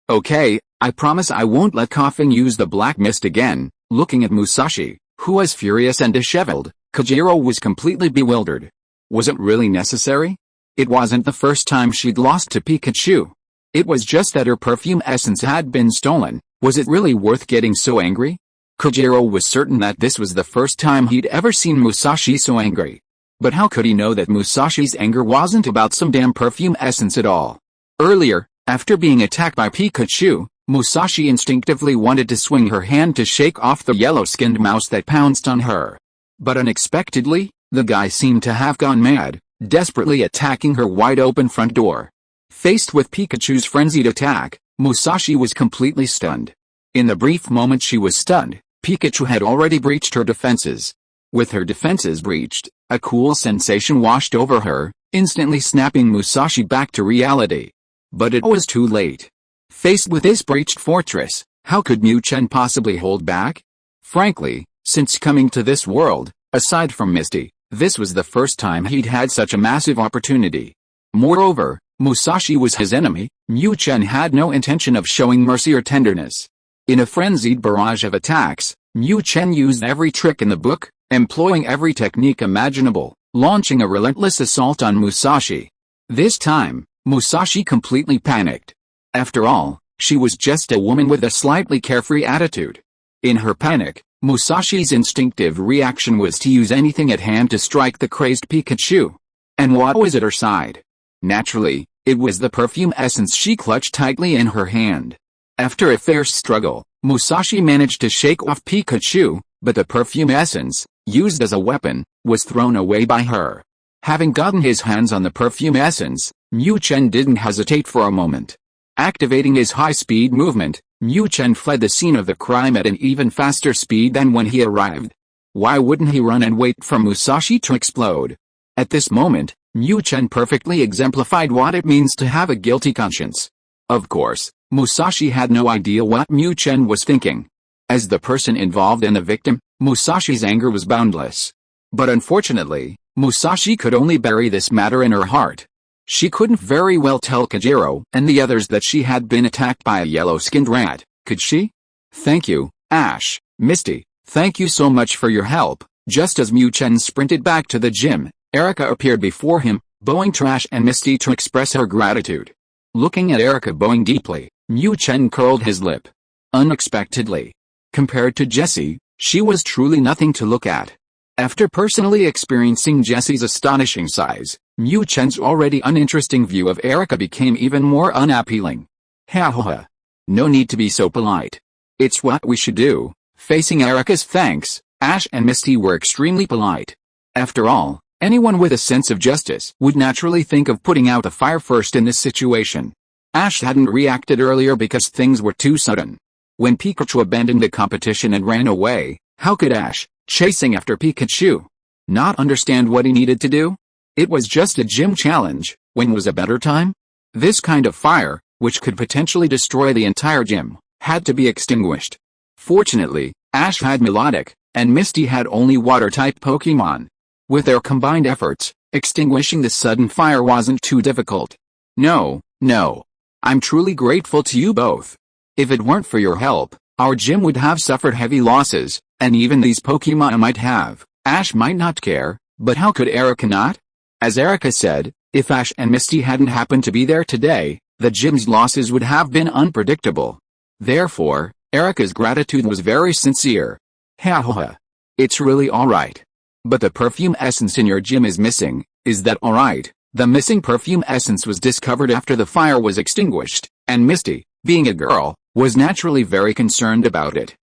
okay, I promise I won't let coughing use the black mist again. Looking at Musashi, who was furious and disheveled, Kajiro was completely bewildered. Was it really necessary? It wasn't the first time she'd lost to Pikachu. It was just that her perfume essence had been stolen. Was it really worth getting so angry? Kajiro was certain that this was the first time he'd ever seen Musashi so angry. But how could he know that Musashi's anger wasn't about some damn perfume essence at all? Earlier, after being attacked by Pikachu, Musashi instinctively wanted to swing her hand to shake off the yellow-skinned mouse that pounced on her. But unexpectedly, the guy seemed to have gone mad, desperately attacking her wide-open front door. Faced with Pikachu's frenzied attack, Musashi was completely stunned. In the brief moment she was stunned, Pikachu had already breached her defenses. With her defenses breached, a cool sensation washed over her, instantly snapping Musashi back to reality. But it was too late. Faced with this breached fortress, how could Mu Chen possibly hold back? Frankly, since coming to this world, aside from Misty, this was the first time he'd had such a massive opportunity. Moreover, Musashi was his enemy. Mu Chen had no intention of showing mercy or tenderness. In a frenzied barrage of attacks, Mu Chen used every trick in the book, employing every technique imaginable, launching a relentless assault on Musashi. This time, Musashi completely panicked. After all, she was just a woman with a slightly carefree attitude. In her panic, Musashi's instinctive reaction was to use anything at hand to strike the crazed Pikachu. And what was at her side? Naturally, it was the perfume essence she clutched tightly in her hand. After a fierce struggle, Musashi managed to shake off Pikachu, but the perfume essence, used as a weapon, was thrown away by her. Having gotten his hands on the perfume essence, Mu Chen didn't hesitate for a moment. Activating his high-speed movement, Mu Chen fled the scene of the crime at an even faster speed than when he arrived. Why wouldn't he run and wait for Musashi to explode? At this moment, Mu Chen perfectly exemplified what it means to have a guilty conscience. Of course, Musashi had no idea what Mu Chen was thinking. As the person involved and the victim, Musashi's anger was boundless. But unfortunately, Musashi could only bury this matter in her heart. She couldn't very well tell Kajiro and the others that she had been attacked by a yellow-skinned rat, could she? Thank you, Ash, Misty, thank you so much for your help. Just as Mu Chen sprinted back to the gym, Erica appeared before him, bowing to Ash and Misty to express her gratitude. Looking at Erica bowing deeply, Mu Chen curled his lip. Unexpectedly. Compared to Jessie, she was truly nothing to look at. After personally experiencing Jessie's astonishing size, Mu Chen's already uninteresting view of Erica became even more unappealing. Ha ha ha. No need to be so polite. It's what we should do. Facing Erica's thanks, Ash and Misty were extremely polite. After all, anyone with a sense of justice would naturally think of putting out a fire first in this situation. Ash hadn't reacted earlier because things were too sudden. When Pikachu abandoned the competition and ran away, how could Ash, chasing after Pikachu, not understand what he needed to do? It was just a gym challenge. When was a better time? This kind of fire, which could potentially destroy the entire gym, had to be extinguished. Fortunately, Ash had Melodic, and Misty had only water-type Pokémon. With their combined efforts, extinguishing the sudden fire wasn't too difficult. No, no. I'm truly grateful to you both. If it weren't for your help, our gym would have suffered heavy losses, and even these Pokemon might have. Ash might not care, but how could Erica not? As Erica said, if Ash and Misty hadn't happened to be there today, the gym's losses would have been unpredictable. Therefore, Erica's gratitude was very sincere. Ha ha ha. It's really alright. But the perfume essence in your gym is missing, is that alright? The missing perfume essence was discovered after the fire was extinguished, and Misty, being a girl, was naturally very concerned about it.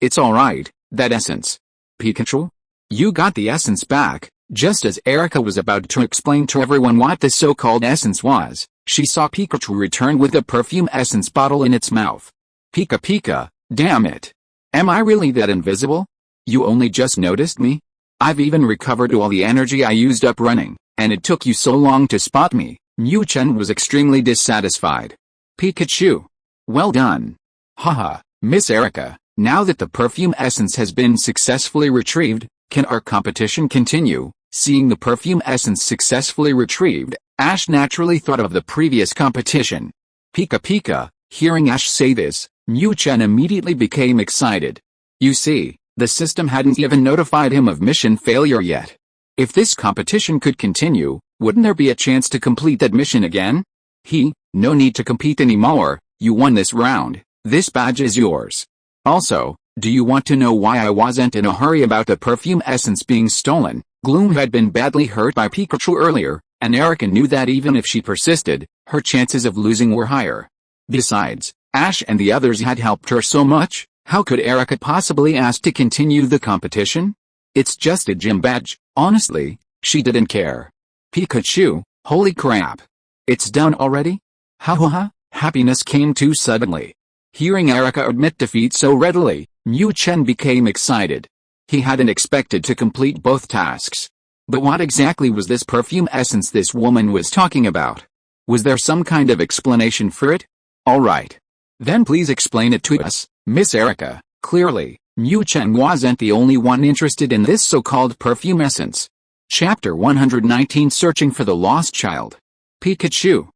It's alright, that essence. Pikachu? You got the essence back. Just as Erica was about to explain to everyone what the so-called essence was, she saw Pikachu return with the perfume essence bottle in its mouth. Pika, damn it. Am I really that invisible? You only just noticed me? I've even recovered all the energy I used up running, and it took you so long to spot me. Mu Chen was extremely dissatisfied. Pikachu. Well done. Haha, Miss Erica, now that the perfume essence has been successfully retrieved, can our competition continue? Seeing the perfume essence successfully retrieved, Ash naturally thought of the previous competition. Pika, hearing Ash say this, Mu Chen immediately became excited. You see, the system hadn't even notified him of mission failure yet. If this competition could continue, wouldn't there be a chance to complete that mission again? No need to compete anymore, you won this round, this badge is yours. Also, do you want to know why I wasn't in a hurry about the perfume essence being stolen? Gloom had been badly hurt by Pikachu earlier, and Erica knew that even if she persisted, her chances of losing were higher. Besides, Ash and the others had helped her so much, how could Erica possibly ask to continue the competition? It's just a gym badge, honestly, she didn't care. Pikachu, holy crap. It's done already? Ha ha ha, happiness came too suddenly. Hearing Erica admit defeat so readily, Mu Chen became excited. He hadn't expected to complete both tasks. But what exactly was this perfume essence this woman was talking about? Was there some kind of explanation for it? Alright. Then please explain it to us, Miss Erica. Clearly, Mu Chen wasn't the only one interested in this so-called perfume essence. Chapter 119 Searching for the Lost Child. Pikachu.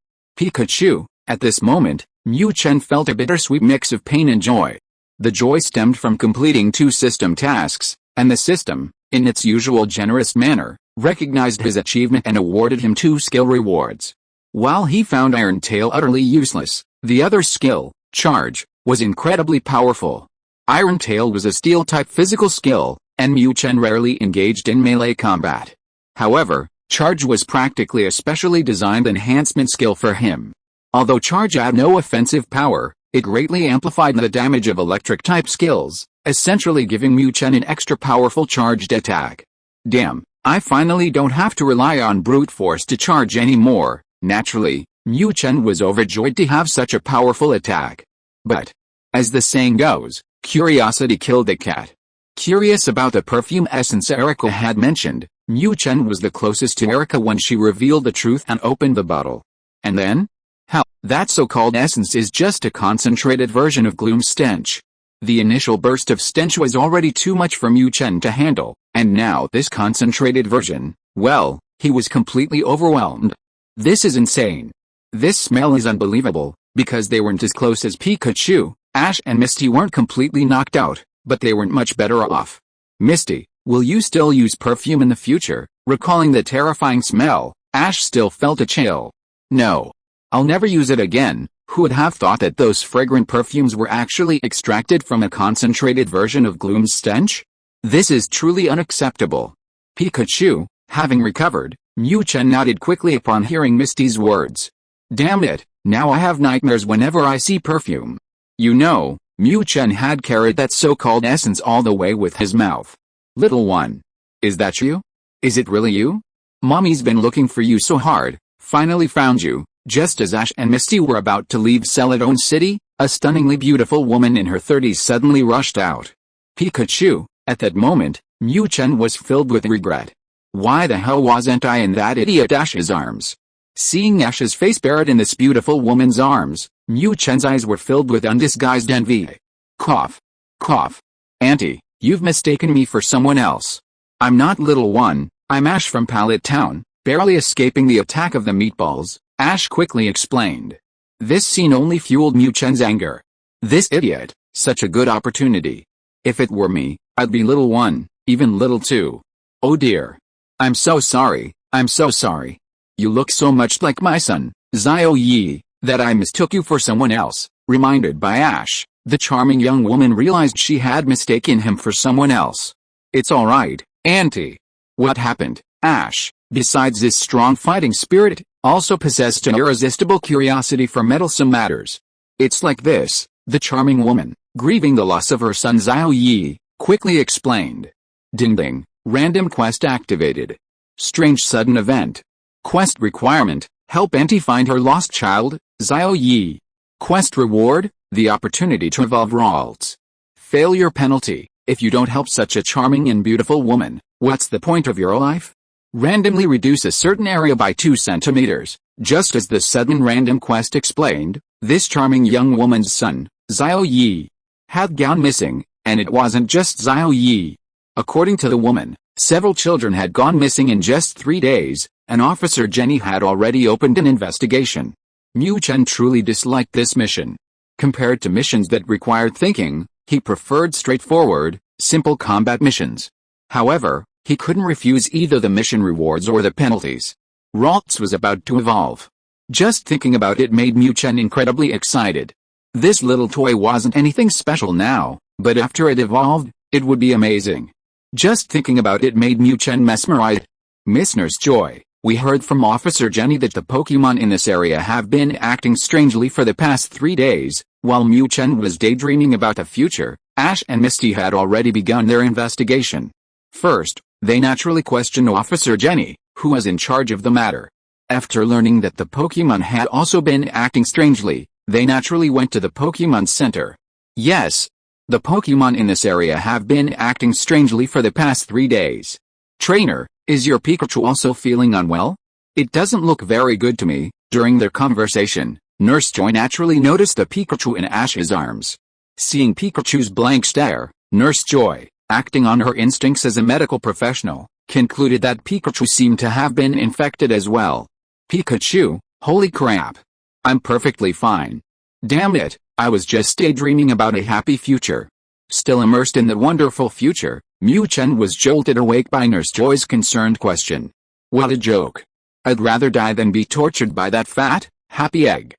At this moment, Mu Chen felt a bittersweet mix of pain and joy. The joy stemmed from completing 2 system tasks, and the system, in its usual generous manner, recognized his achievement and awarded him 2 skill rewards. While he found Iron Tail utterly useless, the other skill, Charge, was incredibly powerful. Iron Tail was a Steel-type physical skill, and Mu Chen rarely engaged in melee combat. However, Charge was practically a specially designed enhancement skill for him. Although Charge had no offensive power, it greatly amplified the damage of electric-type skills, essentially giving Mu Chen an extra powerful charged attack. Damn, I finally don't have to rely on brute force to charge anymore. Naturally, Mu Chen was overjoyed to have such a powerful attack. But, as the saying goes, curiosity killed the cat. Curious about the perfume essence Erica had mentioned, Mu Chen was the closest to Erica when she revealed the truth and opened the bottle. And then? Hell, that so-called essence is just a concentrated version of Gloom's stench. The initial burst of stench was already too much for Mu Chen to handle, and now this concentrated version, well, he was completely overwhelmed. This is insane. This smell is unbelievable, because they weren't as close as Pikachu. Ash and Misty weren't completely knocked out, but they weren't much better off. Misty, will you still use perfume in the future? Recalling the terrifying smell, Ash still felt a chill. No. I'll never use it again. Who would have thought that those fragrant perfumes were actually extracted from a concentrated version of Gloom's stench? This is truly unacceptable. Pikachu, having recovered, Mu Chen nodded quickly upon hearing Misty's words. Damn it, now I have nightmares whenever I see perfume. You know, Mu Chen had carried that so-called essence all the way with his mouth. Little one. Is that you? Is it really you? Mommy's been looking for you so hard, finally found you. Just as Ash and Misty were about to leave Celadon City, a stunningly beautiful woman in her 30s suddenly rushed out. Pikachu, at that moment, Mu Chen was filled with regret. Why the hell wasn't I in that idiot Ash's arms? Seeing Ash's face buried in this beautiful woman's arms, Mu Chen's eyes were filled with undisguised envy. Cough. Cough. Auntie, you've mistaken me for someone else. I'm not little one, I'm Ash from Pallet Town, barely escaping the attack of the meatballs. Ash quickly explained. This scene only fueled Mu Chen's anger. This idiot, such a good opportunity. If it were me, I'd be little one, even little two. Oh dear. I'm so sorry, I'm so sorry. You look so much like my son, Xiao Yi, that I mistook you for someone else. Reminded by Ash, the charming young woman realized she had mistaken him for someone else. It's alright, Auntie. What happened? Ash, besides his strong fighting spirit, also possessed an irresistible curiosity for meddlesome matters. It's like this, the charming woman, grieving the loss of her son Xiao Yi, quickly explained. Ding ding, random quest activated. Strange sudden event. Quest requirement, help Auntie find her lost child, Xiao Yi. Quest reward, the opportunity to evolve Ralts. Failure penalty, if you don't help such a charming and beautiful woman, what's the point of your life? Randomly reduce a certain area by 2 centimeters. Just as the sudden random quest explained, this charming young woman's son, Xiao Yi, had gone missing, and it wasn't just Xiao Yi. According to the woman, several children had gone missing in just 3 days, and Officer Jenny had already opened an investigation. Mu Chen truly disliked this mission. Compared to missions that required thinking, he preferred straightforward, simple combat missions. However, he couldn't refuse either the mission rewards or the penalties. Ralts was about to evolve. Just thinking about it made Mu Chen incredibly excited. This little toy wasn't anything special now, but after it evolved, it would be amazing. Just thinking about it made Mu Chen mesmerized. Miss Nurse Joy, we heard from Officer Jenny that the Pokémon in this area have been acting strangely for the past 3 days. While Mu Chen was daydreaming about the future, Ash and Misty had already begun their investigation. First, they naturally questioned Officer Jenny, who was in charge of the matter. After learning that the Pokémon had also been acting strangely, they naturally went to the Pokémon Center. Yes, the Pokémon in this area have been acting strangely for the past 3 days. Trainer, is your Pikachu also feeling unwell? It doesn't look very good to me. During their conversation, Nurse Joy naturally noticed the Pikachu in Ash's arms. Seeing Pikachu's blank stare, Nurse Joy, acting on her instincts as a medical professional, concluded that Pikachu seemed to have been infected as well. Pikachu, holy crap. I'm perfectly fine. Damn it, I was just daydreaming about a happy future. Still immersed in the wonderful future, Mu Chen was jolted awake by Nurse Joy's concerned question. What a joke. I'd rather die than be tortured by that fat, happy egg.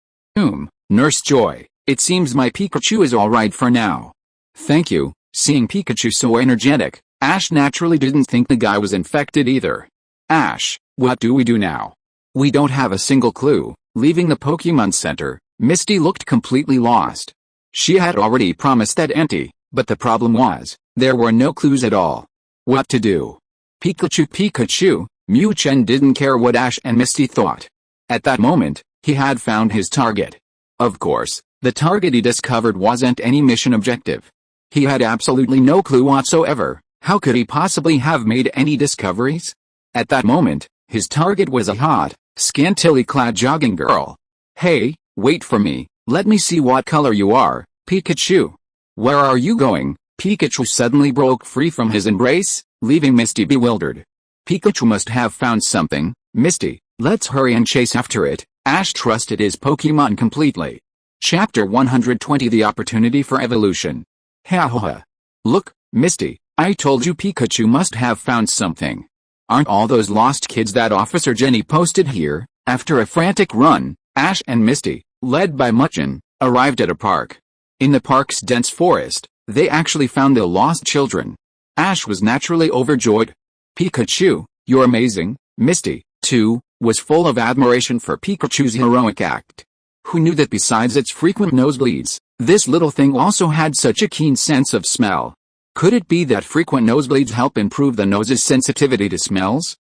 Nurse Joy, it seems my Pikachu is alright for now. Thank you. Seeing Pikachu so energetic, Ash naturally didn't think the guy was infected either. Ash, what do we do now? We don't have a single clue. Leaving the Pokémon Center, Misty looked completely lost. She had already promised that Auntie, but the problem was, there were no clues at all. What to do? Pikachu, Mu Chen didn't care what Ash and Misty thought. At that moment, he had found his target. Of course, the target he discovered wasn't any mission objective. He had absolutely no clue whatsoever. How could he possibly have made any discoveries? At that moment, his target was a hot, scantily clad jogging girl. Hey, wait for me, let me see what color you are, Pikachu. Where are you going? Pikachu suddenly broke free from his embrace, leaving Misty bewildered. Pikachu must have found something. Misty, let's hurry and chase after it. Ash trusted his Pokémon completely. Chapter 120 The Opportunity for Evolution. Ha ha ha. Look, Misty, I told you Pikachu must have found something. Aren't all those lost kids that Officer Jenny posted here? After a frantic run, Ash and Misty, led by Mu Chen, arrived at a park. In the park's dense forest, they actually found the lost children. Ash was naturally overjoyed. Pikachu, you're amazing. Misty, too, was full of admiration for Pikachu's heroic act. Who knew that besides its frequent nosebleeds, this little thing also had such a keen sense of smell? Could it be that frequent nosebleeds help improve the nose's sensitivity to smells?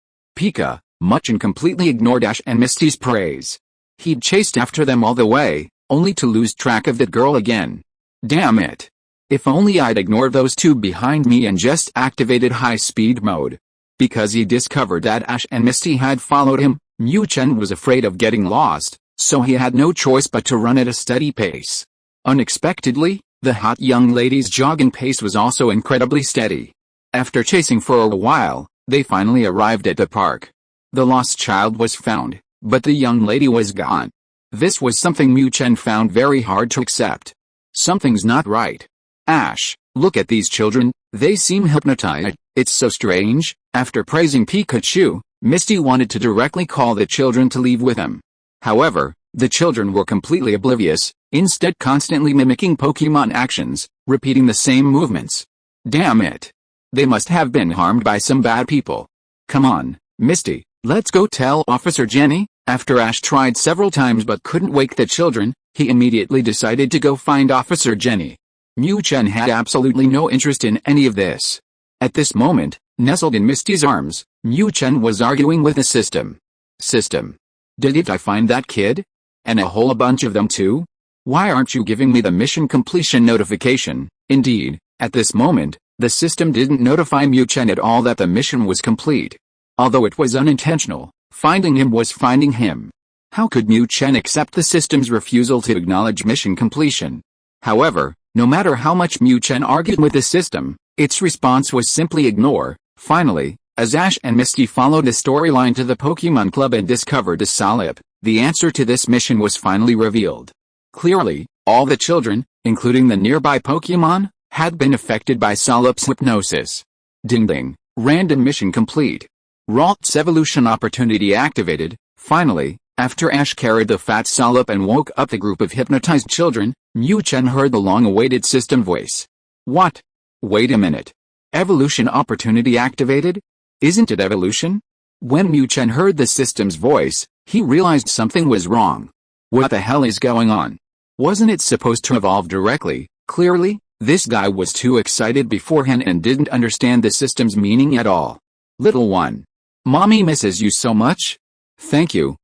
Mu Chen completely ignored Ash and Misty's praise. He'd chased after them all the way, only to lose track of that girl again. Damn it. If only I'd ignored those two behind me and just activated high-speed mode. Because he discovered that Ash and Misty had followed him, Mu Chen was afraid of getting lost, so he had no choice but to run at a steady pace. Unexpectedly, the hot young lady's jogging pace was also incredibly steady. After chasing for a while, they finally arrived at the park. The lost child was found, but the young lady was gone. This was something Mu Chen found very hard to accept. Something's not right. Ash, look at these children, they seem hypnotized, it's so strange. After praising Pikachu, Misty wanted to directly call the children to leave with him. However, the children were completely oblivious, instead constantly mimicking Pokémon actions, repeating the same movements. Damn it. They must have been harmed by some bad people. Come on, Misty, let's go tell Officer Jenny. After Ash tried several times but couldn't wake the children, he immediately decided to go find Officer Jenny. Mu Chen had absolutely no interest in any of this. At this moment, nestled in Misty's arms, Mu Chen was arguing with the system. System. Didn't I find that kid? And a whole bunch of them too? Why aren't you giving me the mission completion notification? Indeed, at this moment, the system didn't notify Mu Chen at all that the mission was complete. Although it was unintentional, finding him was finding him. How could Mu Chen accept the system's refusal to acknowledge mission completion? However, no matter how much Mu Chen argued with the system, its response was simply ignore. Finally, as Ash and Misty followed the storyline to the Pokémon Club and discovered the SYNOPSIS, the answer to this mission was finally revealed. Clearly, all the children, including the nearby Pokémon, had been affected by SYNOPSIS hypnosis. Ding ding, random mission complete. Ralt's evolution opportunity activated. Finally, after Ash carried the fat SYNOPSIS and woke up the group of hypnotized children, Mu Chen heard the long-awaited system voice. What? Wait a minute. Evolution opportunity activated? Isn't it evolution? When Mu Chen heard the system's voice, he realized something was wrong. What the hell is going on? Wasn't it supposed to evolve directly? Clearly, this guy was too excited beforehand and didn't understand the system's meaning at all. Little one. Mommy misses you so much. Thank you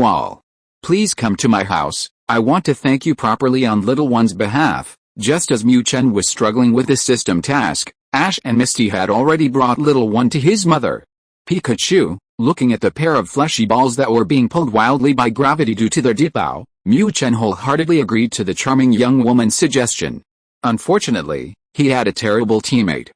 all. Please come to my house, I want to thank you properly on little one's behalf. Just as Mu Chen was struggling with the system task, Ash and Misty had already brought little one to his mother. Pikachu, looking at the pair of fleshy balls that were being pulled wildly by gravity due to their dipao, Mu Chen wholeheartedly agreed to the charming young woman's suggestion. Unfortunately, he had a terrible teammate.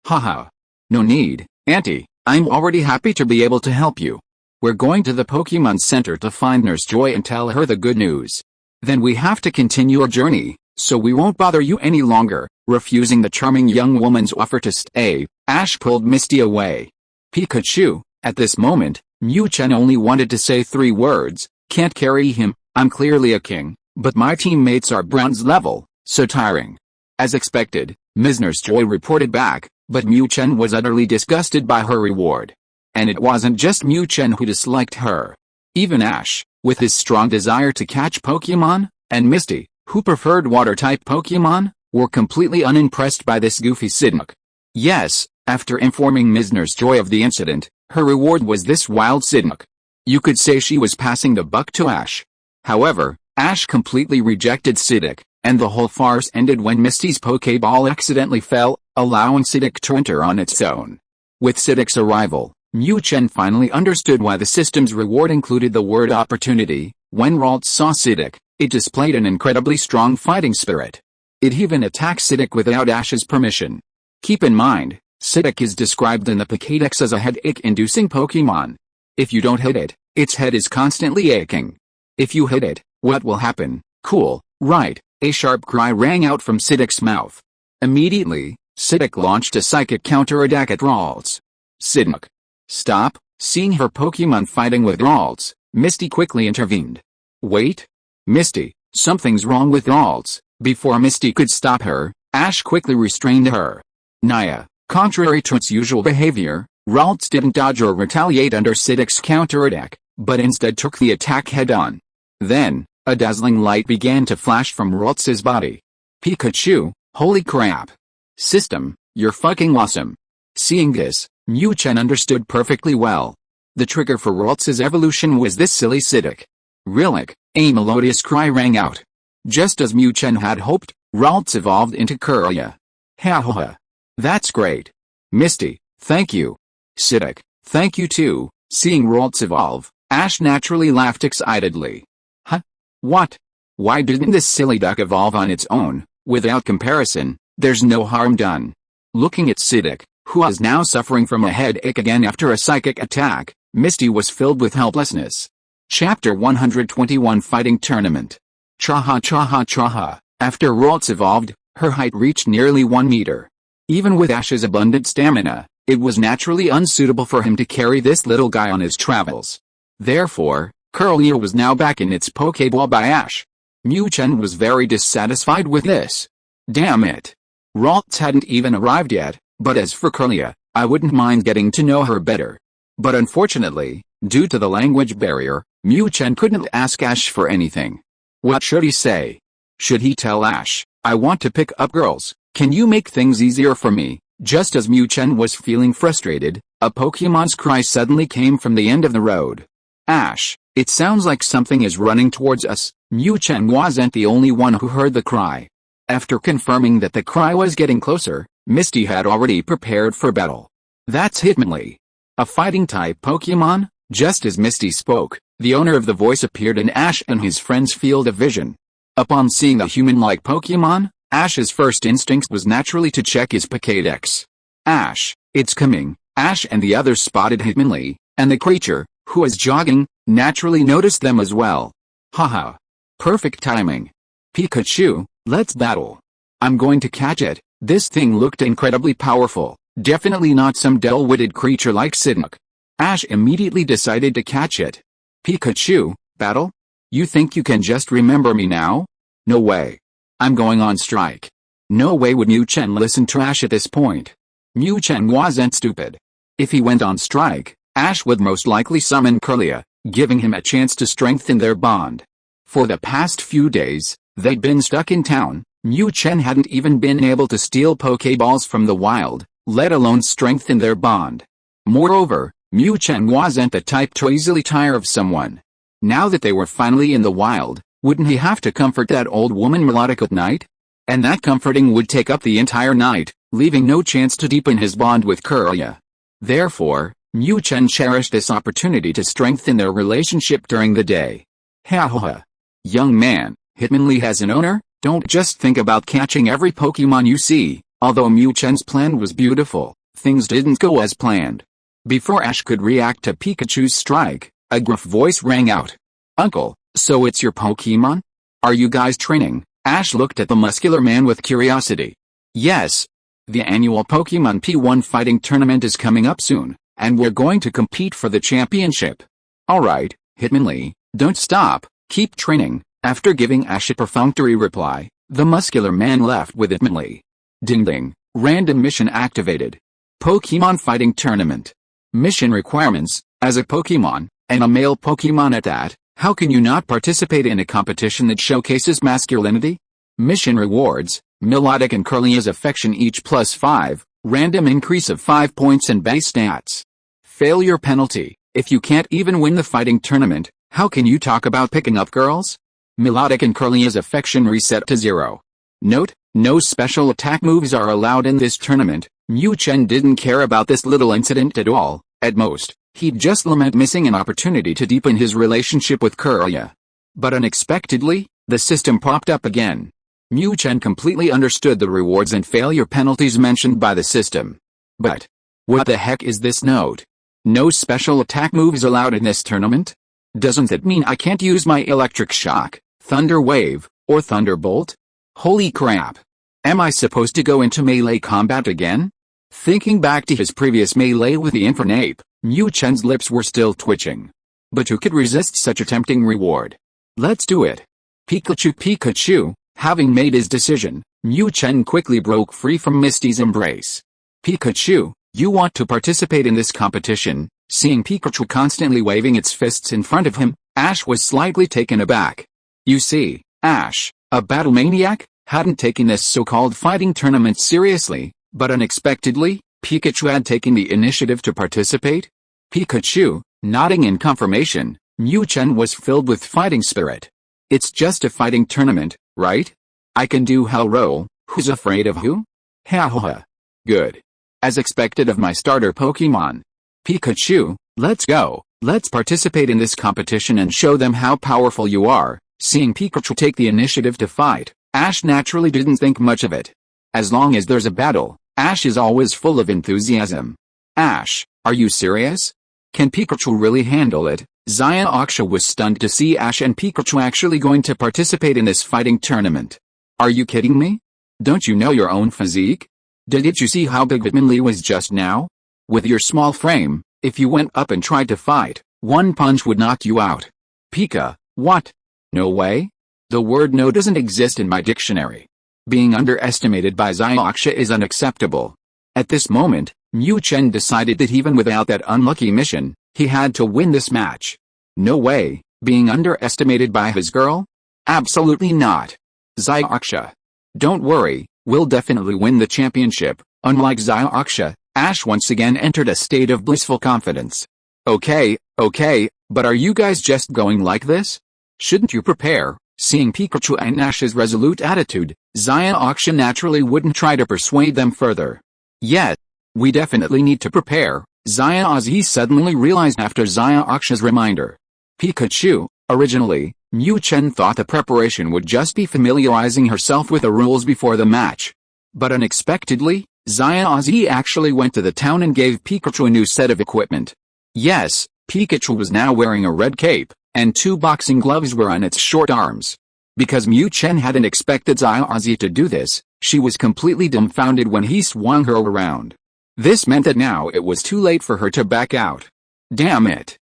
Haha. No need, Auntie, I'm already happy to be able to help you. We're going to the Pokémon Center to find Nurse Joy and tell her the good news. Then we have to continue our journey, so we won't bother you any longer. Refusing the charming young woman's offer to stay, Ash pulled Misty away. Pikachu, at this moment, Mu Chen only wanted to say 3 words, can't carry him, I'm clearly a king, but my teammates are bronze level, so tiring. As expected, Ms. Nurse Joy reported back, but Mu Chen was utterly disgusted by her reward. And it wasn't just Mu Chen who disliked her. Even Ash, with his strong desire to catch Pokémon, and Misty, who preferred water-type Pokémon, were completely unimpressed by this goofy SYNOPSIS. Yes, after informing Ms. Nurse Joy of the incident, her reward was this wild SYNOPSIS. You could say she was passing the buck to Ash. However, Ash completely rejected SYNOPSIS, and the whole farce ended when Misty's Pokéball accidentally fell, allowing SYNOPSIS to enter on its own. With SYNOPSIS' arrival, Mu Chen finally understood why the system's reward included the word opportunity. When Ralt saw SYNOPSIS, it displayed an incredibly strong fighting spirit. It even attacked SYNOPSIS without Ash's permission. Keep in mind, SYNOPSIS is described in the Pokédex as a headache-inducing Pokémon. If you don't hit it, its head is constantly aching. If you hit it, what will happen? Cool, right? A sharp cry rang out from SYNOPSIS' mouth. Immediately, SYNOPSIS launched a psychic counterattack at Ralts. SYNOPSIS. Stop. Seeing her Pokémon fighting with Ralts, Misty quickly intervened. Wait. Misty, something's wrong with Ralts. Before Misty could stop her, Ash quickly restrained her. Naya, contrary to its usual behavior, Ralts didn't dodge or retaliate under SYNOPSIS' counterattack, but instead took the attack head-on. Then, a dazzling light began to flash from Ralts' body. Pikachu, holy crap. System, you're fucking awesome. Seeing this, Mu Chen understood perfectly well. The trigger for Ralts' evolution was this silly SYNOPSIS. Relic, a melodious cry rang out. Just as Mu Chen had hoped, Ralts evolved into Courier. Ha ha ha. That's great. Misty, thank you. SYNOPSIS, thank you too. Seeing Ralts evolve, Ash naturally laughed excitedly. Huh? What? Why didn't this silly duck evolve on its own? Without comparison, there's no harm done. Looking at SYNOPSIS, who is now suffering from a headache again after a psychic attack, Misty was filled with helplessness. Chapter 121 Fighting Tournament. Chaha chaha chaha. After Ralts evolved, her height reached nearly 1 meter. Even with Ash's abundant stamina, it was naturally unsuitable for him to carry this little guy on his travels. Therefore, Kirlia was now back in its Pokeball by Ash. Mu Chen was very dissatisfied with this. Damn it. Ralts hadn't even arrived yet, but as for Kirlia, I wouldn't mind getting to know her better. But unfortunately, due to the language barrier, Mu Chen couldn't ask Ash for anything. What should he say? Should he tell Ash, I want to pick up girls, can you make things easier for me? Just as Mu Chen was feeling frustrated, a Pokemon's cry suddenly came from the end of the road. Ash, it sounds like something is running towards us. Mu Chen wasn't the only one who heard the cry. After confirming that the cry was getting closer, Misty had already prepared for battle. That's Hitmonlee. A fighting-type Pokemon? Just as Misty spoke, the owner of the voice appeared in Ash and his friend's field of vision. Upon seeing the human-like Pokemon, Ash's first instinct was naturally to check his Pokédex. Ash, it's coming. Ash and the others spotted Hitmonlee, and the creature, who was jogging, naturally noticed them as well. Haha. Perfect timing. Pikachu, let's battle. I'm going to catch it. This thing looked incredibly powerful, definitely not some dull-witted creature like Psyduck. Ash immediately decided to catch it. Pikachu, battle? You think you can just remember me now? No way. I'm going on strike. No way would Mu Chen listen to Ash at this point. Mu Chen wasn't stupid. If he went on strike, Ash would most likely summon Kirlia, giving him a chance to strengthen their bond. For the past few days, they'd been stuck in town. Mu Chen hadn't even been able to steal Pokeballs from the wild, let alone strengthen their bond. Moreover, Mu Chen wasn't the type to easily tire of someone. Now that they were finally in the wild, wouldn't he have to comfort that old woman Melodic at night? And that comforting would take up the entire night, leaving no chance to deepen his bond with Kirlia. Therefore, Mu Chen cherished this opportunity to strengthen their relationship during the day. Ha ha ha. Young man, Hitmonlee has an owner? Don't just think about catching every Pokemon you see. Although Mu Chen's plan was beautiful, things didn't go as planned. Before Ash could react to Pikachu's strike, a gruff voice rang out. Uncle, so it's your Pokemon? Are you guys training? Ash looked at the muscular man with curiosity. Yes. The annual Pokemon P1 fighting tournament is coming up soon, and we're going to compete for the championship. Alright, Hitmonlee, don't stop, keep training. After giving Ash a perfunctory reply, the muscular man left with Hitmonlee. Ding ding, random mission activated. Pokemon Fighting Tournament. Mission requirements, as a Pokemon, and a male Pokemon at that, how can you not participate in a competition that showcases masculinity? Mission rewards, Melodic and Kirlia's affection each +5, random increase of 5 points in base stats. Failure penalty, if you can't even win the fighting tournament, how can you talk about picking up girls? Melodic and Kirlia's affection reset to 0. Note, no special attack moves are allowed in this tournament. Mu Chen didn't care about this little incident at all. At most, he'd just lament missing an opportunity to deepen his relationship with Kirlia. But unexpectedly, the system popped up again. Mu Chen completely understood the rewards and failure penalties mentioned by the system. But what the heck is this note? No special attack moves allowed in this tournament? Doesn't that mean I can't use my electric shock, thunder wave, or thunderbolt? Holy crap. Am I supposed to go into melee combat again? Thinking back to his previous melee with the Infernape, Mu Chen's lips were still twitching. But who could resist such a tempting reward? Let's do it. Pikachu. Having made his decision, Mu Chen quickly broke free from Misty's embrace. Pikachu, you want to participate in this competition? Seeing Pikachu constantly waving its fists in front of him, Ash was slightly taken aback. You see, Ash, a battle maniac, hadn't taken this so-called fighting tournament seriously, but unexpectedly, Pikachu had taken the initiative to participate. Pikachu, nodding in confirmation, Mu Chen was filled with fighting spirit. It's just a fighting tournament, right? I can do hell roll, who's afraid of who? Ha ha ha. Good. As expected of my starter Pokemon. Pikachu, let's go, let's participate in this competition and show them how powerful you are. Seeing Pikachu take the initiative to fight, Ash naturally didn't think much of it. As long as there's a battle, Ash is always full of enthusiasm. Ash, are you serious? Can Pikachu really handle it? Aksha was stunned to see Ash and Pikachu actually going to participate in this fighting tournament. Are you kidding me? Don't you know your own physique? Did you see how big Hitmonlee was just now? With your small frame, if you went up and tried to fight, one punch would knock you out. Pika, what? No way? The word no doesn't exist in my dictionary. Being underestimated by Aksha is unacceptable. At this moment, Mu Chen decided that even without that unlucky mission, he had to win this match. No way, being underestimated by his girl? Absolutely not. Aksha. Don't worry, we'll definitely win the championship. Unlike Aksha, Ash once again entered a state of blissful confidence. Okay, but are you guys just going like this? Shouldn't you prepare? Seeing Pikachu and Ash's resolute attitude, Aksha naturally wouldn't try to persuade them further. Yet, we definitely need to prepare, he suddenly realized after Aksha's reminder. Pikachu, originally, Mu Chen thought the preparation would just be familiarizing herself with the rules before the match. But unexpectedly, actually went to the town and gave Pikachu a new set of equipment. Yes, Pikachu was now wearing a red cape, and 2 boxing gloves were on its short arms. Because Mu Chen hadn't expected to do this, she was completely dumbfounded when he swung her around. This meant that now it was too late for her to back out. Damn it.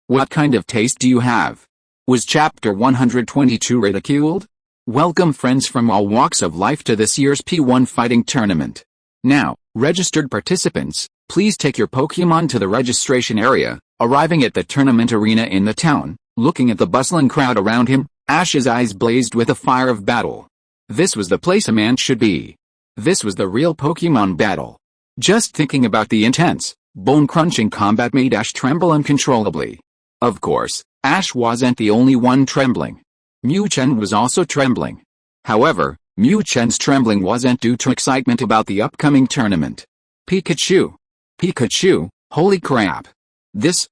What kind of taste do you have? Was Chapter 122 ridiculed? Welcome friends from all walks of life to this year's P1 fighting tournament. Now, registered participants, please take your Pokémon to the registration area. Arriving at the tournament arena in the town, looking at the bustling crowd around him, Ash's eyes blazed with the fire of battle. This was the place a man should be. This was the real Pokémon battle. Just thinking about the intense, bone-crunching combat made Ash tremble uncontrollably. Of course, Ash wasn't the only one trembling. Mu Chen was also trembling. However, Mu Chen's trembling wasn't due to excitement about the upcoming tournament. Pikachu, holy crap. This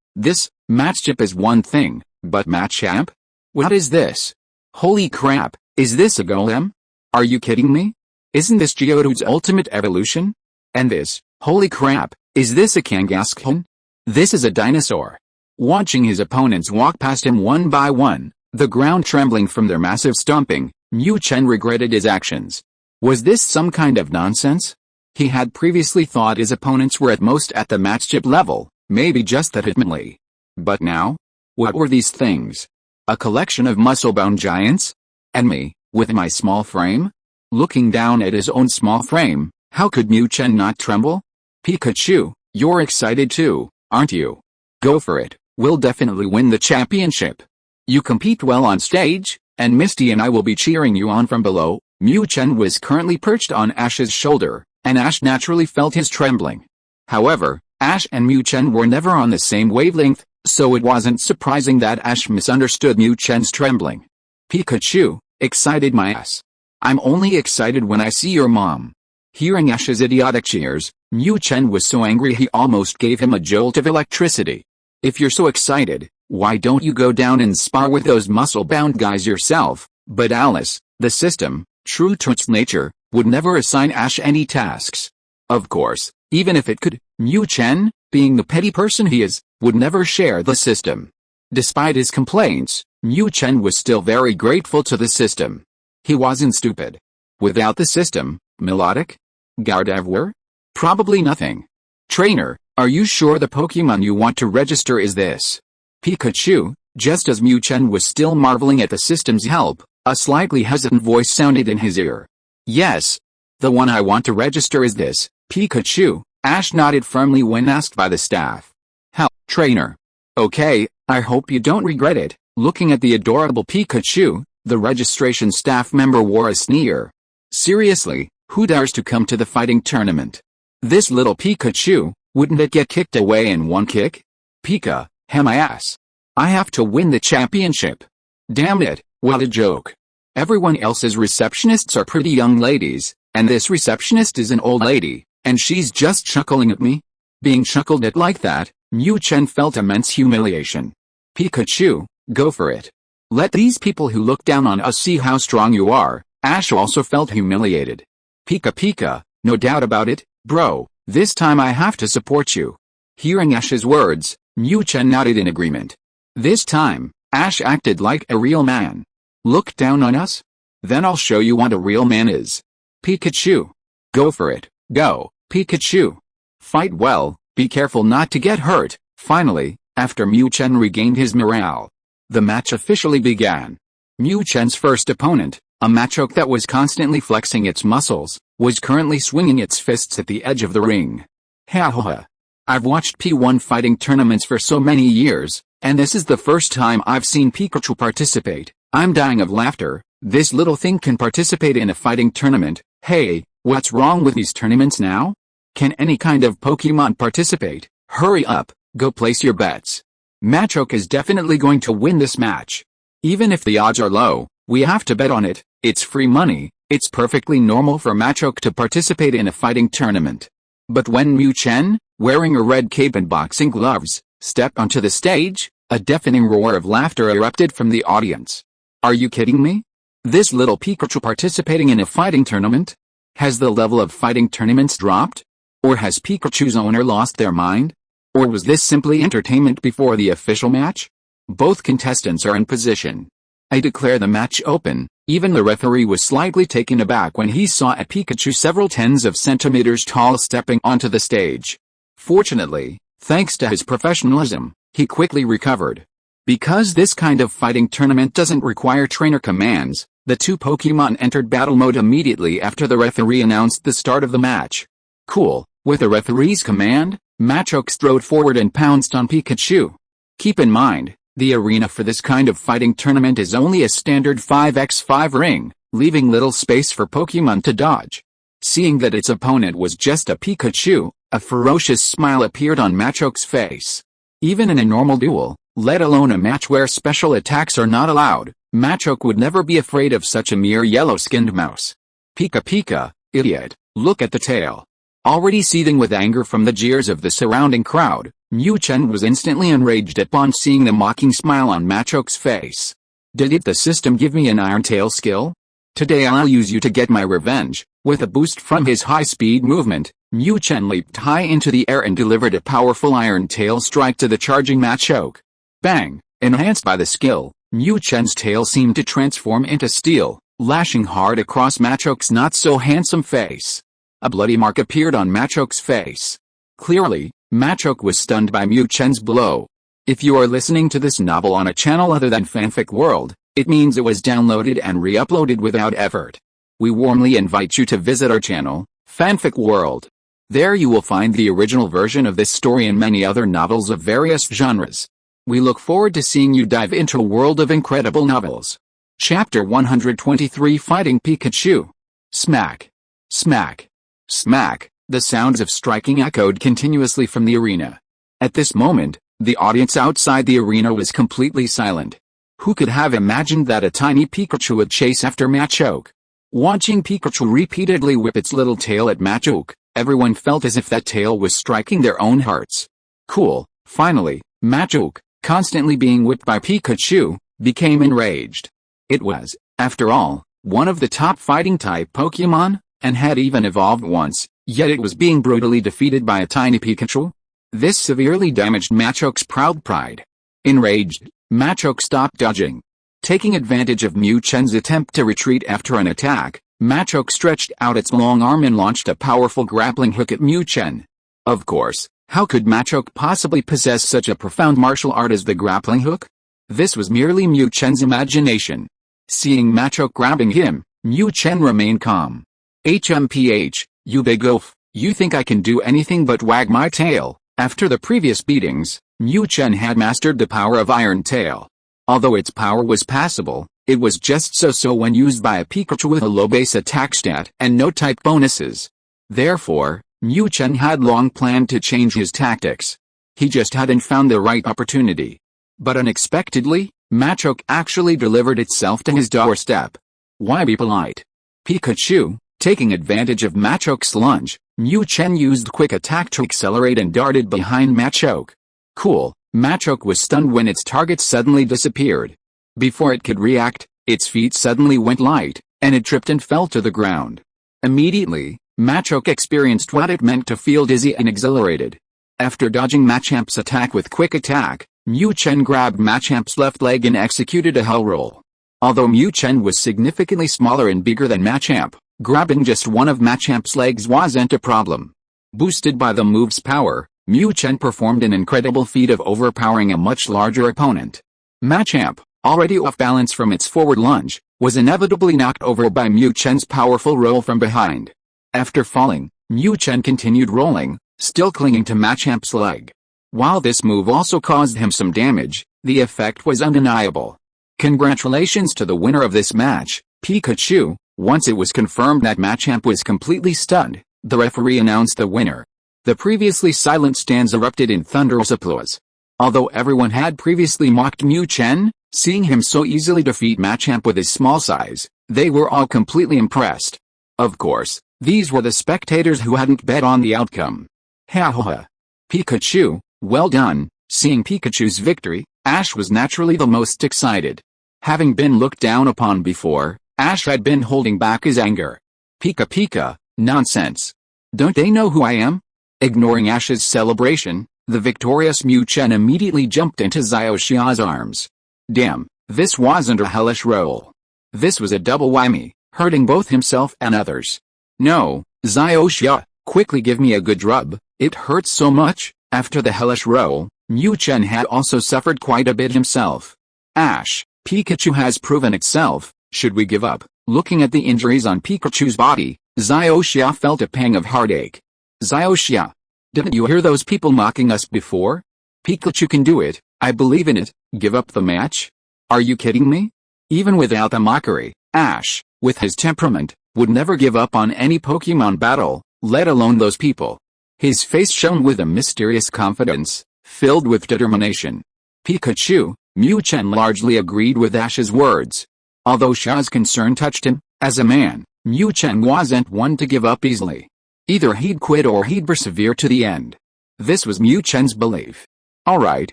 matchup is one thing, but matchup? What is this? Holy crap, is this a golem? Are you kidding me? Isn't this Geodude's ultimate evolution? And this, holy crap, is this a Kangaskhan? This is a dinosaur. Watching his opponents walk past him one by one, the ground trembling from their massive stomping, Mu Chen regretted his actions. Was this some kind of nonsense? He had previously thought his opponents were at most at the matchup level, maybe just that Hitmonlee. But now? What were these things? A collection of muscle-bound giants? And me, with my small frame? Looking down at his own small frame, how could Mu Chen not tremble? Pikachu, you're excited too, aren't you? Go for it, we'll definitely win the championship. You compete well on stage, and Misty and I will be cheering you on from below. Mu Chen was currently perched on Ash's shoulder, and Ash naturally felt his trembling. However, Ash and Mu Chen were never on the same wavelength, so it wasn't surprising that Ash misunderstood Mu Chen's trembling. Pikachu, excited my ass. I'm only excited when I see your mom. Hearing Ash's idiotic cheers, Mu Chen was so angry he almost gave him a jolt of electricity. If you're so excited, why don't you go down and spar with those muscle-bound guys yourself? But Alice, the system, true to its nature, would never assign Ash any tasks. Of course, even if it could, Mu Chen, being the petty person he is, would never share the system. Despite his complaints, Mu Chen was still very grateful to the system. He wasn't stupid. Without the system, melodic? Gardevoir? Probably nothing. Trainer, are you sure the Pokémon you want to register is this? Pikachu, just as Mu Chen was still marveling at the system's help, a slightly hesitant voice sounded in his ear. Yes. The one I want to register is this, Pikachu. Ash nodded firmly when asked by the staff. How, trainer? Okay, I hope you don't regret it. Looking at the adorable Pikachu, the registration staff member wore a sneer. Seriously, who dares to come to the fighting tournament? This little Pikachu, wouldn't it get kicked away in one kick? Pika, my ass. I have to win the championship. Damn it, what a joke. Everyone else's receptionists are pretty young ladies, and this receptionist is an old lady, and she's just chuckling at me. Being chuckled at like that, Mu Chen felt immense humiliation. Pikachu, go for it. Let these people who look down on us see how strong you are. Ash also felt humiliated. Pika, no doubt about it, bro, this time I have to support you. Hearing Ash's words, Mu Chen nodded in agreement. This time, Ash acted like a real man. Look down on us? Then I'll show you what a real man is. Pikachu. Go for it, go, Pikachu. Fight well, be careful not to get hurt. Finally, after Mu Chen regained his morale, the match officially began. Mu Chen's first opponent, a Machoke that was constantly flexing its muscles, was currently swinging its fists at the edge of the ring. Ha ha ha. I've watched P1 fighting tournaments for so many years, and this is the first time I've seen Pikachu participate. I'm dying of laughter. This little thing can participate in a fighting tournament. Hey, what's wrong with these tournaments now? Can any kind of Pokemon participate? Hurry up, go place your bets. Machoke is definitely going to win this match. Even if the odds are low, we have to bet on it. It's free money. It's perfectly normal for Machoke to participate in a fighting tournament. But when Mu Chen, wearing a red cape and boxing gloves, stepped onto the stage, a deafening roar of laughter erupted from the audience. Are you kidding me? This little Pikachu participating in a fighting tournament? Has the level of fighting tournaments dropped? Or has Pikachu's owner lost their mind? Or was this simply entertainment before the official match? Both contestants are in position. I declare the match open. Even the referee was slightly taken aback when he saw a Pikachu several tens of centimeters tall stepping onto the stage. Fortunately, thanks to his professionalism, he quickly recovered. Because this kind of fighting tournament doesn't require trainer commands, the two Pokemon entered battle mode immediately after the referee announced the start of the match. Cool, with the referee's command, Machoke strode forward and pounced on Pikachu. Keep in mind, the arena for this kind of fighting tournament is only a standard 5x5 ring, leaving little space for Pokemon to dodge. Seeing that its opponent was just a Pikachu, a ferocious smile appeared on Machoke's face. Even in a normal duel, let alone a match where special attacks are not allowed, Machoke would never be afraid of such a mere yellow-skinned mouse. Pika Pika, idiot, look at the tail. Already seething with anger from the jeers of the surrounding crowd, Mu Chen was instantly enraged upon seeing the mocking smile on Machoke's face. Did the system give me an Iron Tail skill? Today I'll use you to get my revenge. With a boost from his high-speed movement, Mu Chen leaped high into the air and delivered a powerful Iron Tail strike to the charging Machoke. Bang! Enhanced by the skill, Mu Chen's tail seemed to transform into steel, lashing hard across Machoke's not-so-handsome face. A bloody mark appeared on Machoke's face. Clearly, Machoke was stunned by Mu Chen's blow. If you are listening to this novel on a channel other than Fanfic World, it means it was downloaded and re-uploaded without effort. We warmly invite you to visit our channel, Fanfic World. There you will find the original version of this story and many other novels of various genres. We look forward to seeing you dive into a world of incredible novels. Chapter 123 Fighting Pikachu. Smack. Smack. Smack. The sounds of striking echoed continuously from the arena. At this moment, the audience outside the arena was completely silent. Who could have imagined that a tiny Pikachu would chase after Machoke? Watching Pikachu repeatedly whip its little tail at Machoke, everyone felt as if that tail was striking their own hearts. Cool. Finally, Machoke, constantly being whipped by Pikachu, became enraged. It was, after all, one of the top fighting-type Pokemon, and had even evolved once. Yet it was being brutally defeated by a tiny Pikachu? This severely damaged Machoke's proud pride. Enraged, Machoke stopped dodging. Taking advantage of Mu Chen's attempt to retreat after an attack, Machoke stretched out its long arm and launched a powerful grappling hook at Mu Chen. Of course, how could Machoke possibly possess such a profound martial art as the grappling hook? This was merely Mu Chen's imagination. Seeing Machoke grabbing him, Mu Chen remained calm. HMPH. You big oaf, you think I can do anything but wag my tail? After the previous beatings, Mu Chen had mastered the power of Iron Tail. Although its power was passable, it was just so-so when used by a Pikachu with a low base attack stat and no type bonuses. Therefore, Mu Chen had long planned to change his tactics. He just hadn't found the right opportunity. But unexpectedly, Machoke actually delivered itself to his doorstep. Why be polite? Pikachu, taking advantage of Machoke's lunge, Mu Chen used quick attack to accelerate and darted behind Machoke. Cool, Machoke was stunned when its target suddenly disappeared. Before it could react, its feet suddenly went light, and it tripped and fell to the ground. Immediately, Machoke experienced what it meant to feel dizzy and exhilarated. After dodging Machamp's attack with quick attack, Mu Chen grabbed Machamp's left leg and executed a hell roll. Although Mu Chen was significantly smaller and bigger than Machamp, grabbing just one of Machamp's legs wasn't a problem. Boosted by the move's power, Mu Chen performed an incredible feat of overpowering a much larger opponent. Machamp, already off balance from its forward lunge, was inevitably knocked over by Mu Chen's powerful roll from behind. After falling, Mu Chen continued rolling, still clinging to Machamp's leg. While this move also caused him some damage, the effect was undeniable. Congratulations to the winner of this match, Pikachu. Once it was confirmed that Machamp was completely stunned, the referee announced the winner. The previously silent stands erupted in thunderous applause. Although everyone had previously mocked Mu Chen, seeing him so easily defeat Machamp with his small size, they were all completely impressed. Of course, these were the spectators who hadn't bet on the outcome. Ha ha ha. Pikachu, well done. Seeing Pikachu's victory, Ash was naturally the most excited. Having been looked down upon before, Ash had been holding back his anger. Pika Pika, nonsense. Don't they know who I am? Ignoring Ash's celebration, the victorious Mu Chen immediately jumped into Xiaoxia's arms. Damn, this wasn't a hellish roll. This was a double whammy, hurting both himself and others. No, Xiaoxia, quickly give me a good rub, it hurts so much. After the hellish roll, Mu Chen had also suffered quite a bit himself. Ash, Pikachu has proven itself, should we give up? Looking at the injuries on Pikachu's body, Xiaoxia felt a pang of heartache. Xiaoxia, didn't you hear those people mocking us before? Pikachu can do it, I believe in it, give up the match? Are you kidding me? Even without the mockery, Ash, with his temperament, would never give up on any Pokémon battle, let alone those people. His face shone with a mysterious confidence, filled with determination. Pikachu, Mu Chen largely agreed with Ash's words. Although Xia's concern touched him, as a man, Mu Chen wasn't one to give up easily. Either he'd quit or he'd persevere to the end. This was Mu Chen's belief. Alright,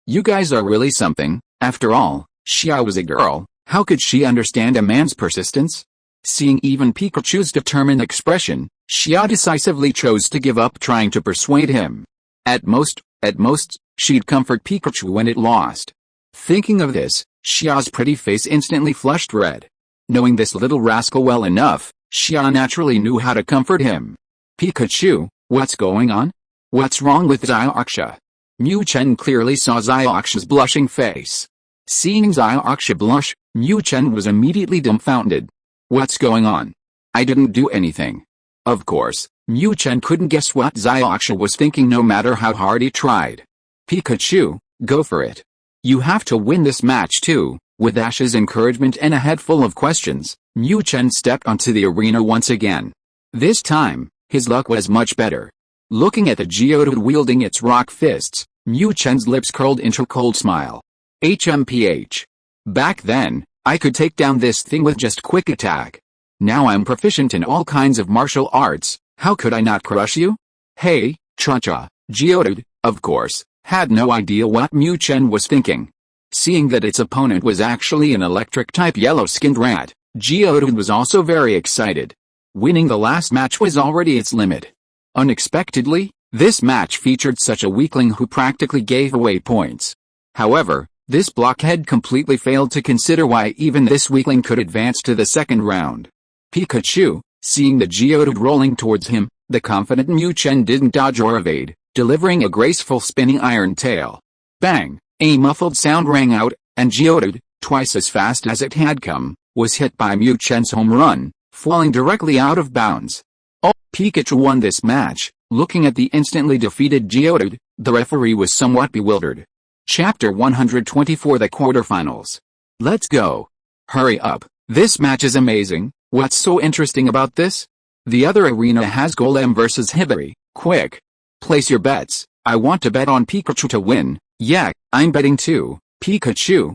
you guys are really something. After all, Xia was a girl, how could she understand a man's persistence? Seeing even Pikachu's determined expression, Xia decisively chose to give up trying to persuade him. At most, she'd comfort Pikachu when it lost. Thinking of this, Xia's pretty face instantly flushed red. Knowing this little rascal well enough, Xia naturally knew how to comfort him. Pikachu, what's going on? What's wrong with Xiaoxia? Mu Chen clearly saw Xiaoxia's blushing face. Seeing Xiaoxia blush, Mu Chen was immediately dumbfounded. What's going on? I didn't do anything. Of course, Mu Chen couldn't guess what Xiaoxia was thinking no matter how hard he tried. Pikachu, go for it. You have to win this match too. With Ash's encouragement and a head full of questions, Mu Chen stepped onto the arena once again. This time, his luck was much better. Looking at the Geodude wielding its rock fists, Mu Chen's lips curled into a cold smile. HMPH. Back then, I could take down this thing with just quick attack. Now I'm proficient in all kinds of martial arts, how could I not crush you? Hey, Cha-Cha, Geodude, of course, had no idea what Mu Chen was thinking. Seeing that its opponent was actually an electric-type yellow-skinned rat, Geodude was also very excited. Winning the last match was already its limit. Unexpectedly, this match featured such a weakling who practically gave away points. However, this blockhead completely failed to consider why even this weakling could advance to the second round. Pikachu, seeing the Geodude rolling towards him, the confident Mu Chen didn't dodge or evade, delivering a graceful spinning iron tail. Bang! A muffled sound rang out, and Geodude, twice as fast as it had come, was hit by Mu Chen's home run, falling directly out of bounds. Oh, Pikachu won this match. Looking at the instantly defeated Geodude, the referee was somewhat bewildered. Chapter 124 The Quarterfinals. Let's go. Hurry up, this match is amazing. What's so interesting about this? The other arena has Golem vs Hibari. Quick. Place your bets. I want to bet on Pikachu to win. Yeah, I'm betting too. Pikachu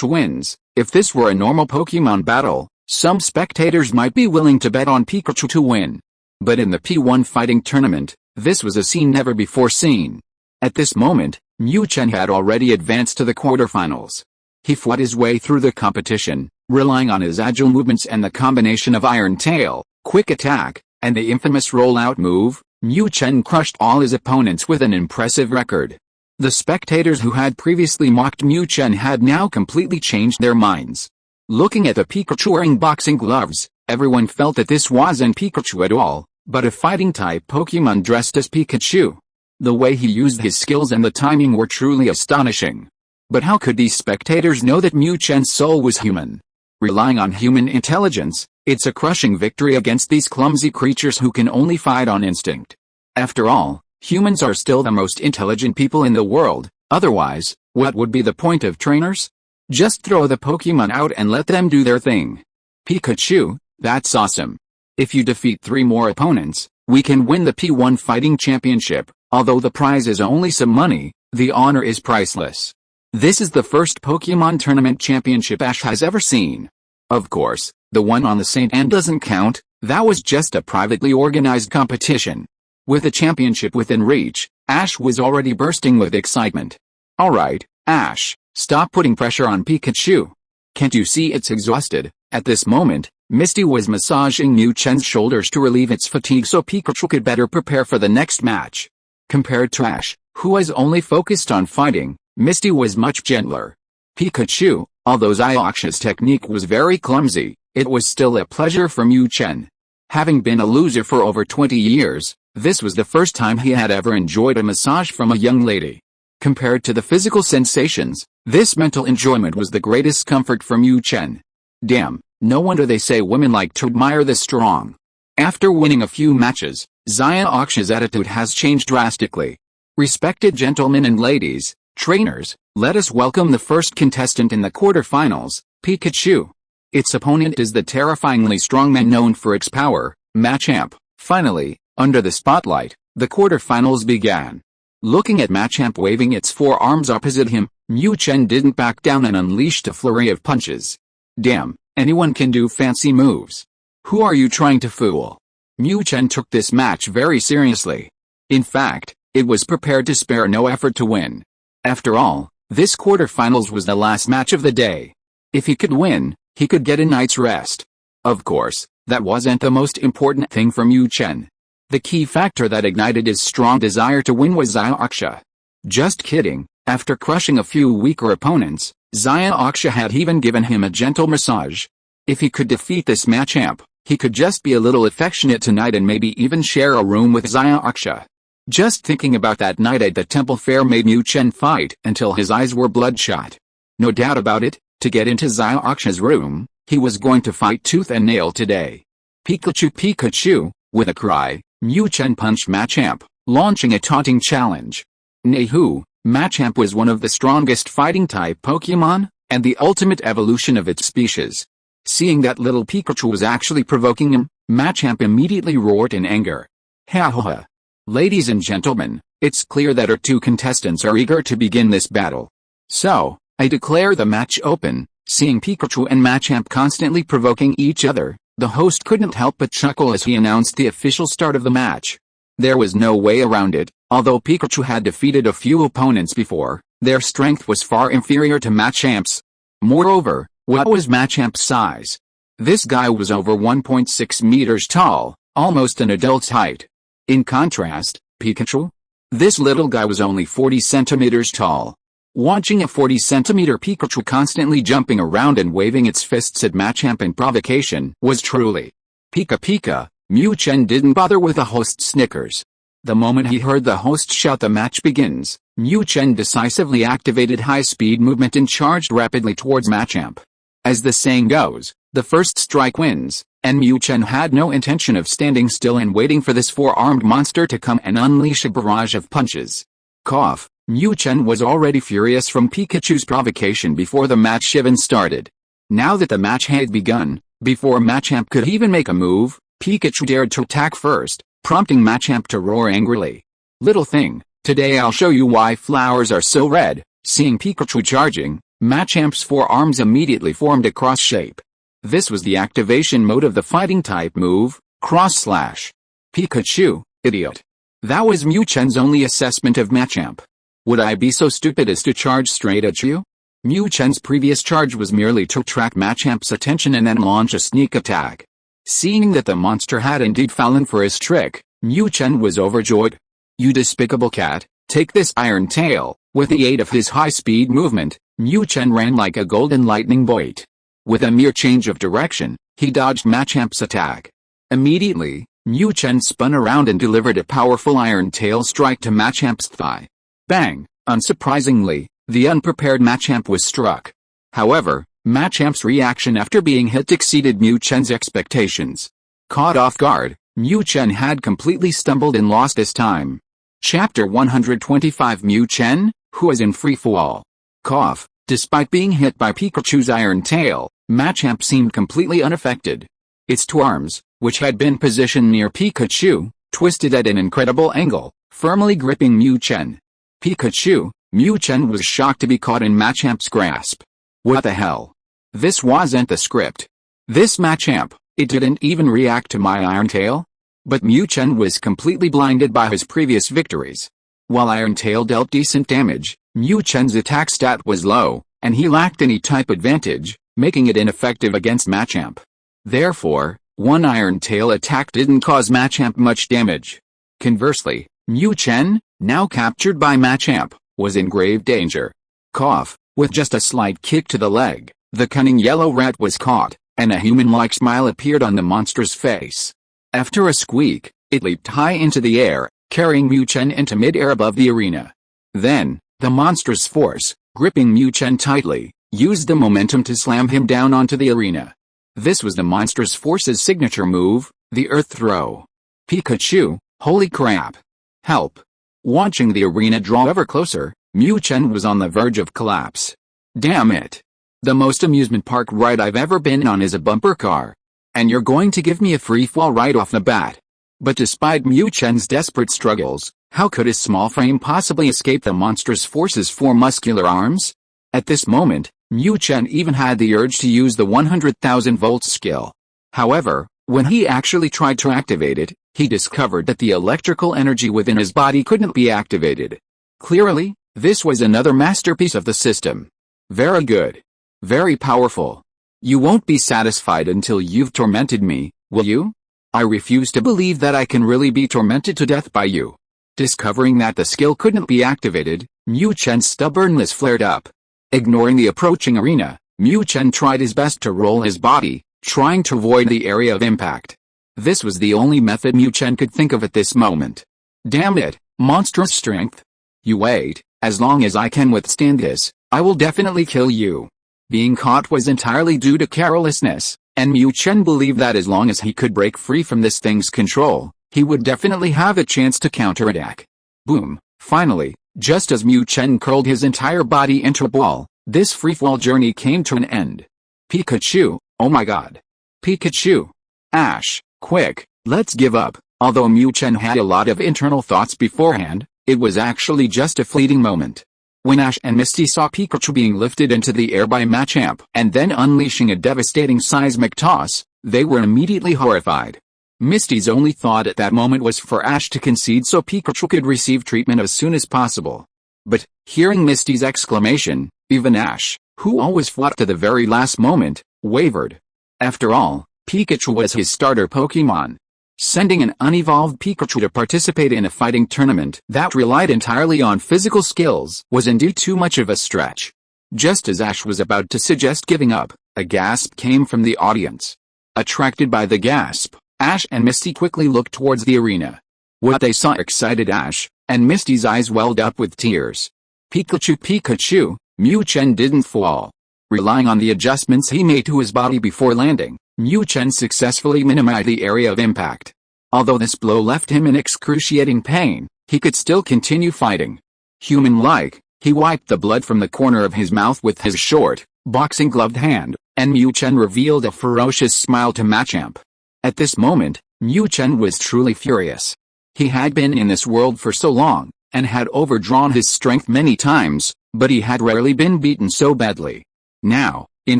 wins. If this were a normal Pokemon battle, some spectators might be willing to bet on Pikachu to win. But in the P1 fighting tournament, this was a scene never before seen. At this moment, Mu Chen had already advanced to the quarterfinals. He fought his way through the competition, relying on his agile movements and the combination of Iron Tail, Quick Attack, and the infamous rollout move, Mu Chen crushed all his opponents with an impressive record. The spectators who had previously mocked Mu Chen had now completely changed their minds. Looking at the Pikachu wearing boxing gloves, everyone felt that this wasn't Pikachu at all, but a fighting-type Pokémon dressed as Pikachu. The way he used his skills and the timing were truly astonishing. But how could these spectators know that Mu Chen's soul was human? Relying on human intelligence, it's a crushing victory against these clumsy creatures who can only fight on instinct. After all, humans are still the most intelligent people in the world, otherwise, what would be the point of trainers? Just throw the Pokémon out and let them do their thing. Pikachu, that's awesome. If you defeat 3 more opponents, we can win the P1 Fighting Championship. Although the prize is only some money, the honor is priceless. This is the first Pokémon Tournament Championship Ash has ever seen. Of course, the one on the St. Anne doesn't count, that was just a privately organized competition. With the championship within reach, Ash was already bursting with excitement. Alright, Ash, stop putting pressure on Pikachu. Can't you see it's exhausted? At this moment, Misty was massaging Mu Chen's shoulders to relieve its fatigue so Pikachu could better prepare for the next match. Compared to Ash, who was only focused on fighting, Misty was much gentler. Pikachu, although Zyuox's technique was very clumsy, it was still a pleasure for Mu Chen. Having been a loser for over 20 years, this was the first time he had ever enjoyed a massage from a young lady. Compared to the physical sensations, this mental enjoyment was the greatest comfort for Mu Chen. Damn, no wonder they say women like to admire the strong. After winning a few matches, Zyuox's attitude has changed drastically. Respected gentlemen and ladies, trainers, let us welcome the first contestant in the quarterfinals, Pikachu. Its opponent is the terrifyingly strong man known for its power, Machamp. Finally, under the spotlight, the quarterfinals began. Looking at Machamp waving its 4 arms opposite him, Mu Chen didn't back down and unleashed a flurry of punches. Damn, anyone can do fancy moves. Who are you trying to fool? Mu Chen took this match very seriously. In fact, it was prepared to spare no effort to win. After all, this quarterfinals was the last match of the day. If he could win, he could get a night's rest. Of course, that wasn't the most important thing for Mu Chen. The key factor that ignited his strong desire to win was Zyuox. Just kidding, after crushing a few weaker opponents, Zyuox had even given him a gentle massage. If he could defeat this Machamp, he could just be a little affectionate tonight and maybe even share a room with Zyuox. Just thinking about that night at the temple fair made Mu Chen fight until his eyes were bloodshot. No doubt about it, to get into Zyuox's room, he was going to fight tooth and nail today. Pikachu Pikachu, with a cry, Mu Chen punched Machamp, launching a taunting challenge. Nehu, Machamp was one of the strongest fighting-type Pokémon, and the ultimate evolution of its species. Seeing that little Pikachu was actually provoking him, Machamp immediately roared in anger. Ha ha ha. Ladies and gentlemen, it's clear that our 2 contestants are eager to begin this battle. So, I declare the match open. Seeing Pikachu and Machamp constantly provoking each other, the host couldn't help but chuckle as he announced the official start of the match. There was no way around it, although Pikachu had defeated a few opponents before, their strength was far inferior to Machamp's. Moreover, what was Machamp's size? This guy was over 1.6 meters tall, almost an adult's height. In contrast, Pikachu? This little guy was only 40 centimeters tall. Watching a 40-centimeter Pikachu constantly jumping around and waving its fists at Machamp in provocation was truly Pika Pika. Mu Chen didn't bother with the host's snickers. The moment he heard the host shout the match begins, Mu Chen decisively activated high-speed movement and charged rapidly towards Machamp. As the saying goes, the first strike wins, and Mu Chen had no intention of standing still and waiting for this 4-armed monster to come and unleash a barrage of punches. Cough. Mu Chen was already furious from Pikachu's provocation before the match even started. Now that the match had begun, before Machamp could even make a move, Pikachu dared to attack first, prompting Machamp to roar angrily. Little thing, today I'll show you why flowers are so red. Seeing Pikachu charging, Machamp's 4 arms immediately formed a cross shape. This was the activation mode of the fighting type move, cross slash. Pikachu, idiot. That was Mu Chen's only assessment of Machamp. Would I be so stupid as to charge straight at you? Mu Chen's previous charge was merely to attract Machamp's attention and then launch a sneak attack. Seeing that the monster had indeed fallen for his trick, Mu Chen was overjoyed. "You despicable cat, take this iron tail." With the aid of his high-speed movement, Mu Chen ran like a golden lightning bolt. With a mere change of direction, he dodged Machamp's attack. Immediately, Mu Chen spun around and delivered a powerful iron tail strike to Machamp's thigh. Bang! Unsurprisingly, the unprepared Machamp was struck. However, Machamp's reaction after being hit exceeded Mu Chen's expectations. Caught off guard, Mu Chen had completely stumbled and lost his time. Chapter 125 Mu Chen, who was in freefall. Cough. Despite being hit by Pikachu's iron tail, Machamp seemed completely unaffected. Its two arms, which had been positioned near Pikachu, twisted at an incredible angle, firmly gripping Mu Chen. Pikachu, Mu Chen was shocked to be caught in Machamp's grasp. What the hell? This wasn't the script. This Machamp, it didn't even react to my iron tail? But Mu Chen was completely blinded by his previous victories. While Iron Tail dealt decent damage, Mu Chen's attack stat was low, and he lacked any type advantage, making it ineffective against Machamp. Therefore, one Iron Tail attack didn't cause Machamp much damage. Conversely, Mu Chen, now captured by Machamp, was in grave danger. Cough. With just a slight kick to the leg, the cunning yellow rat was caught, and a human-like smile appeared on the monster's face. After a squeak, it leaped high into the air, carrying Mu Chen into mid-air above the arena. Then, the monstrous force, gripping Mu Chen tightly, used the momentum to slam him down onto the arena. This was the monstrous force's signature move, the Earth Throw. Pikachu, holy crap! Help! Watching the arena draw ever closer, Mu Chen was on the verge of collapse. Damn it! The most amusement park ride I've ever been on is a bumper car. And you're going to give me a free fall right off the bat. But despite Mu Chen's desperate struggles, how could his small frame possibly escape the monstrous force's four muscular arms? At this moment, Mu Chen even had the urge to use the 100,000 volts skill. However, when he actually tried to activate it, he discovered that the electrical energy within his body couldn't be activated. Clearly, this was another masterpiece of the system. Very good. Very powerful. You won't be satisfied until you've tormented me, will you? I refuse to believe that I can really be tormented to death by you. Discovering that the skill couldn't be activated, Mu Chen's stubbornness flared up. Ignoring the approaching arena, Mu Chen tried his best to roll his body, trying to avoid the area of impact. This was the only method Mu Chen could think of at this moment. Damn it, monstrous strength. You wait, as long as I can withstand this, I will definitely kill you. Being caught was entirely due to carelessness, and Mu Chen believed that as long as he could break free from this thing's control, he would definitely have a chance to counterattack. Boom! Finally, just as Mu Chen curled his entire body into a ball, this freefall journey came to an end. Pikachu, oh my god. Pikachu! Ash, quick, let's give up. Although Mu Chen had a lot of internal thoughts beforehand, it was actually just a fleeting moment. When Ash and Misty saw Pikachu being lifted into the air by Machamp and then unleashing a devastating seismic toss, they were immediately horrified. Misty's only thought at that moment was for Ash to concede so Pikachu could receive treatment as soon as possible. But, hearing Misty's exclamation, even Ash, who always fought to the very last moment, wavered. After all, Pikachu was his starter Pokémon. Sending an unevolved Pikachu to participate in a fighting tournament that relied entirely on physical skills was indeed too much of a stretch. Just as Ash was about to suggest giving up, a gasp came from the audience. Attracted by the gasp, Ash and Misty quickly looked towards the arena. What they saw excited Ash, and Misty's eyes welled up with tears. Pikachu, Pikachu, Mu Chen didn't fall. Relying on the adjustments he made to his body before landing, Mu Chen successfully minimized the area of impact. Although this blow left him in excruciating pain, he could still continue fighting. Human-like, he wiped the blood from the corner of his mouth with his short, boxing-gloved hand, and Mu Chen revealed a ferocious smile to Machamp. At this moment, Mu Chen was truly furious. He had been in this world for so long, and had overdrawn his strength many times, but he had rarely been beaten so badly. Now, in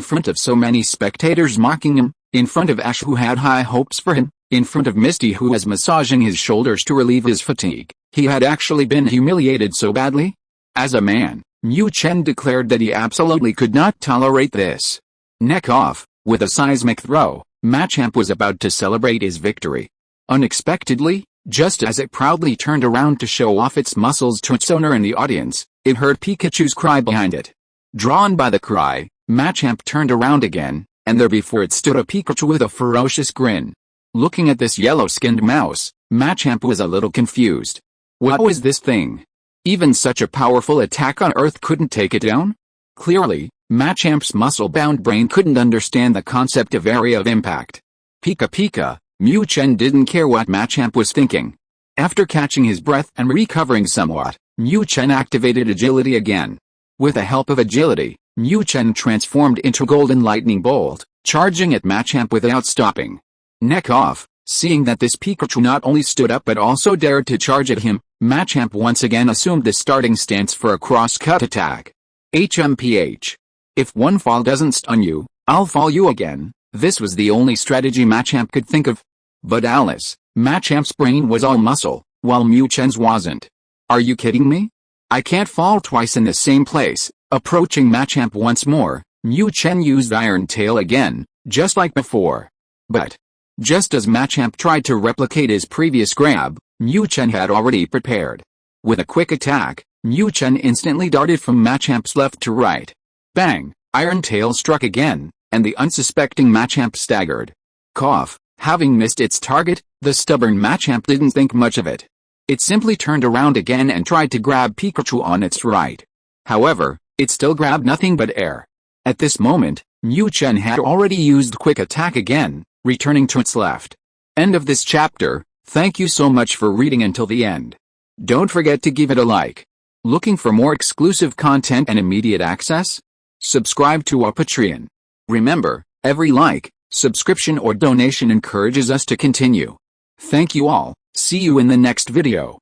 front of so many spectators mocking him, in front of Ash who had high hopes for him, in front of Misty who was massaging his shoulders to relieve his fatigue, he had actually been humiliated so badly? As a man, Mu Chen declared that he absolutely could not tolerate this. Neck off, with a seismic throw, Machamp was about to celebrate his victory. Unexpectedly, Just as it proudly turned around to show off its muscles to its owner in the audience, it heard Pikachu's cry behind it. Drawn by the cry, Machamp turned around again, and there before it stood a Pikachu with a ferocious grin. Looking at this yellow-skinned mouse, Machamp was a little confused. What was this thing? Even such a powerful attack on Earth couldn't take it down? Clearly, Machamp's muscle-bound brain couldn't understand the concept of area of impact. Pika Pika, Mu Chen didn't care what Machamp was thinking. After catching his breath and recovering somewhat, Mu Chen activated agility again. With the help of agility, Mu Chen transformed into Golden Lightning Bolt, charging at Machamp without stopping. Neck off, seeing that this Pikachu not only stood up but also dared to charge at him, Machamp once again assumed the starting stance for a cross-cut attack. HMPH. If one fall doesn't stun you, I'll fall you again. This was the only strategy Machamp could think of. But Alice, Machamp's brain was all muscle, while Mu Chen's wasn't. Are you kidding me? I can't fall twice in the same place. Approaching Machamp once more, Mu Chen used Iron Tail again, just like before. But just as Machamp tried to replicate his previous grab, Mu Chen had already prepared. With a quick attack, Mu Chen instantly darted from Machamp's left to right. Bang! Iron Tail struck again, and the unsuspecting Machamp staggered. Cough! Having missed its target, the stubborn Machamp didn't think much of it. It simply turned around again and tried to grab Pikachu on its right. However, it still grabbed nothing but air. At this moment, Mu Chen had already used Quick Attack again, returning to its left. End of this chapter. Thank you so much for reading until the end. Don't forget to give it a like. Looking for more exclusive content and immediate access? Subscribe to our Patreon. Remember, every like, subscription or donation encourages us to continue. Thank you all. See you in the next video.